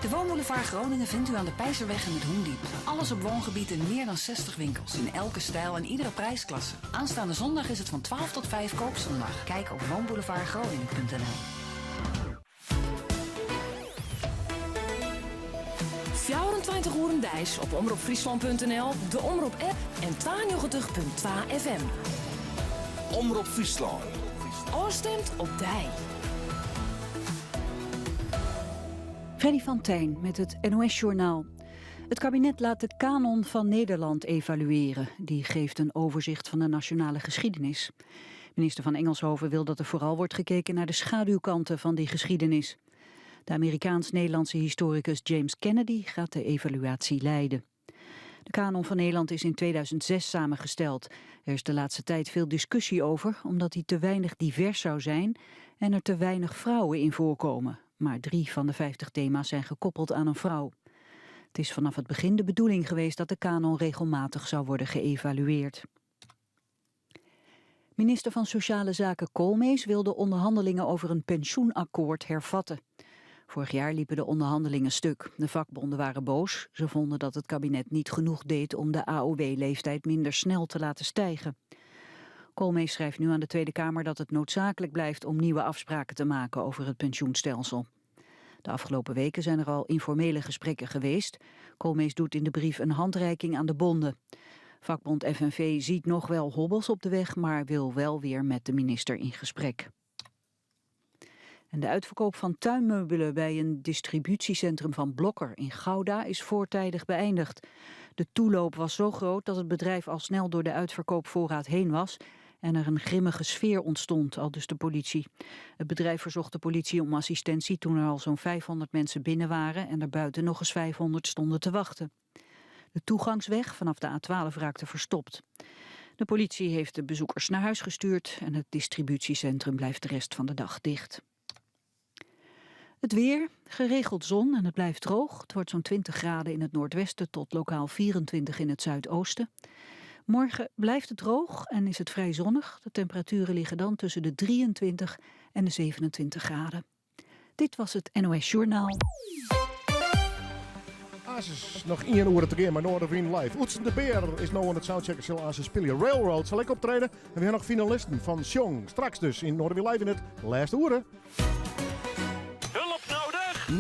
De Woonboulevard Groningen vindt u aan de Peizerweg in het Hoendiep. Alles op woongebied in meer dan 60 winkels. In elke stijl en iedere prijsklasse. Aanstaande zondag is het van 12 tot 5 koopzondag. Kijk op woonboulevardgroningen.nl. 24 uur Dijs op omroepfriesland.nl, de Omroep-app en 92.2 FM. Omroep Friesland. Oorstemt op Dij. Freddy van Tijn met het NOS-journaal. Het kabinet laat de kanon van Nederland evalueren. Die geeft een overzicht van de nationale geschiedenis. Minister van Engelshoven wil dat er vooral wordt gekeken naar de schaduwkanten van die geschiedenis. De Amerikaans-Nederlandse historicus James Kennedy gaat de evaluatie leiden. De kanon van Nederland is in 2006 samengesteld. Er is de laatste tijd veel discussie over, omdat die te weinig divers zou zijn en er te weinig vrouwen in voorkomen. Maar 3 van de 50 thema's zijn gekoppeld aan een vrouw. Het is vanaf het begin de bedoeling geweest dat de kanon regelmatig zou worden geëvalueerd. Minister van Sociale Zaken Koolmees wil de onderhandelingen over een pensioenakkoord hervatten. Vorig jaar liepen de onderhandelingen stuk. De vakbonden waren boos. Ze vonden dat het kabinet niet genoeg deed om de AOW-leeftijd minder snel te laten stijgen. Koolmees schrijft nu aan de Tweede Kamer dat het noodzakelijk blijft om nieuwe afspraken te maken over het pensioenstelsel. De afgelopen weken zijn er al informele gesprekken geweest. Koolmees doet in de brief een handreiking aan de bonden. Vakbond FNV ziet nog wel hobbels op de weg, maar wil wel weer met de minister in gesprek. En de uitverkoop van tuinmeubelen bij een distributiecentrum van Blokker in Gouda is voortijdig beëindigd. De toeloop was zo groot dat het bedrijf al snel door de uitverkoopvoorraad heen was en er een grimmige sfeer ontstond, aldus de politie. Het bedrijf verzocht de politie om assistentie toen er al zo'n 500 mensen binnen waren en er buiten nog eens 500 stonden te wachten. De toegangsweg vanaf de A12 raakte verstopt. De politie heeft de bezoekers naar huis gestuurd en het distributiecentrum blijft de rest van de dag dicht. Het weer, geregeld zon en het blijft droog. Het wordt zo'n 20 graden in het noordwesten tot lokaal 24 in het zuidoosten. Morgen blijft het droog en is het vrij zonnig. De temperaturen liggen dan tussen de 23 en de 27 graden. Dit was het NOS Journaal. Asus, nog 1 uur te gaan bij Noorderveen Live. Oetsen de Beer is nou aan het soundchecken, zal Asus spelen. Railroad zal ik optreden en we hebben nog finalisten van Sjong. Straks dus in Noorderveen Live in het laatste uur.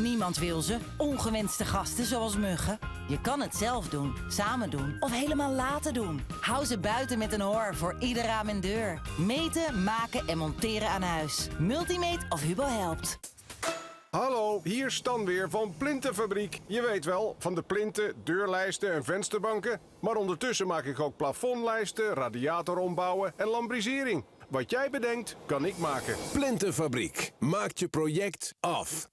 Niemand wil ze. Ongewenste gasten zoals muggen. Je kan het zelf doen, samen doen of helemaal laten doen. Hou ze buiten met een hoor voor ieder raam en deur. Meten, maken en monteren aan huis. Multimate of Hubo helpt. Hallo, hier Stan weer van Plintenfabriek. Je weet wel, van de plinten, deurlijsten en vensterbanken. Maar ondertussen maak ik ook plafondlijsten, radiator ombouwen en lambrisering. Wat jij bedenkt, kan ik maken. Plintenfabriek. Maakt je project af.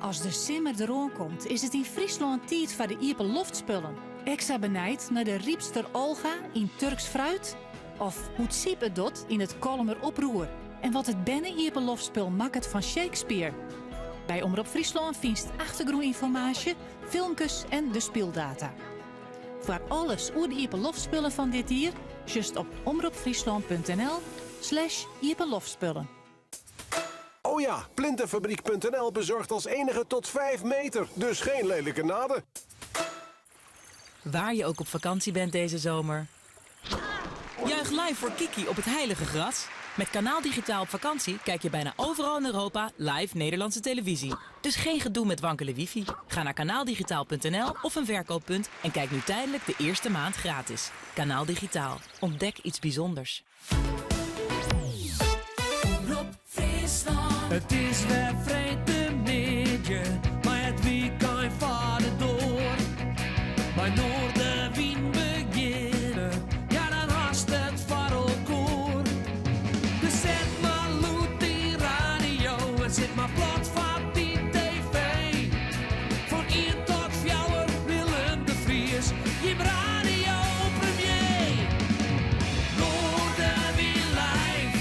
Als de simmer eraan komt, is het in Friesland tijd voor de iepe loftspullen. Extra benijd naar de Riepster Olga in Turks fruit. Of hoe het Siepe dot in het Kolmer oproer. En wat het benne iepe loftspul maakt van Shakespeare. Bij Omroep Friesland vindt achtergrondinformatie, filmpjes en de speeldata. Voor alles over de iepe loftspullen van dit jaar, just op omroepfriesland.nl/iepe loftspullen. Oh ja, Plintenfabriek.nl bezorgt als enige tot 5 meter. Dus geen lelijke naden. Waar je ook op vakantie bent deze zomer. Juich live voor Kiki op het heilige gras. Met Kanaal Digitaal op vakantie kijk je bijna overal in Europa live Nederlandse televisie. Dus geen gedoe met wankele wifi. Ga naar kanaaldigitaal.nl of een verkooppunt en kijk nu tijdelijk de eerste maand gratis. Kanaal Digitaal. Ontdek iets bijzonders. Het is weer vreemde maar het weekend vaart door. Bij Noorderwien beginnen, ja dan haast het varelkoor. Dus zet maar loet die radio en zet maar plat van die tv. Van 1 tot 4 Willem de Vries, je radio premier. Noorderwien live.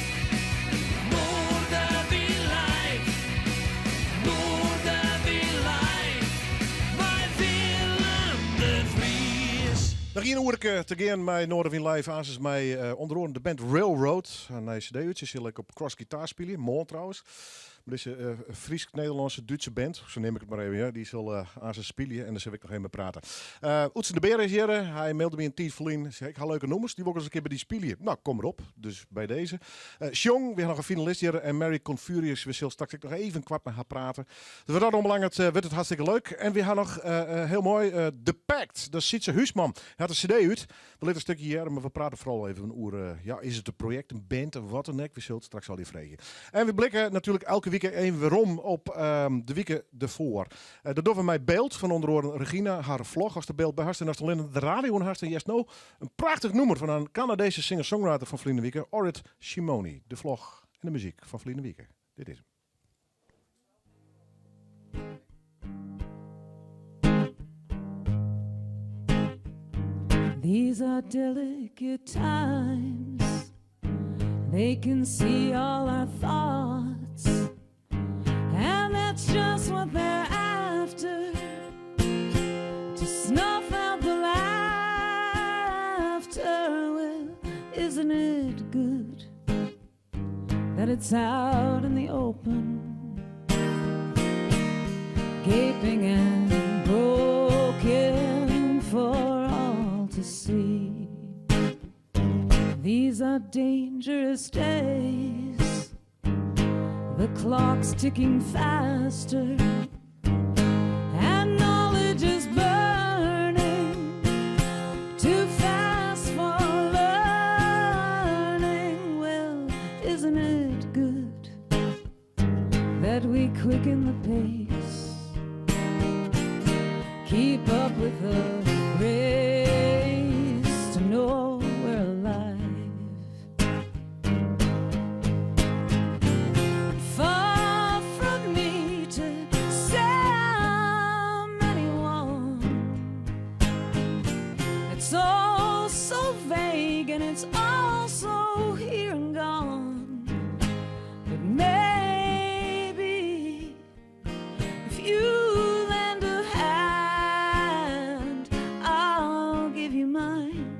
Nog 1 uur te gaan bij Noorderveen Live. Asus mij onder andere de band Railroad. Een cd-uitje zal ik op Cross Guitar spelen. Mooi trouwens. Maar deze Fries-Nederlandse Duitse band, zo neem ik het maar even, ja, die zal Asus spelen en daar zal ik nog even praten. Oetsen de Beer is hier. Hij mailde me een tijd verlien. Zei ik, ga leuke nummers. Die wil ik eens een keer bij die spelen. Nou, kom erop. Dus bij deze. Sjong, we hebben nog een finalist hier. En Mary Confurious. We zullen straks nog even kwart met haar praten. Dus wat dat onbelangrijk wordt het hartstikke leuk. En we hebben nog heel mooi The Pact. Dat is Sietse Huisman. Hij had een cd uit. We laten een stukje hier, maar we praten vooral even over, ja, is het een project, een band of wat dan ook. We zullen het straks al die vregen. En we blikken natuurlijk elke week even weerom op de weken ervoor. Dat doen we met beeld van onder andere Regina, haar vlog. Als de beeld bij Harsten en als de radio en Harsten. Yes, no. Een prachtig nummer van een Canadese singer-songwriter van Vliende Wieken, Orit Shimoni. De vlog en de muziek van Vliende Wieken. Dit is hem. These are delicate times. They can see all our thoughts. And that's just what they're after. To snuff out the laughter. Well, isn't it good that it's out in the open? Gaping and broken for all to see. These These are dangerous days. The clock's ticking faster, and knowledge is burning too fast for learning. Well, isn't it good that we quicken the pace, keep up with the race to know we're alive? Far from me to say I'm anyone. It's all so vague and it's all so here and gone. But maybe if you lend a hand, I'll give you mine.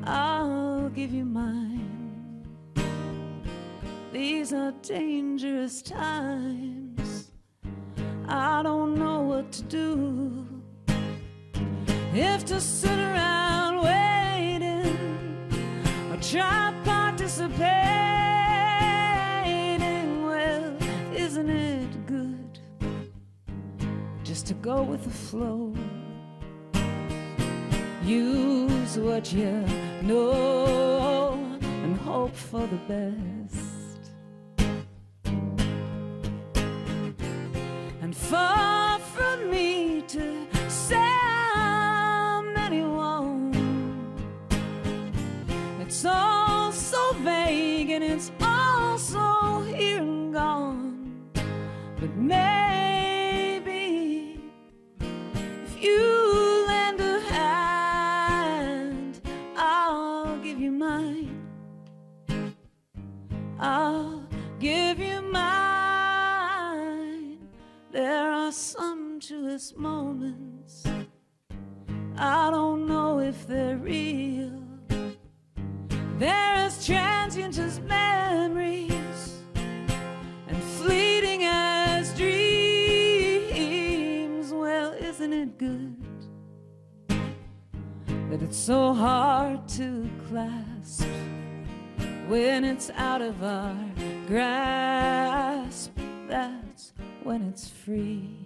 I'll give you mine. These are dangerous times. I don't know what to do. If to sit around waiting or try participating, well, isn't it good just to go with the flow? Use what you know and hope for the best. And far from me to say I'm anyone. It's all so vague and it's all so here and gone. But maybe if you lend a hand, I'll give you mine. I'll give you mine. There are sumptuous moments, I don't know if they're real. They're as transient as memories and fleeting as dreams. Well, isn't it good that it's so hard to clasp when it's out of our grasp? That's when it's free.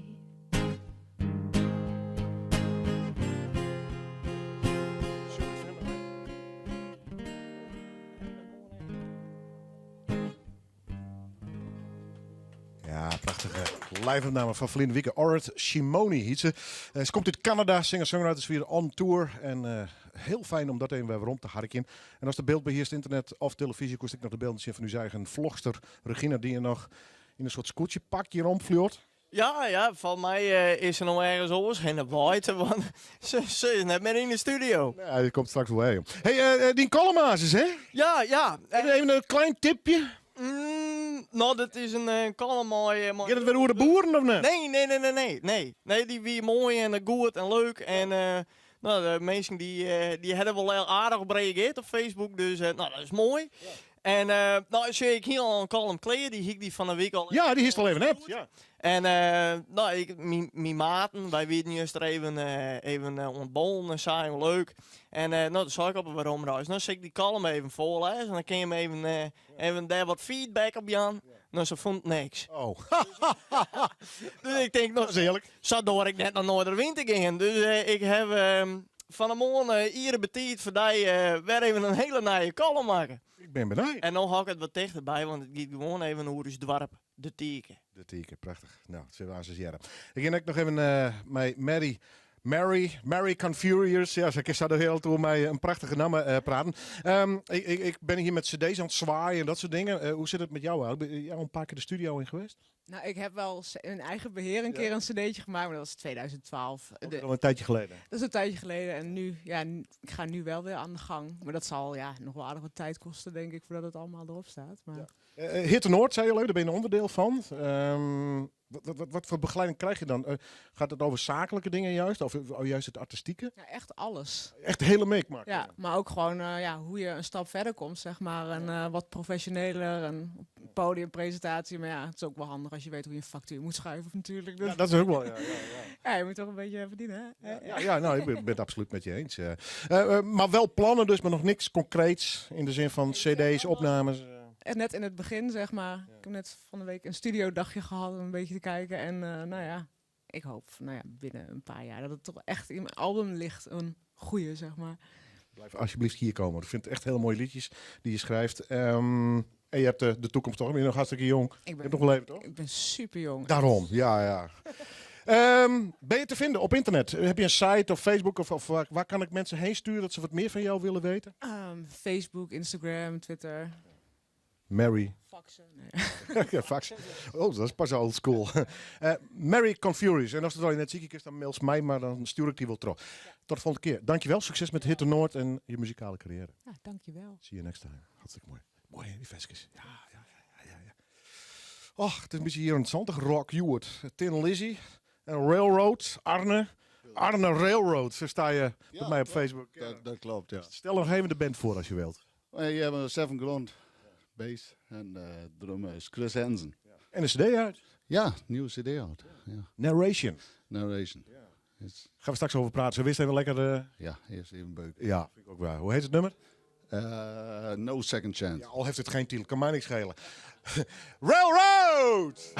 Ja, prachtige live-opname van Feline Wieke. Orit Shimoni heet ze. Ze komt uit Canada, singer-songwriter, is weer on tour. En heel fijn om dat even weer rond te harken. En als de beeldbeheerst internet of televisie, koest ik nog de beelden zien van uw eigen vlogster Regina, die je nog in een soort scootje pakje rondvloert. Ja, van mij is er nog ergens oors geen buiten, want ze is net meer in de studio. Ja, die komt straks wel heen. Hey, die Kollemazes, hè? Ja. Even een klein tipje. Nou, dat is een kalmooi. Gaat het weer over de boeren of niet? Nee, die wie mooi en goed en leuk. En nou, de mensen die hebben wel heel aardig op gereageerd op Facebook, dus nou, dat is mooi. Ja. En nou, zie ik hier al een kalm kleed, die hik die van de week al. Ja, die is al even hebt. Ja. En nou, mijn maten, wij weten juist er even ontbollen en saai en leuk. En nou, dan zal ik op een waarom. Nou, zet ik die kalm even voorlezen en dan kun je hem even daar wat feedback op Jan. Ja. Nou, ze vond niks. Oh. Dus ik denk, nou, zo door ik net nog nooit de winter ging. Dus ik heb van de morgen hier betiet voor die weer even een hele nieuwe kalm maken. Ik ben benieuwd. En dan hak ik het wat dichterbij, want het gaat gewoon even hoe is dwarp de teken. De teken, prachtig. Nou, dat zullen we associëren. Ik ging ook nog even met Mary Confurious. Ja, ze zou er heel toe mij een prachtige naam praten. Ik ben hier met cd's aan het zwaaien en dat soort dingen. Hoe zit het met jou? Ben jij al een paar keer de studio in geweest? Nou, ik heb wel in eigen beheer een keer een cd'tje gemaakt, maar dat was 2012. Al een tijdje geleden. Dat is een tijdje geleden en nu, ja, ik ga nu wel weer aan de gang. Maar dat zal nog wel aardig wat tijd kosten, denk ik, voordat het allemaal erop staat. Maar... Hitte Noord, zei je leuk, daar ben je een onderdeel van. Wat voor begeleiding krijg je dan? Gaat het over zakelijke dingen juist? Of juist het artistieke? Ja, echt alles. Echt de hele meekmak? Ja, maar ook gewoon hoe je een stap verder komt, zeg maar. En wat professioneler, en podiumpresentatie. Maar ja, het is ook wel handig als je weet hoe je een factuur moet schrijven natuurlijk. Dus. Ja, dat is ook wel, Ja, je moet toch een beetje verdienen, hè? Nou, ik ben het absoluut met je eens. Maar wel plannen dus, maar nog niks concreets in de zin van cd's, opnames. En net in het begin, zeg maar. Ik heb net van de week een studiodagje gehad om een beetje te kijken. En ik hoop binnen een paar jaar dat het toch echt in mijn album ligt. Een goeie, zeg maar. Blijf alsjeblieft hier komen. Ik vind het echt hele mooie liedjes die je schrijft. En je hebt de toekomst toch? Ben je nog hartstikke jong? Je hebt nog een leven, toch? Ik ben super jong. Daarom, ja. Ben je te vinden op internet? Heb je een site of Facebook? Of waar kan ik mensen heen sturen dat ze wat meer van jou willen weten? Facebook, Instagram, Twitter. Mary. Faxen. Nee. Ja, faxen. Oh, dat is pas old school. Mary Confurious. En als het al je net ziek is, dan mail ze mij, maar dan stuur ik die wel terug. Ja. Tot de volgende keer. Dankjewel. Succes met Hit the Noord en je muzikale carrière. Ja, dankjewel. See you next time. Hartstikke mooi. Mooi, hè, die vestjes. Ja. Och, het is een beetje hier een zandig rock. Joert. Tin Lizzy. En Railroad. Arne Railroad. Zo sta je bij mij op Facebook. Dat klopt, ja. Stel nog even de band voor als je wilt. Je hebt een Seven Ground bass en drummer is Chris Hansen. En een cd uit? Ja, nieuwe cd uit. Ja. Narration. Narration. Ja. Gaan we straks over praten. Zo wist even lekker... Ja, eerst even beuken. Ja, vind ik ook waar. Hoe heet het nummer? No Second Chance. Ja, al heeft het geen titel, kan mij niks schelen. Railroad!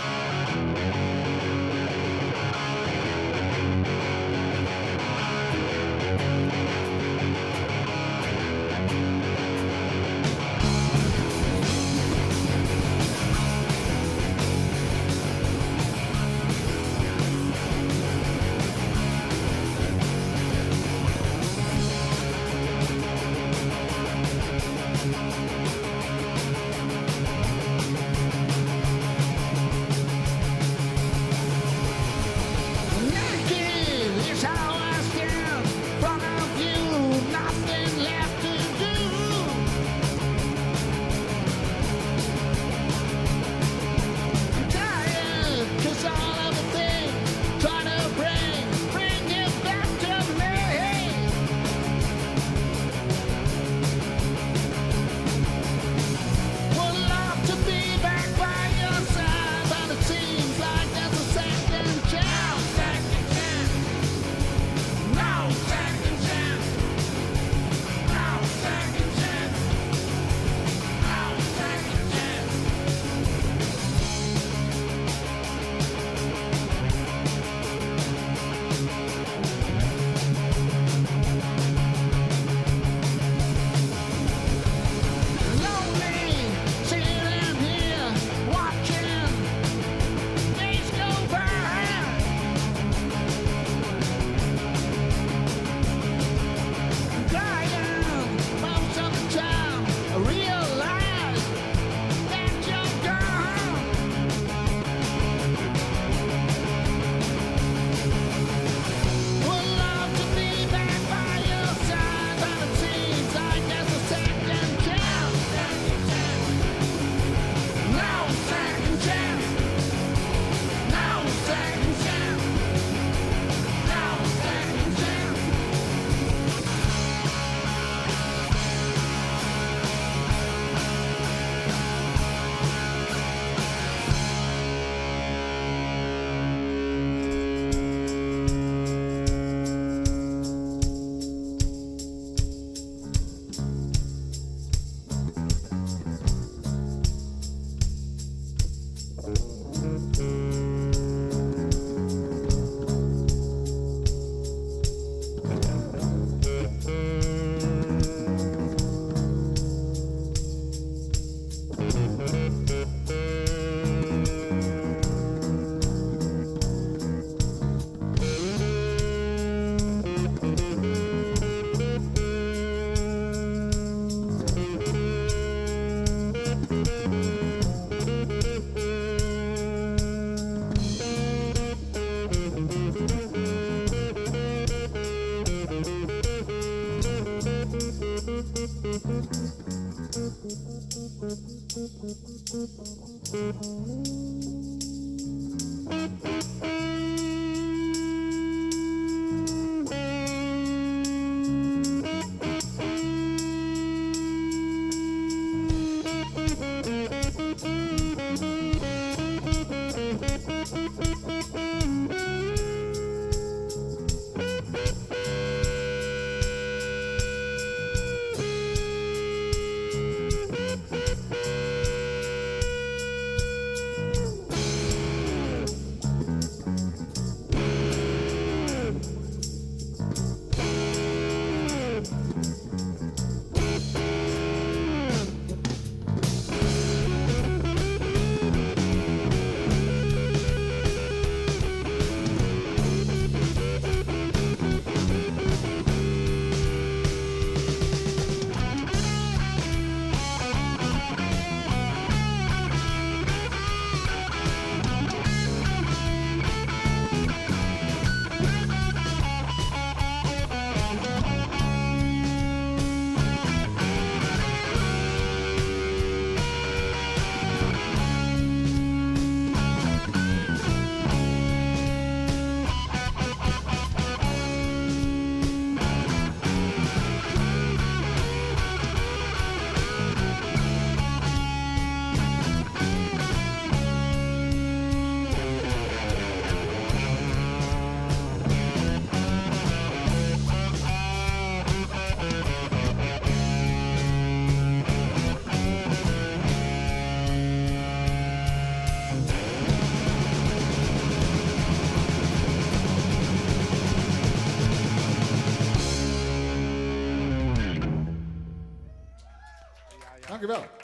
Dankjewel.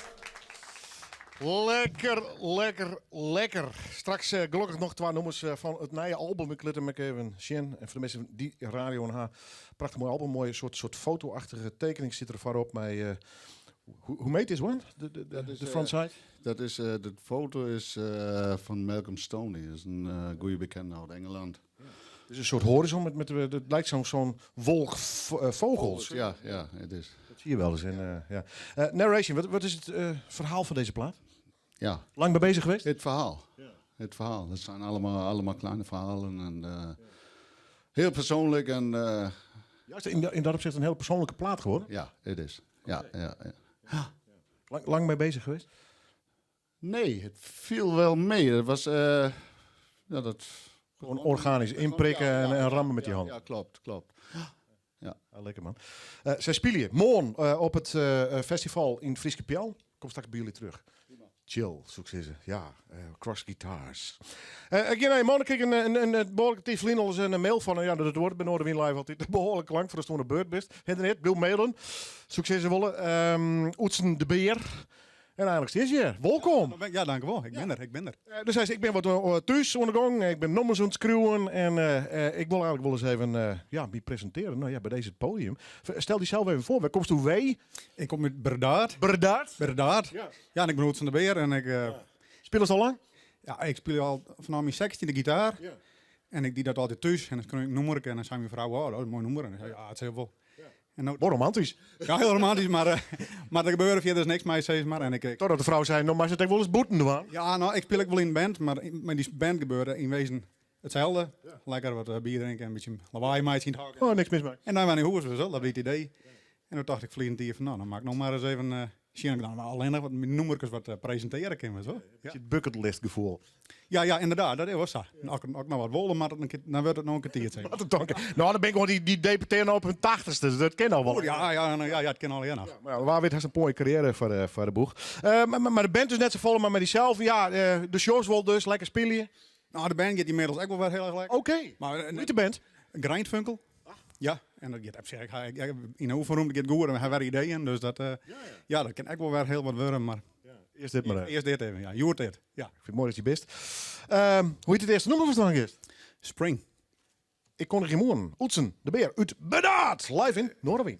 Lekker. Straks gelukkig nog 2 nummers van het nieuwe album. Ik let hem even zien. En voor de mensen die radio en haar, prachtig mooi album. Mooie soort fotoachtige tekening zit er voorop. Met, hoe meet is one? De frontside? De foto is van Malcolm Stoney. Dat is een goede bekende uit Engeland. Het is een soort horizon met het lijkt zo'n wolk vogels. Ja, het is. Dat zie je wel eens. Narration, wat is het verhaal van deze plaat? Ja. Lang mee bezig geweest? Het verhaal. Ja. Het verhaal. Dat zijn allemaal kleine verhalen. En, heel persoonlijk. En, Juist in dat opzicht een heel persoonlijke plaat geworden? Ja, het is. Ja. Lang mee bezig geweest? Nee, het viel wel mee. Het was... Gewoon organisch inprikken en rammen met die hand. Ja, klopt. Ja. Lekker man. Zij spelen morgen op het festival in Frieske Pjel. Kom straks bij jullie terug. Chill, succes. Ja, cross guitars. Man, ik kreeg een behoorlijke tieflin al eens een mail van. Ja, dat wordt bij Noorderwien Live altijd behoorlijk lang voor de stoende beurt best. Internet, Bill mailen. Succes willen. Oetsen de Beer. En eigenlijk steeds hier. Welkom. Ja, dankjewel. Ik ben er. Dus hij zei, ik ben wat thuis ondergang. Ik ben nummers aan het schreeuwen. En ik wil eigenlijk wel eens even me presenteren. Nou ja, bij deze podium. Stel die zelf even voor. Waar komst u wij? Ik kom uit Berdaard. Berdaard? Ja, en ik ben Oetsen de Beer. En ik, Speel je al lang? Ja, ik speel al vanaf mijn 16e gitaar. Ja. En ik die dat altijd thuis. En dan kun ik noemen. En dan zei mijn vrouw, oh, dat is een mooi nummer. En ik zei, ja, het is heel veel. En nou, romantisch. Ja, heel romantisch, maar er gebeurde verder dus niks mee, zeg maar. En totdat de vrouw zei, nou, maar ze het wel eens boeten doen. Ja, nou, ik speel ook wel in een band, maar met die band gebeurde in wezen hetzelfde. Ja. Lekker wat bier drinken, een beetje lawaai mee zien. Oh, niks mis mee. En dan waren we in Hoers, dat was het idee. En toen dacht ik vliegend hier van, nou, dan maak ik nog maar eens even... Misschien dan alleen nog wat nummertjes wat presenteren kunnen, zo. Ja. Het bucketlist gevoel. Ja, inderdaad, dat was dat. Ook nog wat wollen, maar dan werd het nog een kwartiertje. Nou, dan ben ik gewoon die debuteerde op hun 80ste, dus dat ken al wel. Ja, het ken al nog. Ja, maar waar weet hij een mooie carrière voor de boeg. Maar de band is net zo vol, maar met diezelfde. Ja, de shows wel dus, lekker spelen. Nou, de band gaat inmiddels ook wel weer heel erg lekker. Oké, niet de band? Grindfunkel. Ja, en dat gaat op zich. In Overroem gaat goed en we hebben weer ideeën. Dus dat kan ook wel weer heel wat worden. Maar eerst dit maar even. Eerst dit even, ja. Joert dit. Ja. Ik vind het mooi dat je best. Hoe heet het eerste nummer verstaan eerst? Spring. Ik kon er geen morgen. Oetsen, de Beer, uit Berdaard. Live in Noorderwien.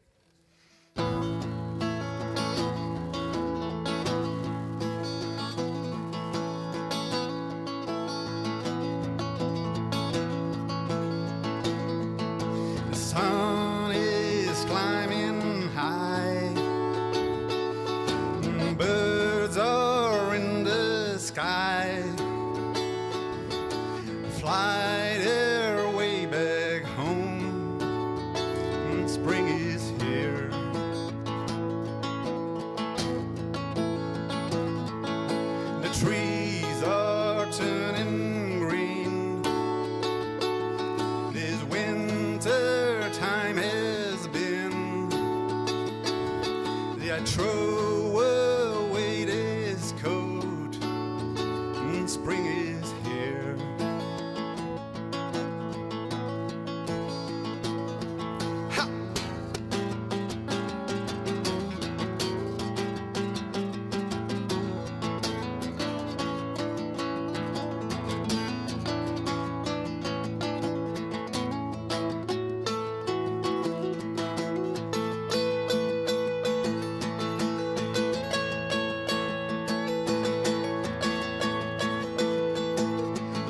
Sun is climbing high. Birds are in the sky. Fly their way back home. Spring is here. The trees are turning green. This winter time has been. I throw away this coat. Spring is here. Ha!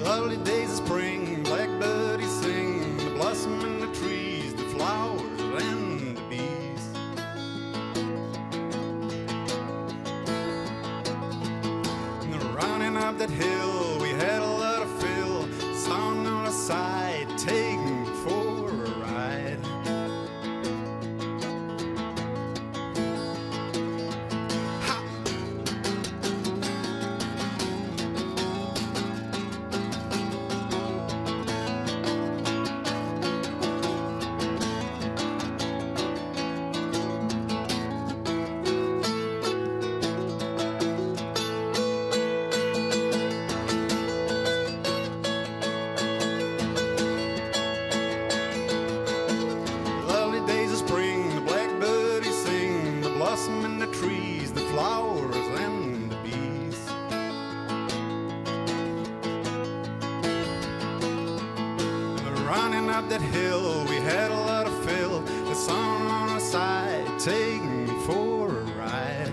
Lovely days of spring, blackbirds sing, the blossom in the trees, the flowers and the bees. And running up that hill, we had a lot of fill, sun on the side, taking for a ride. up that hill, we had a lot of fill. The sun on our side, taking me for a ride.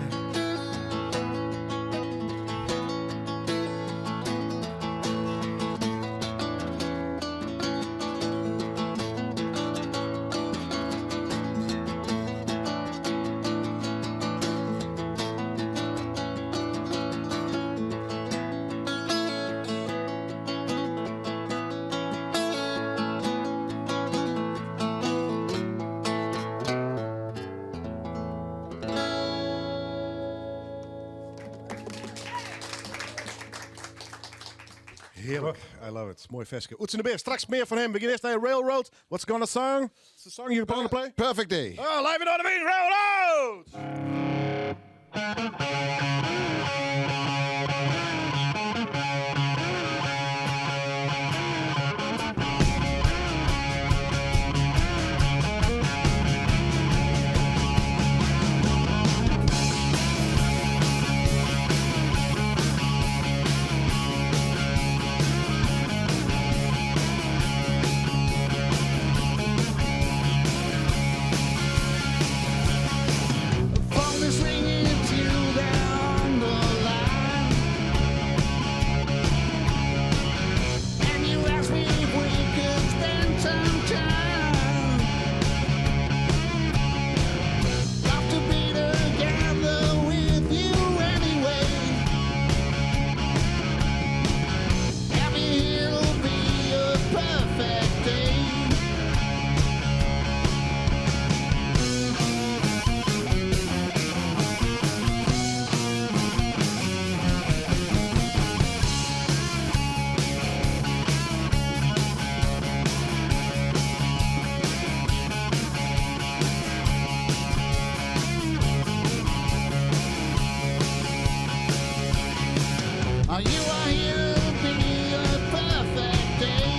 Heerlijk. I love it. Mooi versje. Oets in de Beer. Straks meer van hem. We gaan eerst naar Railroad. What's gonna song? It's the song you're going to play? Perfect Day. Oh, live it on the beat. Railroad! Phone is ringing till down the line, and you ask me if we could spend some time. Love to be together with you anyway. Every it'll be a perfect day. You are here to be a perfect day,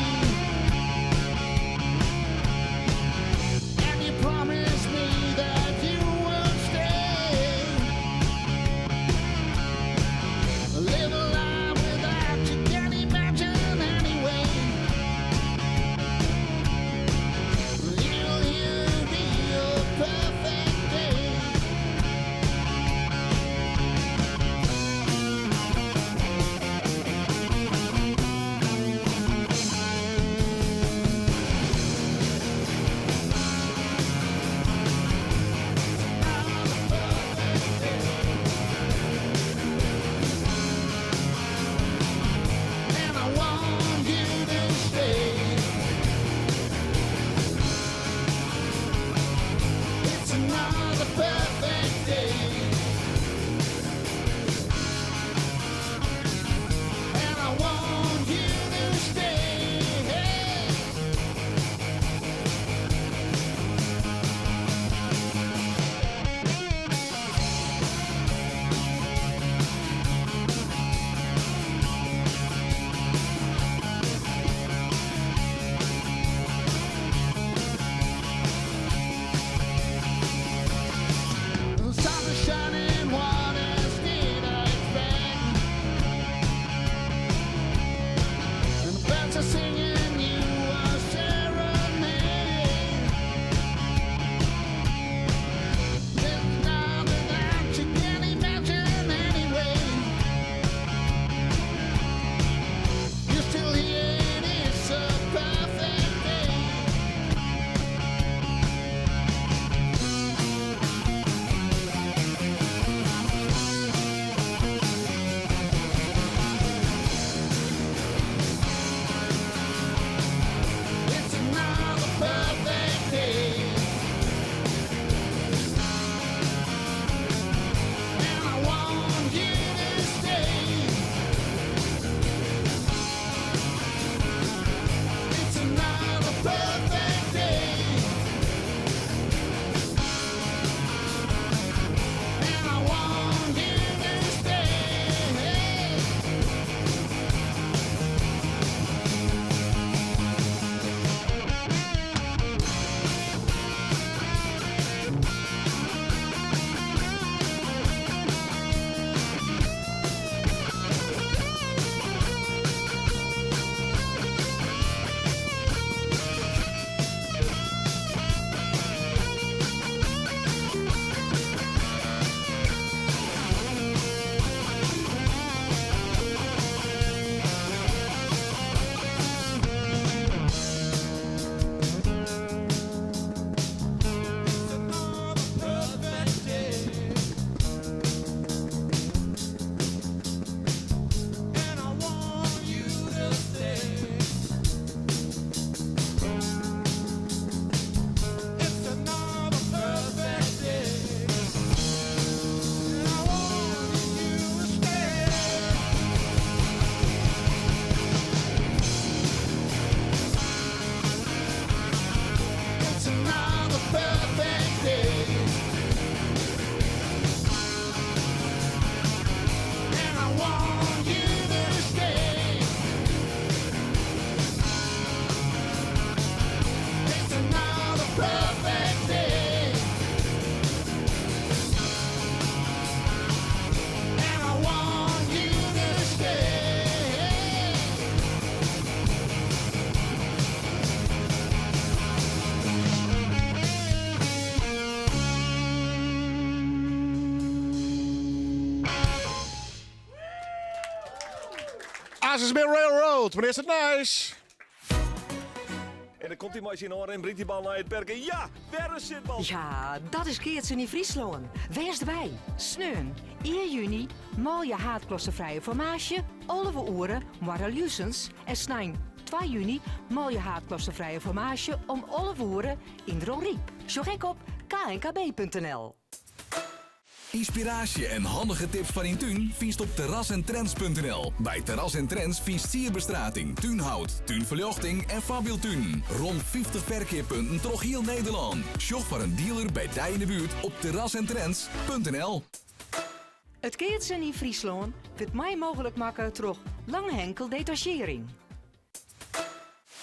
and you promised me that you will stay. Live a life without you can't imagine anyway. You're here to be a perfect day. And I want you to stay. It's another perfect day. And I want you to stay. The sun is shining, what else did I expect? And the birds are singing you a serenade. There's nothing that you can't imagine anyway. You're still here, it is a perfect day. Hazesmeer Railroad. Wanneer is het nice? En dan komt die machine aan en brengt die bal naar het perken. Ja, waar is het bal? Ja, dat is Keertsen in Friesland. Wees erbij. Sneun, 1 juni, mooie haatklossenvrije formage, 11 uren, Marralusens en snijn 2 juni, mooie haatklossenvrije formage om 11 uren in Dronriep. Zorg op knkb.nl. Inspiratie en handige tips van Intuin vindt op terrasentrends.nl. Bij Terras en Trends vindt sierbestrating, tuinhout, tuinverlichting en fabieltuin. Rond 50 verkeerpunten door heel Nederland. Shop voor een dealer bij Dij in de buurt op terrasentrends.nl. Het Keertsen in Friesland wordt mij mogelijk maken door Lange Henkel Detachering.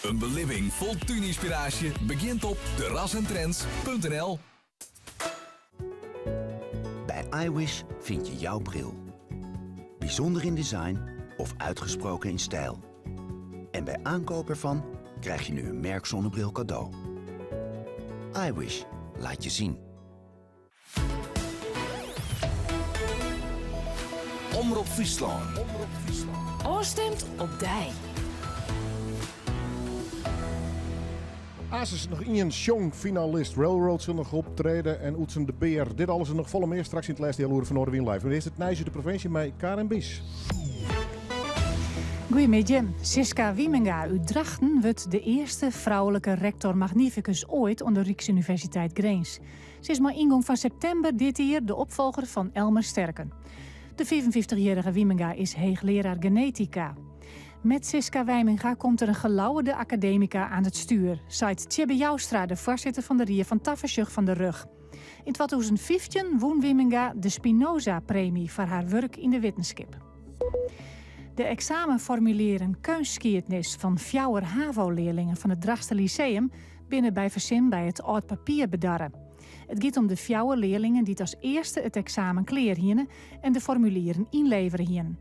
Een beleving vol tuininspiratie begint op terrasentrends.nl. Bij iWish vind je jouw bril. Bijzonder in design of uitgesproken in stijl. En bij aankoop ervan krijg je nu een merkzonnebril cadeau. iWish, laat je zien. Omroep Friesland. Oostemt op Dij. Asus nog één Song-finalist. Railroad zal nog optreden en Oetsen de Beer. Dit alles en nog volle meer straks in het laatste jaar van Noorderwien Live. Maar eerst het Nijs uit de provincie met Karen Bies. Goedemiddag. Siska Wiemenga uit Drachten wordt de eerste vrouwelijke rector magnificus ooit aan de Rijksuniversiteit Grains. Ze is maar ingang van september dit jaar de opvolger van Elmer Sterken. De 55-jarige Wiemenga is hoogleraar genetica. Met Siska Wiemenga komt er een gelauwerde academica aan het stuur, zei Tjibbe Joustra, de voorzitter van de Rie van Tafersjoch van de Rug. In 2015 won Wiemenga de Spinoza-premie voor haar werk in de wetenschap. De examenformulieren keunskietnis van 4 HAVO-leerlingen van het Drachtster Lyceum binnen bij verzin bij het oud papier bedarren. Het gaat om de 4 leerlingen die als eerste het examen kleerhienen en de formulieren inleveren hien.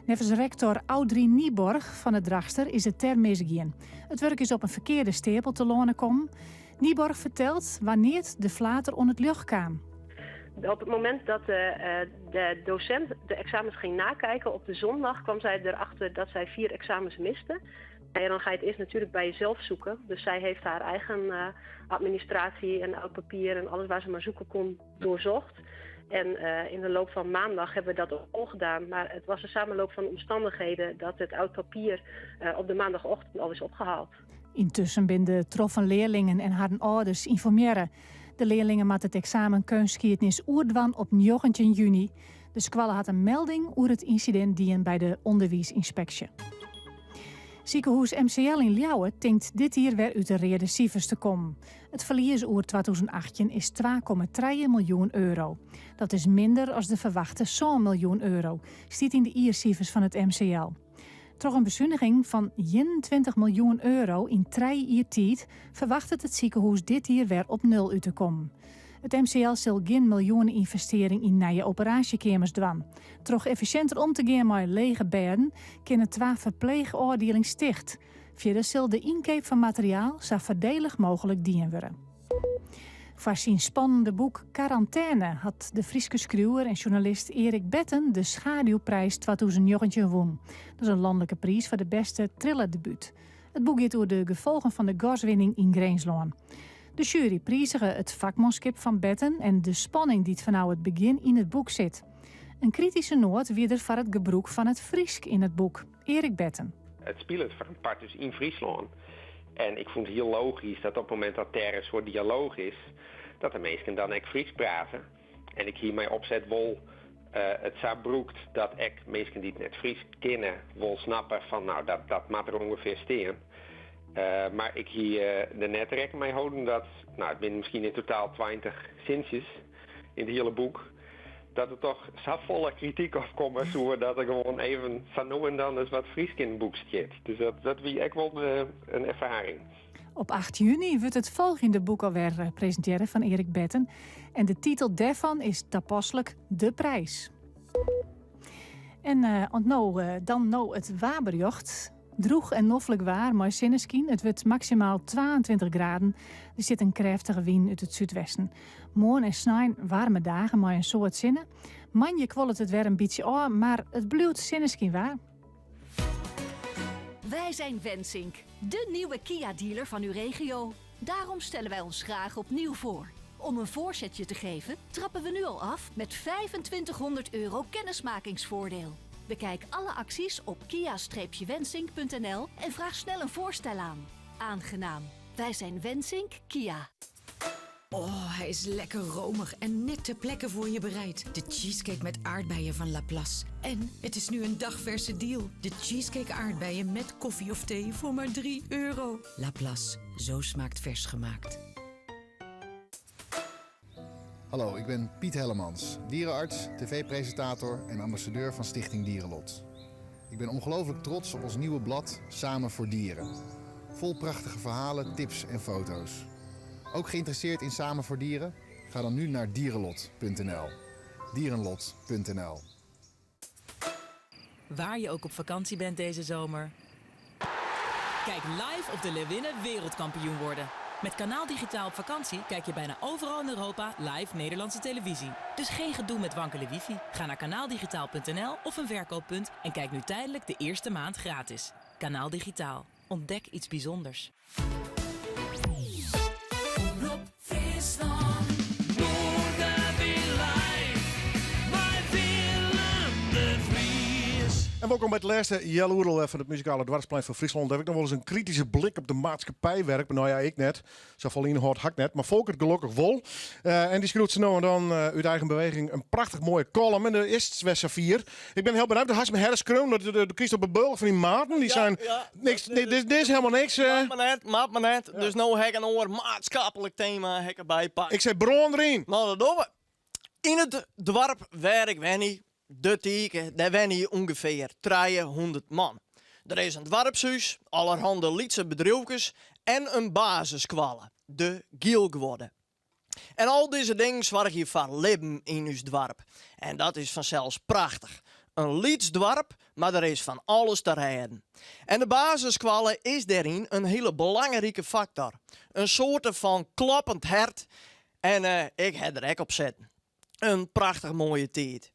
Nevens rector Audrey Nieborg van het Drachtster is het ter misgien. Het werk is op een verkeerde stapel te lonen komen. Nieborg vertelt wanneer de flater on het lucht kwam. Op het moment dat de docent de examens ging nakijken op de zondag, kwam zij erachter dat zij 4 examens miste. En dan ga je het eerst natuurlijk bij jezelf zoeken. Dus zij heeft haar eigen administratie en oud papier en alles waar ze maar zoeken kon doorzocht. En in de loop van maandag hebben we dat ook gedaan. Maar het was een samenloop van omstandigheden dat het oud papier op de maandagochtend al is opgehaald. Intussen ben de troffen leerlingen en haar ouders informeren. De leerlingen moeten het examen keunskietnis oerdwan op 19 juni. De school had een melding over het incident dien bij de onderwijsinspectie. Ziekenhuis MCL in Ljouwen denkt dit jaar weer uit de rode cijfers te komen. Het verlies over 2018 is 2,3 miljoen euro. Dat is minder als de verwachte zo'n miljoen euro, staat in de iercijfers van het MCL. Door een bezuiniging van 21 miljoen euro in 3 jaar tijd verwacht het ziekenhuis dit jaar weer op 0 uit te komen. Het MCL zal geen miljoenen investering in nieuwe operatiekamers doen. Door efficiënter om te gaan met lege bedden, kunnen 2 verpleegafdelingen sticht. Verder zal de inkoop van materiaal zo voordelig mogelijk dienen worden. Voor zijn spannende boek Quarantaine had de Frieske schrijver en journalist Erik Betten de Schaduwprijs 2019 won. Dat is een landelijke prijs voor de beste thrillerdebuut. Het boek gaat over de gevolgen van de gaswinning in Graensloon. De jury prijzige het vakmanschap van Betten en de spanning die vanaf het begin in het boek zit. Een kritische noot weer voor het gebruik van het Friesk in het boek. Erik Betten. Het speelt voor een part dus in Friesland. En ik vond het heel logisch dat op het moment dat er een soort dialoog is, dat de mensen dan ook Fries praten. En ik hiermee opzet wil het zo broekt dat ik mensen die het net Fries kennen wil snappen van nou dat mag er ongeveer staan. Maar ik hier de net rekening mee houden dat, nou het zijn misschien in totaal 20 zinsjes in het hele boek, dat er toch zo volle kritiek afkomt, zodat er gewoon even van nu en dan eens wat Fries in het boek staat. Dus dat wie ik wel een ervaring. Op 8 juni wordt het volgende boek alweer presenteren van Erik Betten. En de titel daarvan is toepasselijk De Prijs. En dan het waberjocht. Droeg en noffelijk waar, maar zinneskien. Het wordt maximaal 22 graden. Er zit een krachtige wind uit het zuidwesten. Morgen en snijn warme dagen, maar een soort zinnen. Manje kwallet het weer een beetje aan, maar het blijft zinneskien waar. Wij zijn Wensink, de nieuwe Kia-dealer van uw regio. Daarom stellen wij ons graag opnieuw voor. Om een voorzetje te geven, trappen we nu al af met €2500 kennismakingsvoordeel. Bekijk alle acties op kia-wensink.nl en vraag snel een voorstel aan. Aangenaam. Wij zijn Wensink Kia. Oh, hij is lekker romig en net ter plekke voor je bereid. De cheesecake met aardbeien van Laplace. En het is nu een dagverse deal. De cheesecake aardbeien met koffie of thee voor maar €3. Laplace, zo smaakt vers gemaakt. Hallo, ik ben Piet Hellemans, dierenarts, tv-presentator en ambassadeur van Stichting Dierenlot. Ik ben ongelooflijk trots op ons nieuwe blad Samen voor Dieren. Vol prachtige verhalen, tips en foto's. Ook geïnteresseerd in Samen voor Dieren? Ga dan nu naar dierenlot.nl. Dierenlot.nl. Waar je ook op vakantie bent deze zomer. Kijk live of de Leeuwinnen wereldkampioen worden. Met Kanaal Digitaal op vakantie kijk je bijna overal in Europa live Nederlandse televisie. Dus geen gedoe met wankele wifi. Ga naar kanaaldigitaal.nl of een verkooppunt en kijk nu tijdelijk de eerste maand gratis. Kanaal Digitaal. Ontdek iets bijzonders. Omroep Friesland. Morgen weer live. Bij Willem de Vries. En welkom bij het laatste Jelloerel van het muzikale dwarsplein van Friesland. Heb ik nog wel eens een kritische blik op de maatschappijwerk. Nou ja, ik net. Zo van Hoort hak net. Maar Volkert gelukkig wel. En die schreeuwt ze nou en dan uit eigen beweging een prachtig mooie column. En de is Wester 4. Ik ben heel benieuwd. De Hasme Herskreun, de Christopher Beul van die maten. Die zijn niks. Dit is helemaal niks. Maat maar net. Dus nou heb ik een oor maatschappelijk thema erbij pakken. Ik zei bron erin. Nou, dat doen we. In het dorp waar ik ben, de Tieken, daar wonen ongeveer 300 man. Er is een dwarpshuis, allerhande lietse bedrijfjes en een basisschool, de Giel geworden. En al deze dingen zorgen je van leven in ons dorp. En dat is vanzelfs prachtig. Een lietsdorp, maar er is van alles te rijden. En de basisschool is daarin een hele belangrijke factor. Een soort van kloppend hart. En ik heb er ook op zitten. Een prachtig mooie tijd.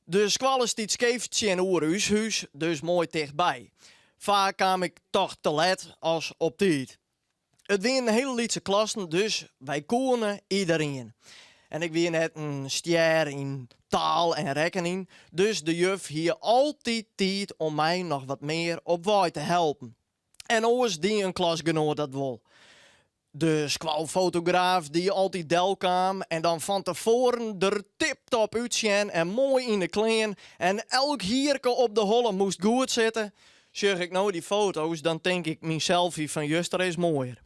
De school is iets keeftje in Oerhuishuis, dus mooi dichtbij. Vaak kwam ik toch te laat als op tijd. Het waren een hele lietse klassen, dus wij konden iedereen. En ik weer net een stier in taal en rekening, dus de juf hier altijd tijd om mij nog wat meer op wij te helpen. En oors die een klasgenoot dat wil. De squalfotograaf die altijd del kwam en dan van tevoren er tip-top uitzien en mooi in de kleen en elk hierke op de holle moest goed zitten. Zeg ik nou die foto's, dan denk ik mijn selfie van juster is mooier.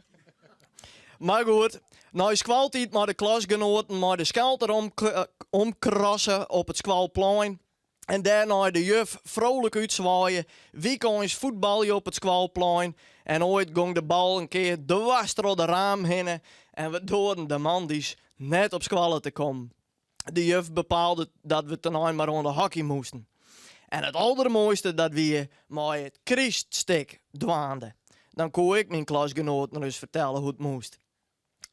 Maar goed, nou is kwaltijd maar de klasgenoten maar de skelter omkrassen op het squalplein. En daarna de juf vrolijk uitzwaaien. Wie kon eens voetballen op het squalplein. En ooit ging de bal een keer dwars door de raam heen. En we doorden de mandies net op squallen te komen. De juf bepaalde dat we ten maar onder hockey moesten. En het allermooiste dat we maar het Christstik dwaanden. Dan kon ik mijn klasgenoten eens vertellen hoe het moest.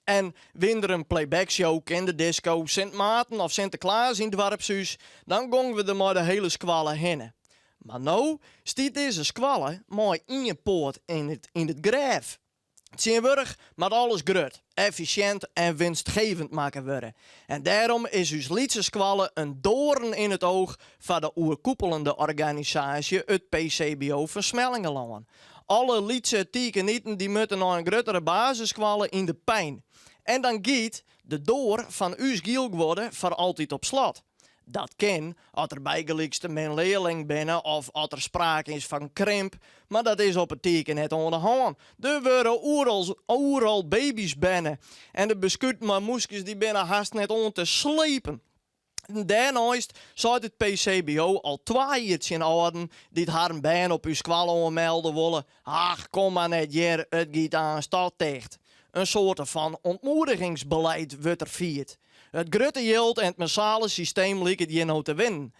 En winder een playbackshow in de disco, Sint Maarten of Sinterklaas in het dwarpshuis, dan gingen we er maar de hele squallen heen. Maar nou stiet deze squallen maar in je poort in het graaf. Het zijn wurg, maar alles grut, efficiënt en winstgevend maken worden. En daarom is uw lietse squallen een doorn in het oog van de oerkoepelende organisatie, het PCBO Versmellingenland. Alle lietse tiekenieten die moeten naar een grotere basissquallen in de pijn. En dan giet de door van uw giel worden voor altijd op slot. Dat kan als er bijgelikste mijn leerling binnen of als er sprake is van krimp, maar dat is op het teken net onder de hand. Er worden oeral baby's binnen en de beschuitmamoeskjes die binnen haast net om te slepen. Daarnaast zou het PCBO al 2 jaar in orde die het haar baan op uw squallen melden willen. Ach, kom maar net hier, het gaat aan stad dicht. Een soort van ontmoedigingsbeleid wordt er vierd. Het grote geld en het massale systeem lijkt hier nou te winnen.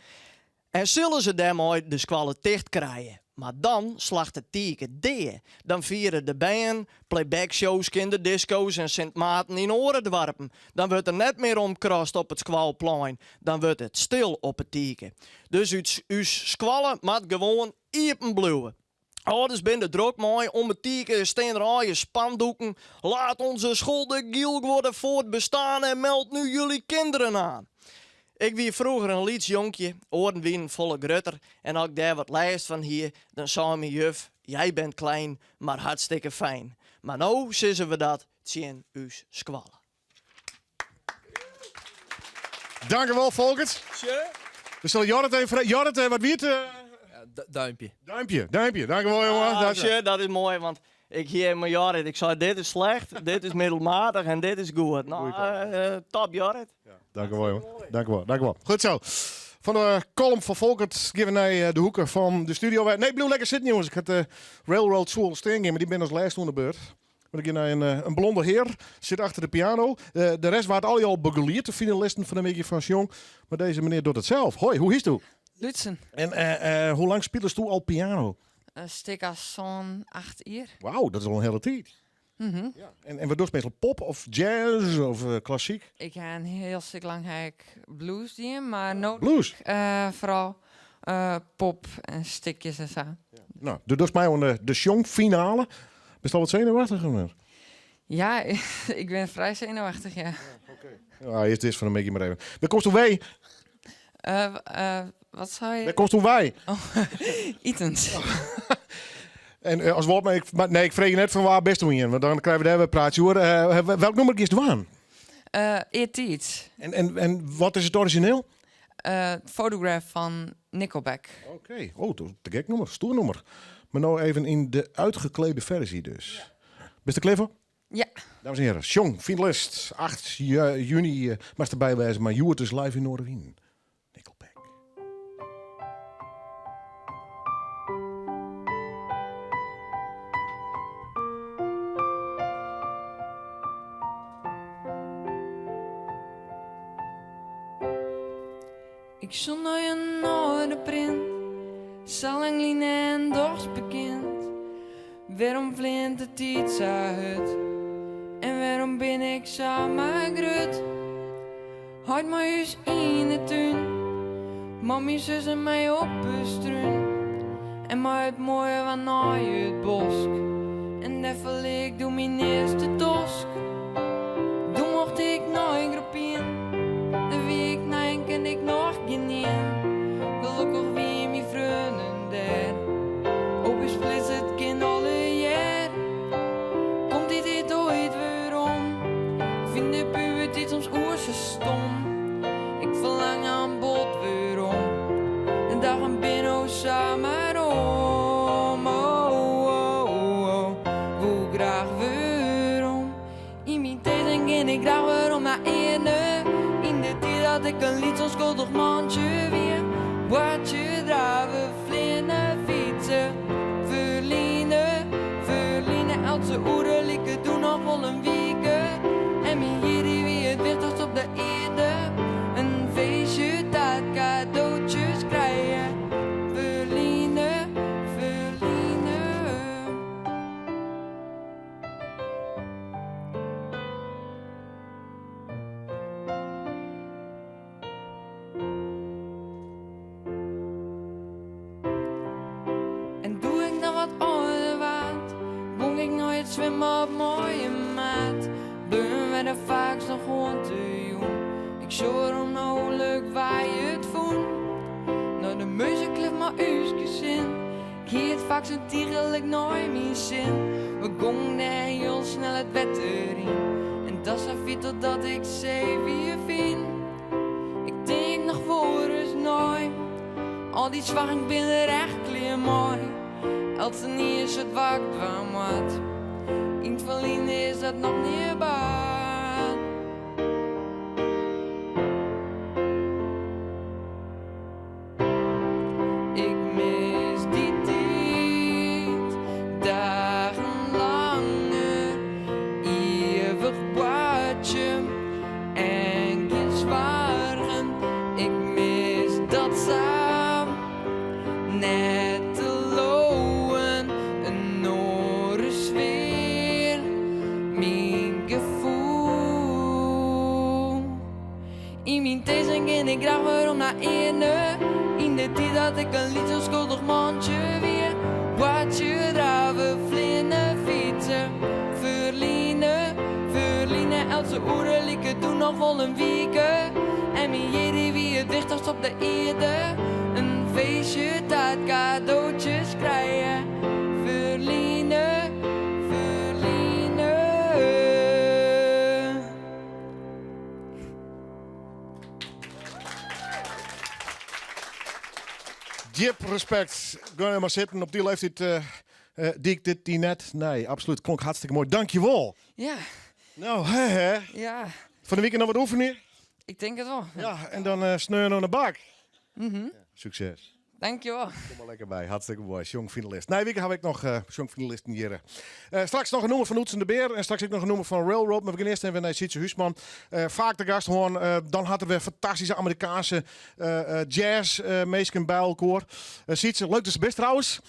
En zullen ze daarmee de squallen dicht krijgen. Maar dan slacht het teken deer. Dan vieren de band, playbackshows, kinderdisco's en Sint Maarten in Orendwarpen. Dan wordt er net meer omkrast op het squalplein. Dan wordt het stil op het teken. Dus uw squallen moet gewoon iepen blijven. Ouders ben de druk mooi, om het tieken staan er al je spandoeken. Laat onze schulden giel worden voor het bestaan en meld nu jullie kinderen aan. Ik wie vroeger een lietsjonkje, oren wien volle grutter. En als ik daar wat lijst van hier, dan zei mijn juf, jij bent klein, maar hartstikke fijn. Maar nou zeggen we dat, tjen us squallen. Dankjewel, Volkert. We zullen Jorrit even... Jorrit, wat wiert? Duimpje. Duimpje. Dankjewel, jongen. Dat is mooi, want ik hier mijn Jorrit. Ik zei, dit is slecht, dit is middelmatig en dit is goed. Nou, top Jorrit. Dankjewel, jongen. Dankjewel. Goed zo. Van de column van Volkert geven wij de hoeken van de studio. Nee, blijf lekker zitten, jongens. Ik had de Railroad Soul Sting, maar die ben als laatste aan de beurt. Ik naar een blonde heer, zit achter de piano. De rest waren al begeleerd, de finalisten van de Weekje van Jong. Maar deze meneer doet het zelf. Hoi, hoe is het? Lutzen. En hoe lang speelst u al piano? Stik als zo'n 8 uur. Wauw, dat is al een hele tijd. Ja. En wat doe je meestal? Pop of jazz of klassiek? Ik heb een heel stuk lang blues doen, maar nooit blues? Vooral pop en stukjes en zo. Ja. Nou, dus mij aan de Jong finale. Ben je al wat zenuwachtig? Ja, ik ben vrij zenuwachtig, ja. Ja, eerst is van een beetje maar even. Waar komst u wij? Wat zou je? Waar komst u wij? Itens. En als woord, ik vreeg je net van waar best u in, want dan krijgen we daar weer praatje hoor. Welk nummer is het aan? Iets. En wat is het origineel? Photograph van Nickelback. Oké, te gek nummer, stoer nummer. Maar nou even in de uitgeklede versie dus. Bist je er klaar voor? Ja. Dames en heren, Jong, finalist. 8 juni mag erbij wijzen, maar Joert is live in Noorderwien. Nickelback. Ik zond naar je noordenprint, Salangline en dorst bekend. Waarom vlint het iets uit? En waarom ben ik zo magrut? Houd maar eens in de tuin, Mammy, zus en mij op de struin. En maar het mooie van naar het bosk. En even ik doe mijn eerste tosk. Toen mocht ik nooit groepien, de week na ken ik nog geen een. Gelukkig wie mijn vrienden daar. Op is flits het kind alle jaar. Komt dit ooit weer om? Vind de puberteit soms oerse stom. Ik verlang aan bod weer om. En daar gaan binnen samen om. Hoe graag weer om. In mijn tijd en ik graag weer om naar ene. In de tijd dat ik een lied onschuldig mandje weer. Watje draven, vlinnen, fietsen. Verliezen, elke oeren likken doen nog wel een wieken. En mijn jullie wie het wichtigst op de eerde. Een feestje dat cadeautjes krijgen. Verliezen. En doe ik nog wat ouder waard, woon ik nooit zwemmen op mooie maat. Doen we er vaak nog gewoon te jong. Ik show erom nou leuk waar je het voelt. Nou de muziek klift maar uurtjes in. Ik heet het vaak zo tierlijk nooit meer zin. We gongen heel snel het wetter in. En dat is af totdat ik 7 vind. Ik denk nog voor eens nooit. Al die zwang binnen echt kleer mooi. Elke niet is het wacht van wat. In het verliezen is dat nog niet baat. Ik mis die tijd, dagenlange, eeuwig watje en geen zwaargen. Ik mis dat samen, net te loon, een noren sfeer, mijn gevoel. In mijn tijd en ik graag waarom naar ene. In de tijd dat ik een lied zo schuldig mandje weer. Wat je onze oren lieken toen nog wel een wieken. En mijn jere wie het dichtst op de eerde. Een feestje dat cadeautjes krijgen. Verliezen, verliezen. Diep respect. Ga maar zitten op die leeftijd. Die ik dit net. Nee, absoluut. Klonk hartstikke mooi. Dankjewel. Ja. Nou, hè. Ja. Van de weekend nog wat oefenen? Ik denk het wel. Ja, en dan sneuren naar de bak. Mhm. Succes. Dankjewel. Kom maar lekker bij. Hartstikke mooi. Jongfinalist. Nee, week heb ik nog jongfinalisten hier. Straks nog een noemer van Oetsen de Beer. En straks ook nog een noemer van Railroad. Maar we gaan eerst even naar Sietse Huisman. Vaak de gast gewoon. Dan hadden we fantastische Amerikaanse jazz meesken bij elkaar. Sietse, leuk dat ze best trouwens.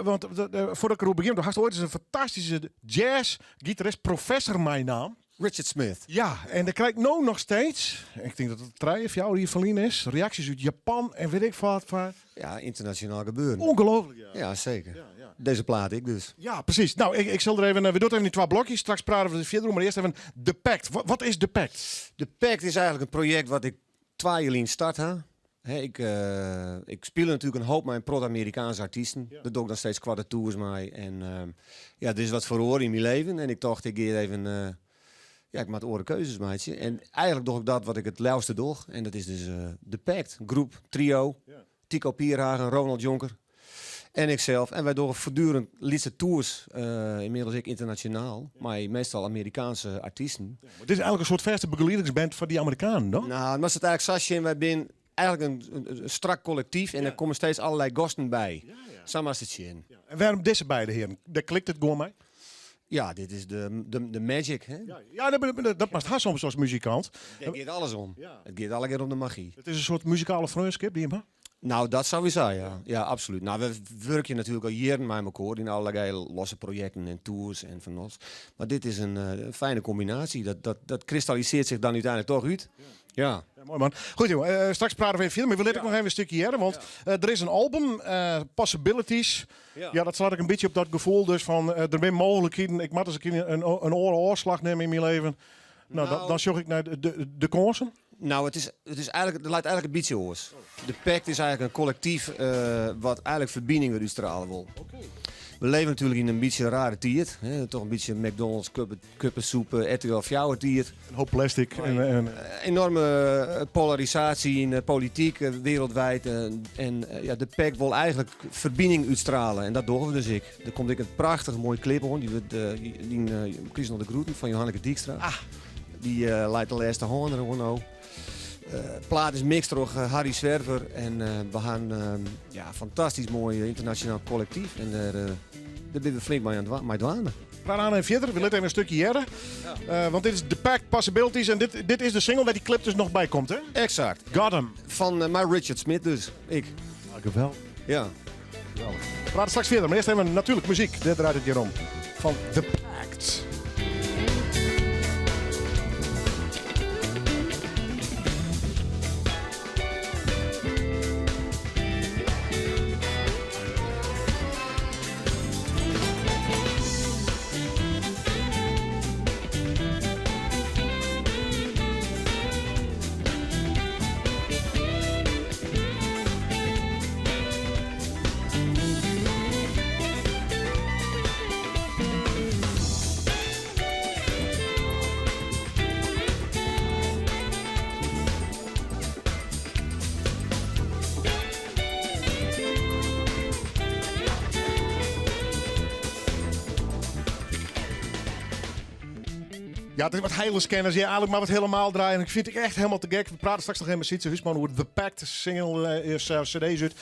Want voordat ik erop begin, had ooit eens een fantastische jazz-gitarist, professor mijn naam. Richard Smith. Ja, en dan krijg ik nou nog steeds, ik denk dat het 3 of jou hier verlien is, reacties uit Japan en weet ik wat. Ja, internationaal gebeuren. Ongelooflijk, ja. Ja, zeker. Deze plaat ik dus. Ja, precies. Nou, ik zal er even, we doen even die 2 blokjes, straks praten we er verder, maar eerst even The Pact. Wat is The Pact? The Pact is eigenlijk een project wat ik 2 jaar in start had. Ik speel natuurlijk een hoop met Pro-Amerikaanse artiesten. Dat doe ik dan steeds qua tours mee. En ja, er is wat verloren in mijn leven. En ik dacht, ik geef even... ik maak oren keuzes, maatje. En eigenlijk doe ik dat wat ik het lauwste doe. En dat is dus The Pact. Groep, trio. Tico Pierhagen, Ronald Jonker. En ikzelf. En wij doen voortdurend liedse tours. Inmiddels ik internationaal. Maar meestal Amerikaanse artiesten. Ja, dit is eigenlijk een soort verste begeleidingsband van die Amerikanen, toch? Nou, maar het eigenlijk Sasje en wij zijn eigenlijk een strak collectief. En er komen steeds allerlei gasten bij. Samen als het zien. En waarom deze beide heren? Daar klikt het gewoon mee? Ja, dit is de magic. Hè? Ja, dat mag het soms als muzikant. Het gaat alles om. Het gaat alle keer om de magie. Het is een soort muzikale vriendschap die je hebt. Nou, dat sowieso, ja. Ja, absoluut. Nou, we werken natuurlijk al jaren met elkaar in allerlei losse projecten en tours en van alles. Maar dit is een fijne combinatie. Dat kristalliseert zich dan uiteindelijk toch uit. Ja. Ja, mooi man. Goed jongen, straks praten we even veel, maar we letten nog even een stukje hier. Want er is een album, Possibilities. Ja, dat slaat ik een beetje op dat gevoel dus van er zijn mogelijkheden. Ik moet eens een keer een oorslag nemen in mijn leven. Nou, dan zoek ik naar de kansen. Nou, het lijkt eigenlijk een beetje oors. De Pact is eigenlijk een collectief wat eigenlijk verbinding wil uitstralen wil. We leven natuurlijk in een beetje rare tijd. Toch een beetje McDonald's, kuppensoep, RTL Fjouwer tijd. Een hoop plastic. Enorme polarisatie in de politiek wereldwijd. De Pact wil eigenlijk verbinding uitstralen. En dat doen we dus ik. Er komt een prachtig mooi clip hoor. Die Chris nog de Groeten van Johanneke Dijkstra. Die leidt de laatste handen gewoon nou. Plaat is mixed door Harry Zwerver en we gaan fantastisch mooi internationaal collectief en daar ben we flink mee aan het dwalen. We gaan aan en verder, we letten even een stukje hier. Want dit is The Pact Possibilities en dit is de single waar die clip dus nog bij komt, hè? Exact. Got him. Van my Richard Smith dus, ik. Geweldig. Ja. Geweldig. We praten straks verder, maar eerst hebben we natuurlijk muziek. Dit draait het hier om. Van The Pact. Ja, het is wat hele scanners. Ja, eigenlijk maar wat helemaal draaien. Ik vind het echt helemaal te gek. We praten straks nog even met Sietse Huisman hoe The Pact single is cd's uit.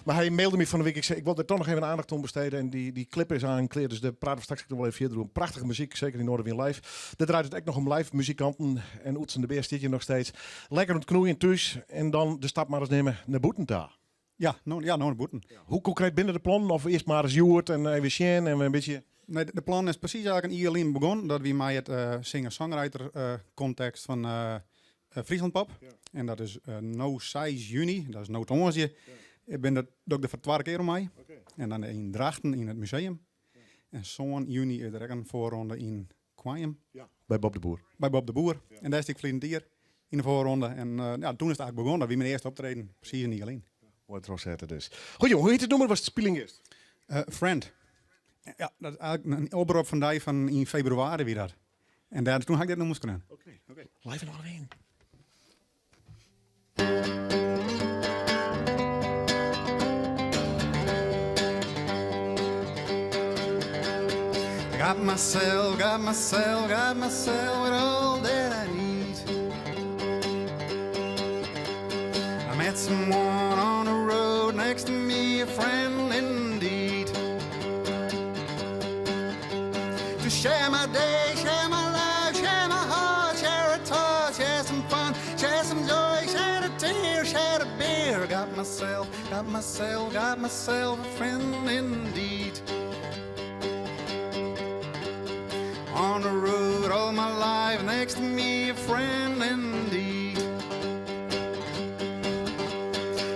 Maar hij mailde me van de week. Ik zei, ik wil er toch nog even aandacht aan besteden. En die clip is aangekleed. Dus daar praten we straks nog wel even verder over. Prachtige muziek, zeker in Noorderwien live. Daar draait het echt nog om live muzikanten. En Oetsen de Beer zit je nog steeds. Lekker met knoeien thuis. En dan de stap maar eens nemen naar Boetenta. Ja, naar Boeten. Ja. Hoe concreet binnen de plan? Of eerst maar eens Joert en even Sjen en een beetje... Nee, de plan is precies eigenlijk een jaar geleden begonnen. Dat we met het singer-songwriter context van Friesland Pop. Ja. En dat is no 6 juni, dat is no tongersje. Ja. Ik ben dat ook de vertwaarde keer om mij. Okay. En dan in Drachten in het museum. Ja. En zo'n juni is er ook een voorronde in Kwaaien. Ja. Bij Bob de Boer. Bij Bob de Boer. En daar is ik verleden jaar in de voorronde. En toen is het eigenlijk begonnen. Dat wie mijn eerste optreden. Precies niet alleen. Mooi Rosette dus. Goed jongen, hoe heet het nummer was de speling is? Friend. Ja, dat is eigenlijk een oproep van die van in februari weer dat. En toen had ik dit nog moest kunnen. Oké. Live en alleen. Got myself with all that I need. I met someone on the road next to me, a friend indeed. To share my day, share my life, share my heart, share a touch, share some fun, share some joy, share a tear, share a beer. Got myself a friend indeed. On the road all my life, next to me a friend indeed.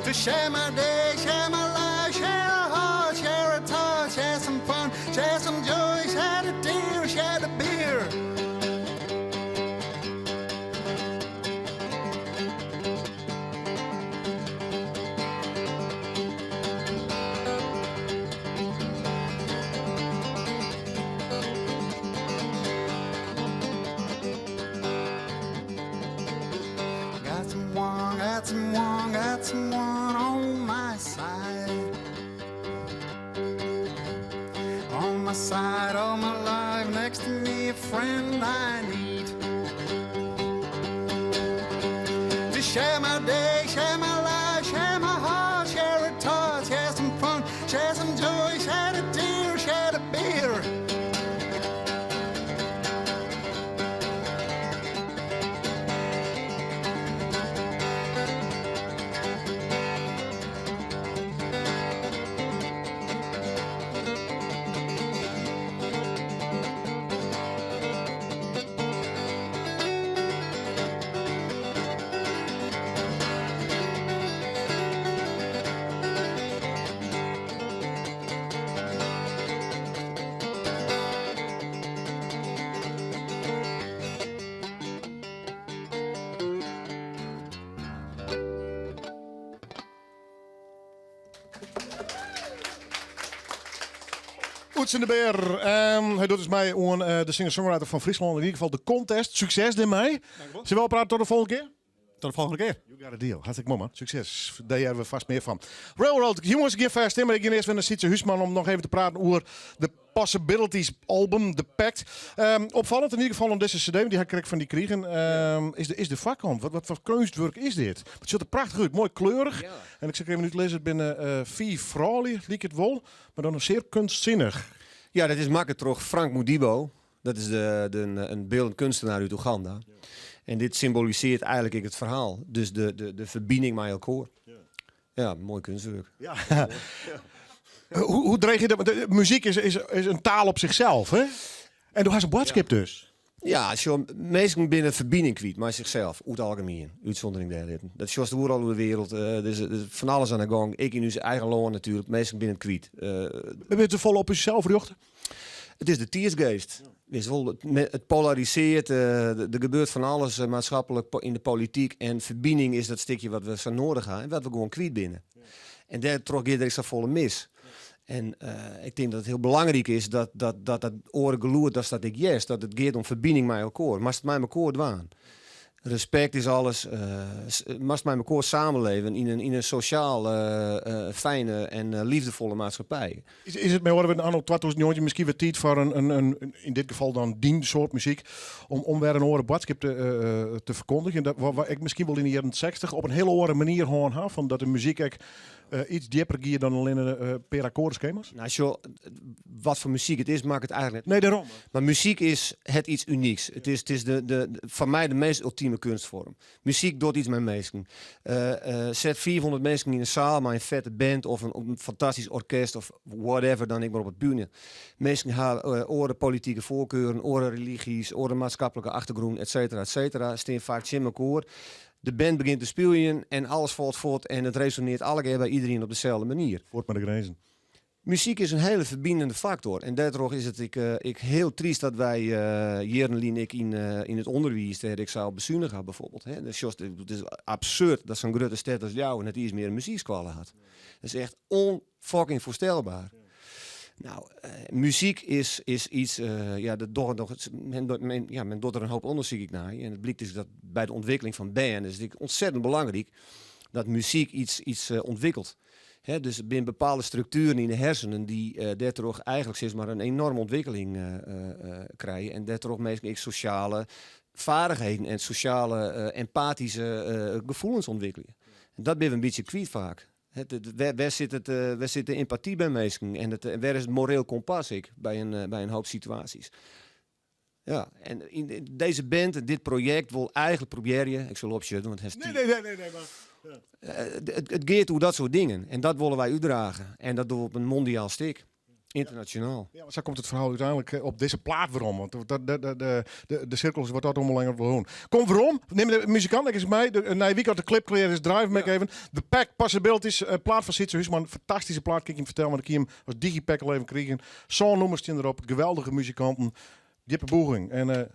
To share my day, share my life, share a heart, share a touch, share some fun, share some joy, share a tear, share a beer. Got someone on my side. On my side, all my life, next to me, a friend I need. To share my day, share my life, share my heart, share a touch, share some fun, share some joy, share a tear, share a beer. Oets in de Beer. Hij doet dus mij aan de singer-songwriter van Friesland. In ieder geval de contest. Succes ermee. Zullen we wel praten tot de volgende keer? Tot de volgende keer. You got a deal. Hartstikke mooi man. Succes. Daar hebben we vast meer van. Railroad. Jongens, ik ga vast in. Maar ik ga eerst weer naar Sietse Huisman om nog even te praten over de Possibilities album, The Pact. Opvallend in ieder geval om deze cd, die heb ik van die kregen, is de vakkant. Wat voor kunstwerk is dit? Het ziet er prachtig uit. Mooi kleurig. Ja. En ik zeg even nu lezen, het binnen 4 vrouwen, liek het wel. Maar dan nog zeer kunstzinnig. Ja, dat is makkelijk toch Frank Modibo. Dat is een beeldend kunstenaar uit Oeganda. Ja. En dit symboliseert eigenlijk het verhaal. Dus de verbinding met elkaar. Ja, mooi kunstwerk. Ja. Ja. Hoe dreig je dat? De muziek is een taal op zichzelf, hè? En toen had ze een boodschap dus. Ja, mensen binnen verbinding kwijt met zichzelf, uit het algemeen, uitzondering daarin. Dat is overal in de wereld, dus van alles aan de gang. Ik in uw eigen land natuurlijk, mensen binnen kwijt. Ben je te vol op jezelf, Jocht? Het is de tiersgeest. Het polariseert, er gebeurt van alles maatschappelijk in de politiek. En verbinding is dat stukje wat we zo nodig hebben en wat we gewoon kwijt binnen. Ja. En daar trok iedereen zo volle mis. En ik denk dat het heel belangrijk is dat oren geloerd dat ik yes, dat het gaat om verbinding met elkaar. Maar het met elkaar dwaan. Respect is alles. Mast met elkaar samenleven in een sociaal fijne en liefdevolle maatschappij. Is het met horen we anno 2019 misschien weer tijd voor een in dit geval dan die soort muziek om weer een oren boodschap te verkondigen? Dat waar ik misschien wel in de jaren 60 op een hele andere manier gewoon had, van dat de muziek iets dieper gaat dan alleen per akkoordschema's? Nou, wat voor muziek het is, maakt het eigenlijk nee, daarom. Maar muziek is het iets unieks. Het is van mij de meest ultieme kunstvorm. Muziek doet iets met mensen. Zet 400 mensen in een zaal, maar een vette band of een fantastisch orkest of whatever, dan ik maar op het bühne. Mensen hebben oren politieke voorkeuren, oren religies, oren maatschappelijke achtergrond, et cetera, staan vaak in elkaar. De band begint te spelen en alles valt voort en het resoneert alle keer bij iedereen op dezelfde manier. Voort met de grenzen. Muziek is een hele verbindende factor. En daardoor is het ik heel triest dat wij Jerenlien ik in het onderwijs tegen ik zou bezuinigen gaan bijvoorbeeld. Hè. Het is absurd dat zo'n grote stad als jou net iets meer een muziekschool had. Dat is echt onfucking voorstelbaar. Nou, muziek is iets, men doet er een hoop onderzoek naar. En het blijkt dus dat bij de ontwikkeling van band is het ontzettend belangrijk dat muziek iets ontwikkelt. He, dus binnen bepaalde structuren in de hersenen die daardoor eigenlijk zeg maar een enorme ontwikkeling krijgen. En daardoor meestal sociale vaardigheden en sociale empathische gevoelens ontwikkelen. En dat ben we een beetje kwijt vaak. Waar zit de empathie bij mensen en waar is het moreel kompas bij een hoop situaties. Ja, en in deze band, dit project wil eigenlijk proberen, ik zal opzetten, want het Nee, maar... Ja. Het gaat over dat soort dingen. En dat willen wij uitdragen. En dat doen we op een mondiaal stik. Internationaal. Ja, maar zo komt het verhaal uiteindelijk op deze plaat waarom. Want de cirkels wordt dat allemaal langer doen. Kom waarom? Neem de muzikant eens mee. Na week had de clip Clear is Drive mee even. The Pack Possibilities. Plaat van Sitse Huisman. Fantastische plaat. Kijk je hem vertellen. Maar ik hem als digipack al even kregen. Zo'n nummers staan erop. Geweldige muzikanten. Jippe Boeging. En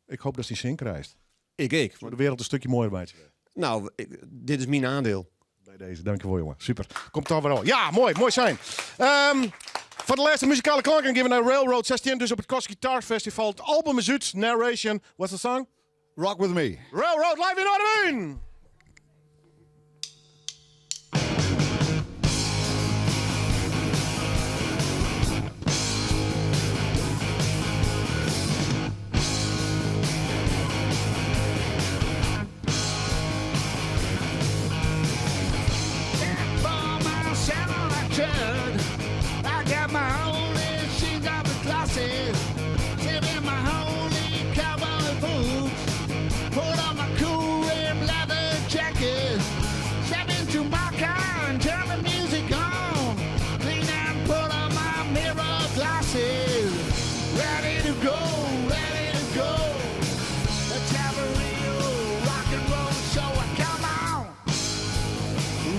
ik hoop dat hij zin krijgt. Ik. Voor de wereld een stukje mooier bij te zijn. Nou, dit is mijn aandeel. Bij deze, dankjewel jongen. Super. Komt dan weer al. Ja, mooi zijn. Voor de laatste muzikale klanken geven we naar Railroad 16, dus op het Kos Guitar Festival. Het album is uit, Narration. What's the song? Rock With Me. Railroad live in Noorderwijn! I got my holy, she got the glasses. Sit in my holy cowboy boots. Put on my cool red leather jacket. Step into my car and turn the music on. Clean and put on my mirror glasses. Ready to go, ready to go. Let's have a real rock and roll show. Come on,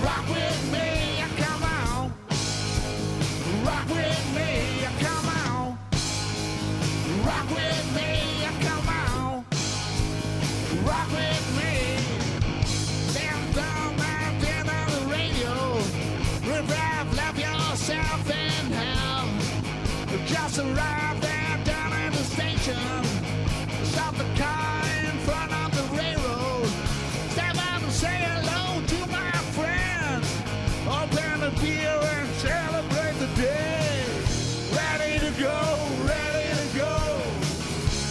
rock with me. Rock with me, come on. Rock with me, come on. Rock with me. Stand down and turn on the radio. Revive, love yourself and hell. Just arrived there down at the station. Stop the car in front of the railroad. Step out and say hello to my friends. Open a beer and celebrate the day. Ready to go, ready to go.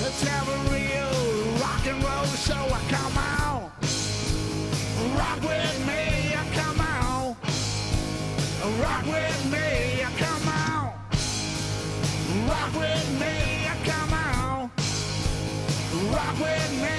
Let's have a real rock and roll show. Come on, rock with me. Come on, rock with me. Come on, rock with me. Come on, rock with me.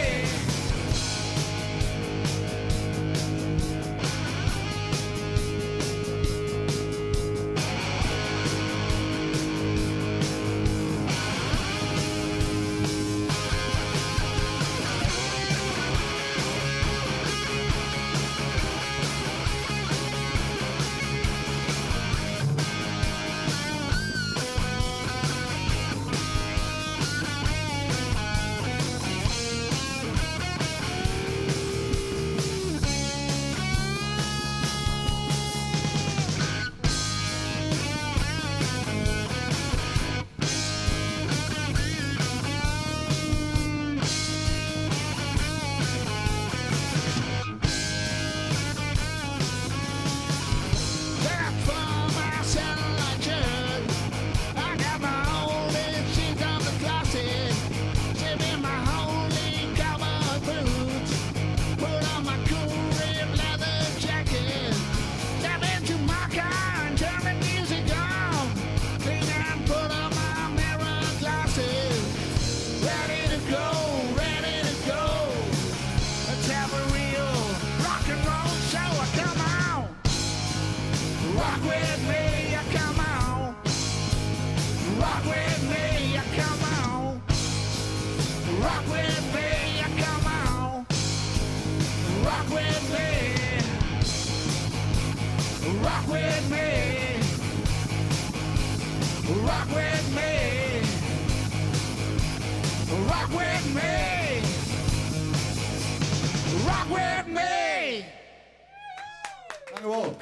wel.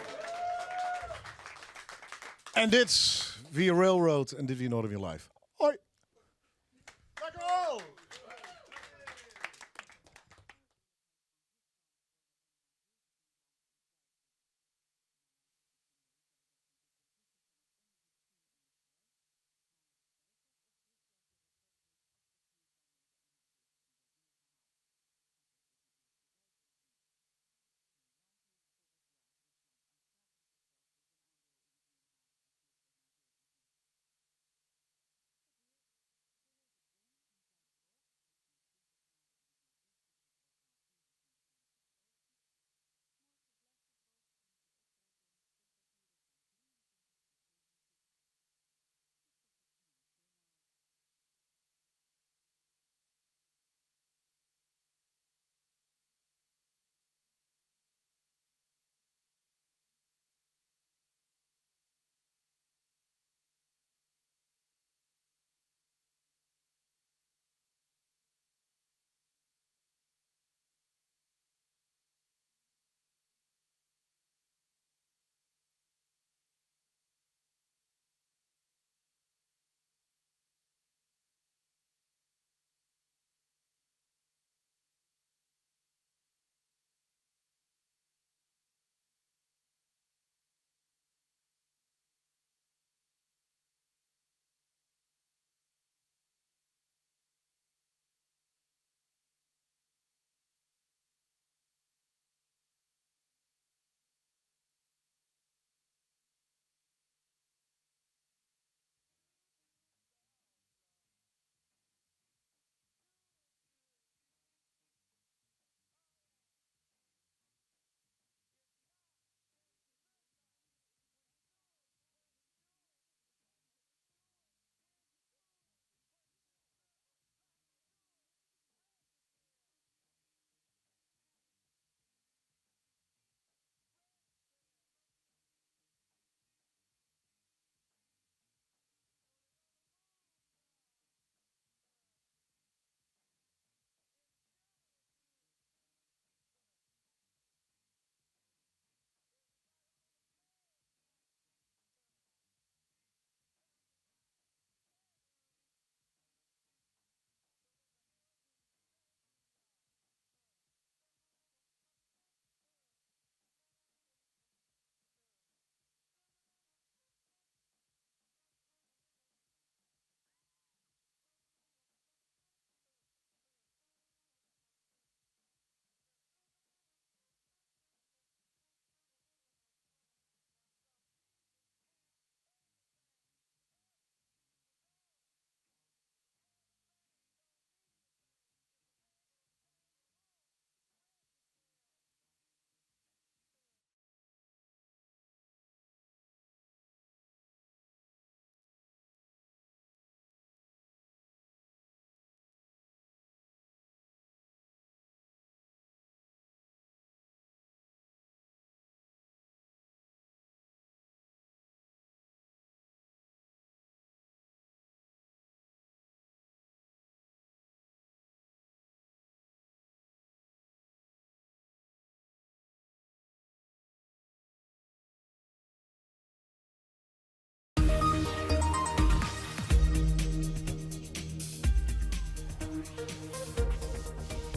En dit is via Railroad en dit is Northern Wien Live. Hoi.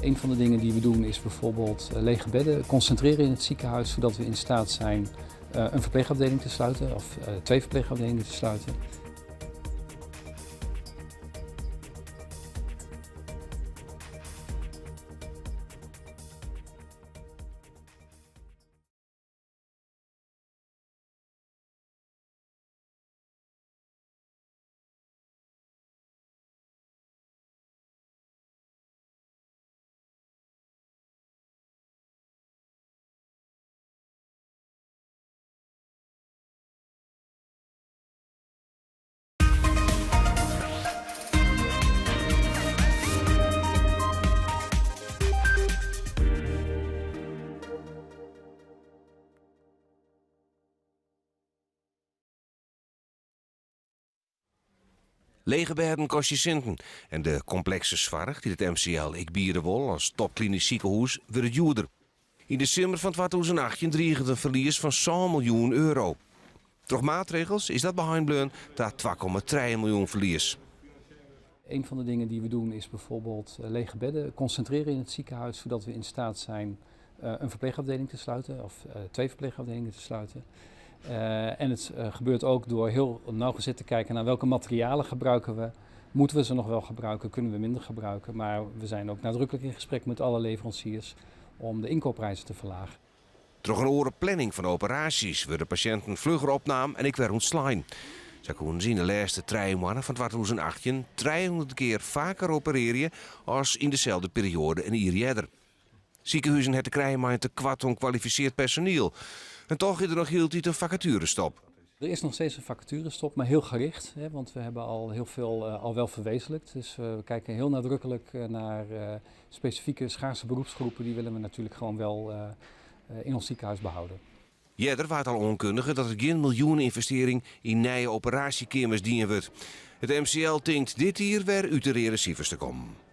Een van de dingen die we doen is bijvoorbeeld lege bedden concentreren in het ziekenhuis, zodat we in staat zijn een verpleegafdeling te sluiten of 2 verpleegafdelingen te sluiten. Lege bedden kost je centen. En de complexe zorg die het MCL Ik Bierenwol als topklinisch ziekenhuis wordt het duurder. In december van 2018 dreigde het een verlies van €1 miljoen. Door maatregels is dat behindbleun dat 2,3 miljoen verlies. Een van de dingen die we doen is bijvoorbeeld lege bedden concentreren in het ziekenhuis, zodat we in staat zijn een verpleegafdeling te sluiten of 2 verpleegafdelingen te sluiten. En het gebeurt ook door heel nauwgezet te kijken naar welke materialen gebruiken we. Moeten we ze nog wel gebruiken, kunnen we minder gebruiken. Maar we zijn ook nadrukkelijk in gesprek met alle leveranciers om de inkoopprijzen te verlagen. Door een oren planning van operaties werden patiënten vlugger opnam en ik werd ontslaan. Ze konden zien de laatste 3 maanden van 2018 300 keer vaker opereren als in dezelfde periode een jaar eerder. Ziekenhuizen hebben te krijgen met te kwart onkwalificeerd personeel. En toch is er nog heel tijd een vacaturestop. Er is nog steeds een vacaturestop, maar heel gericht. Hè, want we hebben al heel veel al wel verwezenlijkt. Dus we kijken heel nadrukkelijk naar specifieke schaarse beroepsgroepen. Die willen we natuurlijk gewoon wel in ons ziekenhuis behouden. Jeder waart al onkundige dat er geen miljoenen investering in nieuwe operatiekamers dienen wordt. Het MCL denkt dit hier weer uit de cijfers te komen.